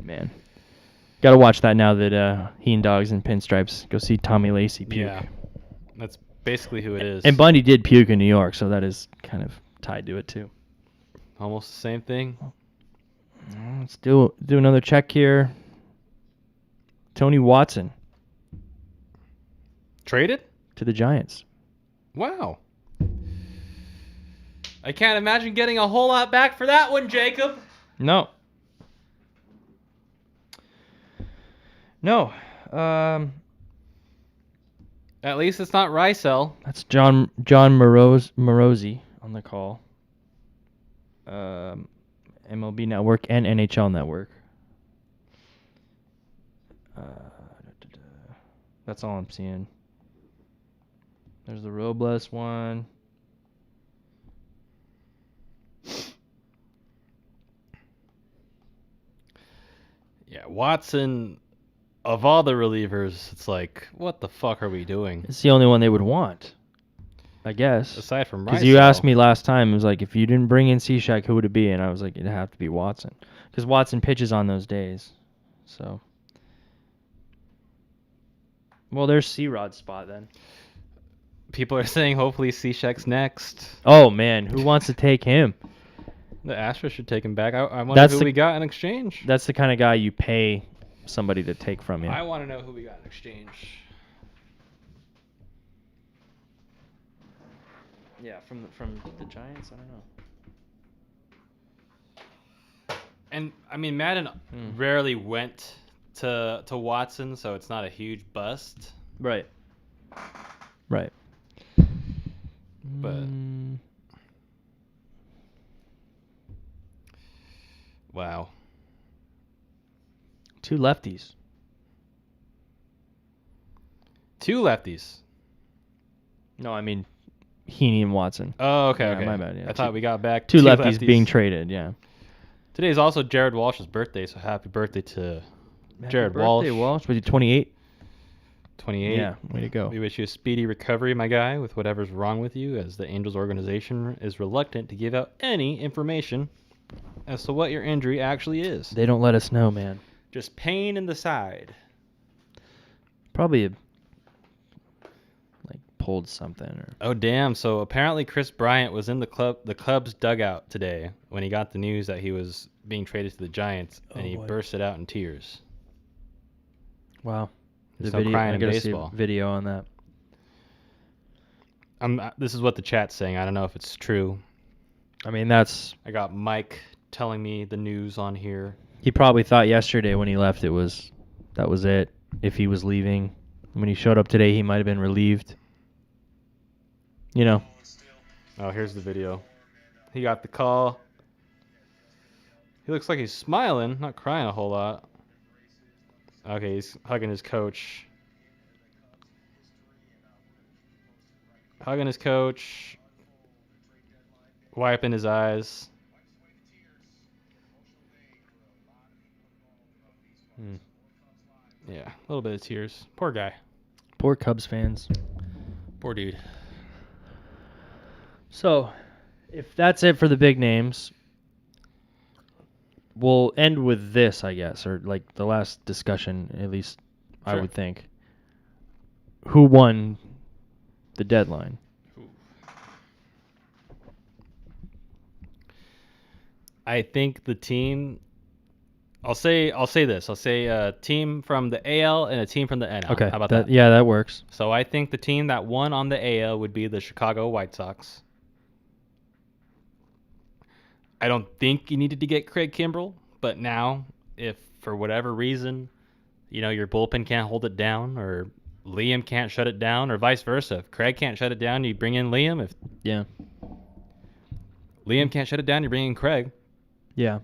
Man, gotta watch that now that Heen Dogs and Pinstripes. Go see Tommy Lacey puke. Yeah, that's basically who it is. And Bundy did puke in New York, so that is kind of tied to it too. Almost the same thing. Let's do another check here. Tony Watson traded to the Giants. Wow. I can't imagine getting a whole lot back for that one, Jacob. No. At least it's not Rysel. That's John Morosi on the call. MLB Network and NHL Network. That's all I'm seeing. There's the Robles one. Yeah, Watson, of all the relievers, it's like, what the fuck are we doing? It's the only one they would want, I guess. Aside from Rysel. Because you asked me last time, it was like, if you didn't bring in Cishek, who would it be? And I was like, it'd have to be Watson. Because Watson pitches on those days. So. Well, there's C-Rod's spot then. People are saying hopefully Cishek's next. Oh, man. Who wants to take him? The Astros should take him back. I wonder who we got in exchange. That's the kind of guy you pay somebody to take from you. I want to know who we got in exchange. Yeah, from the Giants? I don't know. And, I mean, Madden rarely went to Watson, so it's not a huge bust. Right. But wow. Two lefties. No, I mean Heaney and Watson. Oh, okay, yeah, okay. My bad. Yeah. I thought we got back two lefties being traded. Yeah. Today is also Jared Walsh's birthday, so happy birthday to Jared Walsh. Was he 28? 28. Yeah, way to go. We wish you a speedy recovery, my guy, with whatever's wrong with you, as the Angels organization is reluctant to give out any information as to what your injury actually is. They don't let us know, man. Just pain in the side. Probably pulled something. Oh, damn. So apparently Chris Bryant was in the Cubs dugout today when he got the news that he was being traded to the Giants, and he bursted out in tears. Wow. There's no crying in baseball. See a video on that. This is what the chat's saying. I don't know if it's true. I mean, I got Mike telling me the news on here. He probably thought yesterday when he left that was it. If he was leaving. When he showed up today, he might have been relieved. You know. Oh, here's the video. He got the call. He looks like he's smiling, not crying a whole lot. Okay, he's hugging his coach. Hugging his coach. Wiping his eyes. Yeah, a little bit of tears. Poor guy. Poor Cubs fans. Poor dude. So, if that's it for the big names, we'll end with this, I guess, or like the last discussion, at least Sure. I would think. Who won the deadline? I think the team. I'll say this. I'll say a team from the AL and a team from the NL. Okay. How about that? Yeah, that works. So I think the team that won on the AL would be the Chicago White Sox. I don't think you needed to get Craig Kimbrell, but now, if for whatever reason, your bullpen can't hold it down, or Liam can't shut it down, or vice versa. If Craig can't shut it down, you bring in Liam. If Liam can't shut it down, you bring in Craig. Yeah.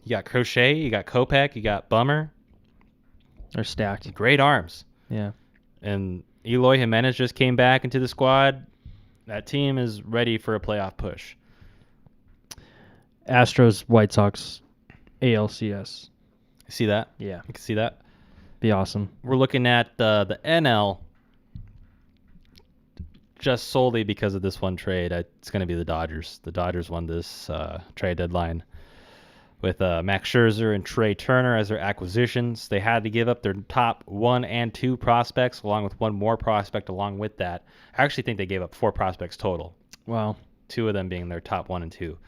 You got Crochet, you got Kopech, you got Bummer. They're stacked. Great arms. Yeah. And Eloy Jimenez just came back into the squad. That team is ready for a playoff push. Astros, White Sox, ALCS. See that? Yeah. You can see that. Be awesome. We're looking at the NL just solely because of this one trade. It's going to be the Dodgers. The Dodgers won this trade deadline with Max Scherzer and Trey Turner as their acquisitions. They had to give up their top 1 and 2 prospects along with one more prospect along with that. I actually think they gave up 4 prospects total. Wow. 2 of them being their top 1 and 2.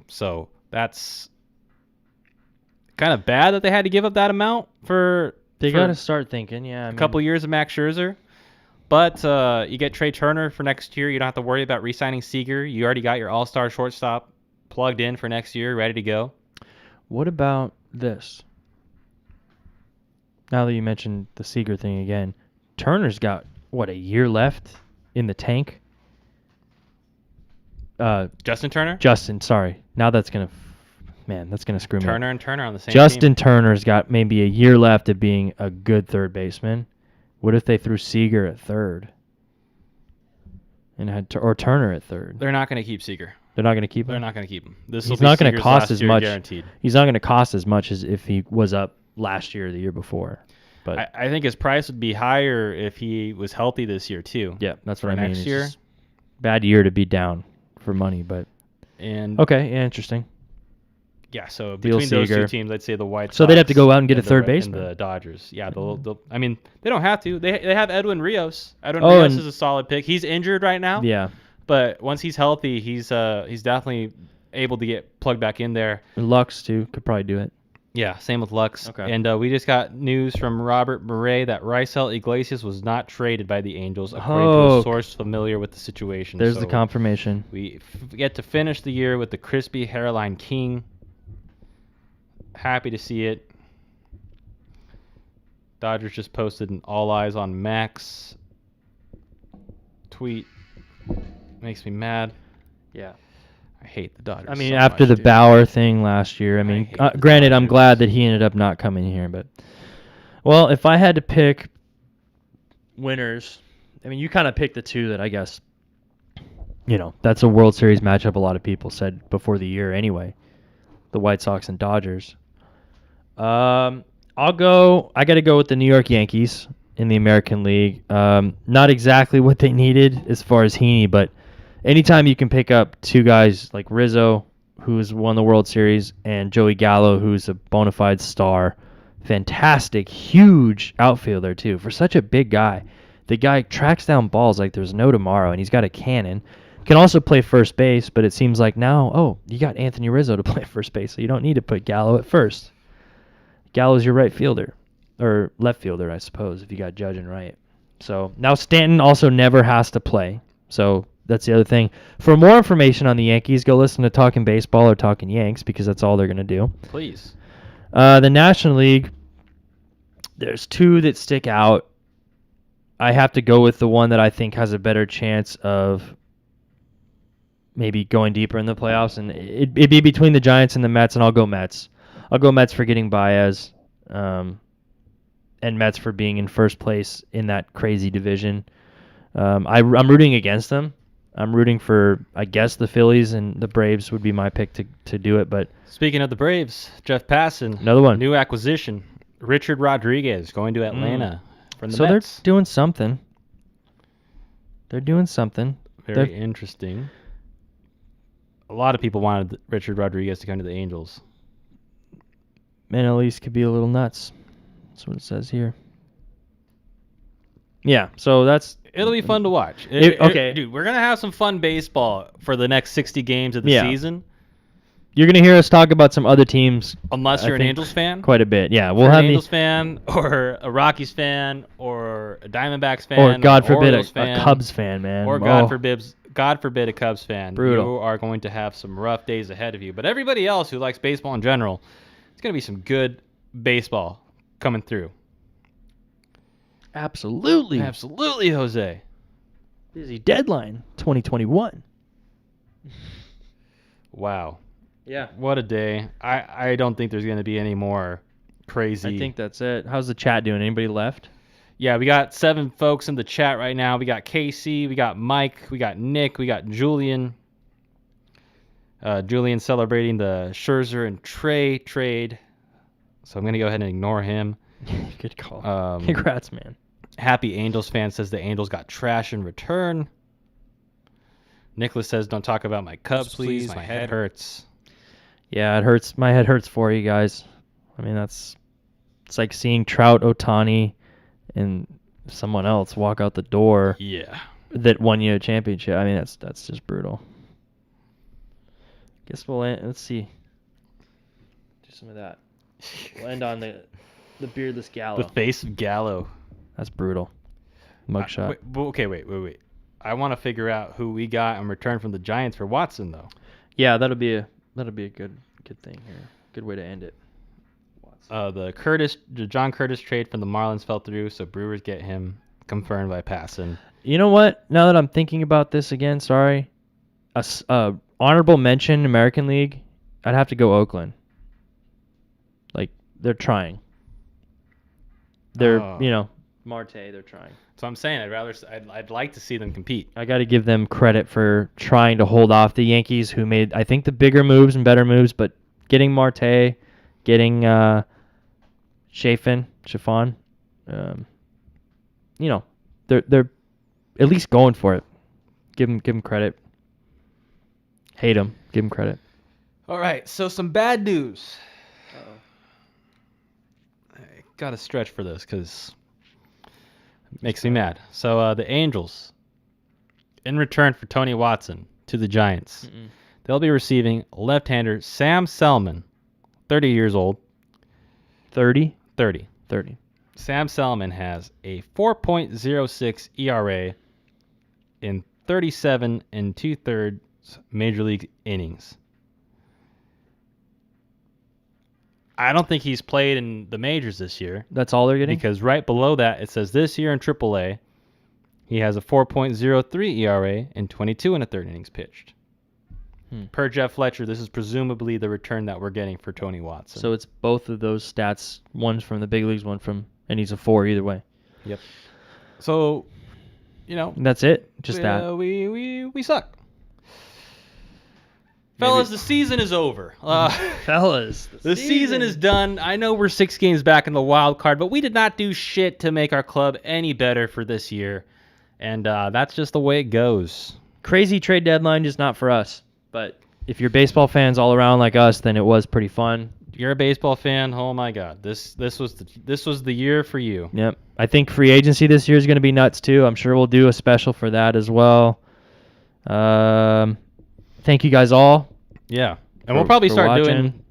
So that's kind of bad that they had to give up that amount for. They got to start thinking, yeah. A couple years of Max Scherzer. But you get Trey Turner for next year. You don't have to worry about re-signing Seager. You already got your all-star shortstop plugged in for next year, ready to go. What about this? Now that you mentioned the Seager thing again, Turner's got, a year left in the tank? Justin Turner? Justin, sorry. Now that's going to screw me. Turner and Turner on the same Justin team. Turner's got maybe a year left of being a good third baseman. What if they threw Seager at third? And had or Turner at third? They're not going to keep Seager. They're not going to keep him? They're not going to keep him. He's not going to cost as much. Guaranteed. He's not going to cost as much as if he was up last year or the year before. But I think his price would be higher if he was healthy this year too. Yeah, that's what I mean. Next year, bad year to be down for money, but okay, yeah, interesting. Yeah, so between those two teams, I'd say the White Sox. So they'd have to go out and get a third baseman. And the Dodgers. Yeah, I mean, they don't have to. They have Edwin Rios. Rios is a solid pick. He's injured right now. Yeah. But once he's healthy, he's definitely able to get plugged back in there. And Lux too could probably do it. Yeah, same with Lux. Okay. And we just got news from Robert Murray that Raisel Iglesias was not traded by the Angels, according to a source familiar with the situation. There's the confirmation. We get to finish the year with the crispy hairline king. Happy to see it. Dodgers just posted an all eyes on Max tweet. Makes me mad. Yeah. I hate the Dodgers. I mean, after the Bauer thing last year, I mean, granted, I'm glad that he ended up not coming here, but well, if I had to pick winners, I mean, you kind of picked the two that I guess, that's a World Series matchup a lot of people said before the year anyway, the White Sox and Dodgers. I got to go with the New York Yankees. in the American League. Not exactly what they needed as far as Heaney, but anytime you can pick up two guys like Rizzo, who's won the World Series, and Joey Gallo, who's a bona fide star, fantastic, huge outfielder too. For such a big guy, the guy tracks down balls like there's no tomorrow, and he's got a cannon. Can also play first base, but it seems like now, you got Anthony Rizzo to play first base, so you don't need to put Gallo at first. Gallo's your right fielder, or left fielder, I suppose, if you got Judge and Wright. So now Stanton also never has to play, so that's the other thing. For more information on the Yankees, go listen to Talking Baseball or Talking Yanks, because that's all they're going to do. Please. The National League, there's two that stick out. I have to go with the one that I think has a better chance of maybe going deeper in the playoffs, and it'd be between the Giants and the Mets, and I'll go Mets. I'll go Mets for getting Baez, and Mets for being in first place in that crazy division. I'm rooting against them. I'm rooting for, I guess, the Phillies, and the Braves would be my pick to do it. But speaking of the Braves, Jeff Passan, another one, new acquisition, Richard Rodriguez going to Atlanta from the Mets. So they're doing something. Very interesting. A lot of people wanted Richard Rodriguez to come to the Angels. Man, at least could be a little nuts. That's what it says here. Yeah, so it'll be fun to watch. Okay, dude, we're gonna have some fun baseball for the next 60 games of the season. You're gonna hear us talk about some other teams, unless you're an Angels fan. Quite a bit, yeah. We'll have an Angels fan, or a Rockies fan, or a Diamondbacks fan, or God forbid a Cubs fan, man, or God forbid a Cubs fan. Brutal. You are going to have some rough days ahead of you. But everybody else who likes baseball in general, it's gonna be some good baseball coming through. Absolutely, Jose. Busy deadline, 2021. Wow. Yeah. What a day. I don't think there's going to be any more crazy. I think that's it. How's the chat doing? Anybody left? Yeah, we got 7 folks in the chat right now. We got Casey, we got Mike, we got Nick, we got Julian. Julian celebrating the Scherzer and Trey trade. So I'm going to go ahead and ignore him. Good call. Congrats, man. Happy Angels fan says the Angels got trash in return. Nicholas says, don't talk about my Cubs, please. My head hurts. Yeah, it hurts. My head hurts for you guys. I mean, it's like seeing Trout, Ohtani, and someone else walk out the door. Yeah. That won you a championship. I mean, that's just brutal. Guess we'll end. Let's see. Do some of that. We'll end on the beardless Gallo. The face of Gallo. That's brutal. Mugshot. Wait. I want to figure out who we got in return from the Giants for Watson, though. Yeah, that'll be a good thing here. Good way to end it. The John Curtis trade from the Marlins fell through, so Brewers get him confirmed by Passan. You know what? Now that I'm thinking about this again, sorry. Honorable mention American League. I'd have to go Oakland. Like, they're trying. They're Marte. They're trying. So I'm saying I'd like to see them compete. I got to give them credit for trying to hold off the Yankees, who made, I think, the bigger moves and better moves, but getting Marte, getting Chaffin, they're at least going for it. Give them credit. Hate them. Give them credit. All right, so some bad news. I got to stretch for this because it makes me mad. So the Angels, in return for Tony Watson to the Giants, they'll be receiving left-hander Sam Selman, 30 years old. 30? 30. 30. Sam Selman has a 4.06 ERA in 37 and 2/3 Major League innings. I don't think he's played in the majors this year. That's all they're getting? Because right below that, it says this year in AAA, he has a 4.03 ERA and 22 and a third innings pitched. Per Jeff Fletcher, this is presumably the return that we're getting for Tony Watson. So it's both of those stats. One's from the big leagues, and he's a 4 either way. Yep. So, that's it. Just that. We suck. Fellas, the season is over. Fellas, the season is done. I know we're 6 games back in the wild card, but we did not do shit to make our club any better for this year. And that's just the way it goes. Crazy trade deadline, just not for us. But if you're baseball fans all around like us, then it was pretty fun. You're a baseball fan. Oh my God, this was the year for you. Yep. I think free agency this year is going to be nuts too. I'm sure we'll do a special for that as well. Thank you guys all. Yeah, and we'll probably start doing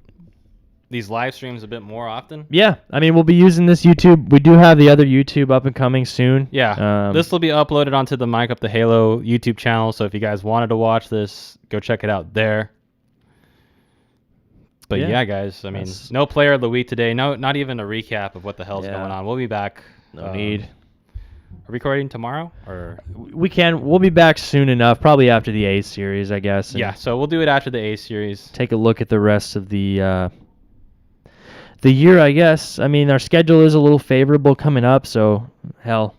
these live streams a bit more often. Yeah, I mean we'll be using this YouTube. We do have the other YouTube up and coming soon. Yeah, this will be uploaded onto the Mic Up the Halo YouTube channel. So if you guys wanted to watch this, go check it out there. But yeah, guys, I mean, no player of the week today. No, not even a recap of what the hell's going on. We'll be back. No need. Are we recording tomorrow or we'll be back soon enough, probably after the A series, I guess. Yeah, so we'll do it after the A series. Take a look at the rest of the year, I guess. I mean, our schedule is a little favorable coming up, so hell,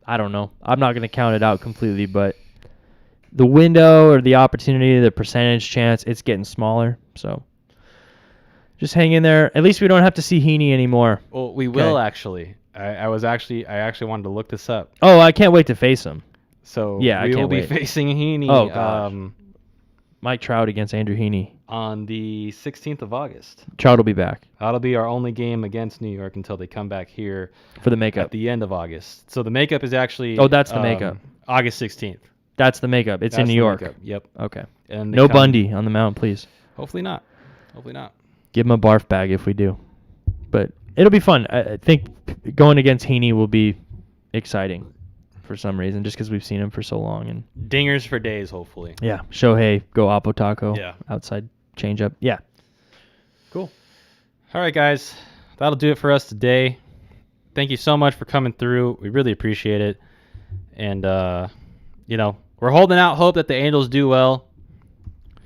I don't know. I'm not going to count it out completely, but the window or the opportunity, the percentage chance, it's getting smaller, so just hang in there. At least we don't have to see Heaney anymore. Well, we will actually. I actually wanted to look this up. Oh, I can't wait to face him. So yeah, we will be facing Heaney. Oh gosh. Mike Trout against Andrew Heaney on the 16th of August. Trout will be back. That'll be our only game against New York until they come back here for the makeup at the end of August. So the makeup is actually that's the makeup. August 16th. That's the makeup. It's in New York. Makeup. Yep. Okay. And no Bundy on the mound, please. Hopefully not. Hopefully not. Give him a barf bag if we do. But it'll be fun. I think going against Heaney will be exciting for some reason, just because we've seen him for so long. And dingers for days, hopefully. Yeah. Shohei, go Oppo Taco. Yeah. Outside changeup. Yeah. Cool. All right, guys. That'll do it for us today. Thank you so much for coming through. We really appreciate it. And, we're holding out hope that the Angels do well.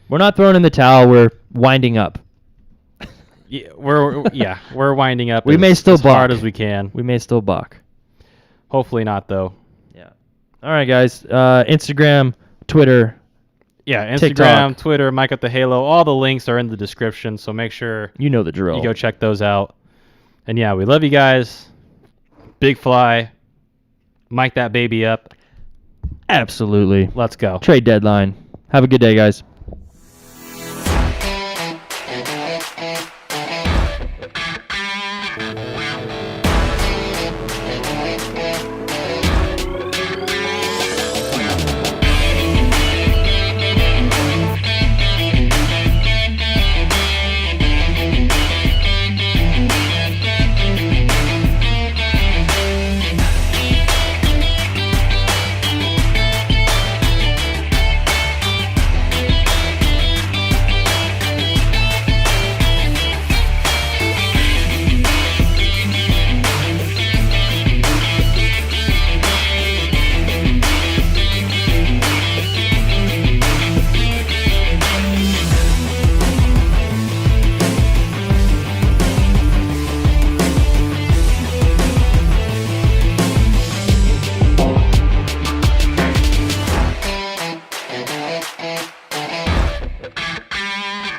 We're not throwing in the towel. We're winding up. Yeah, we're winding up. We may still as hard as we can. We may still buck. Hopefully not, though. Yeah. All right, guys. Instagram, Twitter. Yeah, Instagram, TikTok. Twitter, Mic Up the Halo. All the links are in the description, so make sure you know the drill. You go check those out. And yeah, we love you guys. Big fly. Mic that baby up. Absolutely. Let's go. Trade deadline. Have a good day, guys.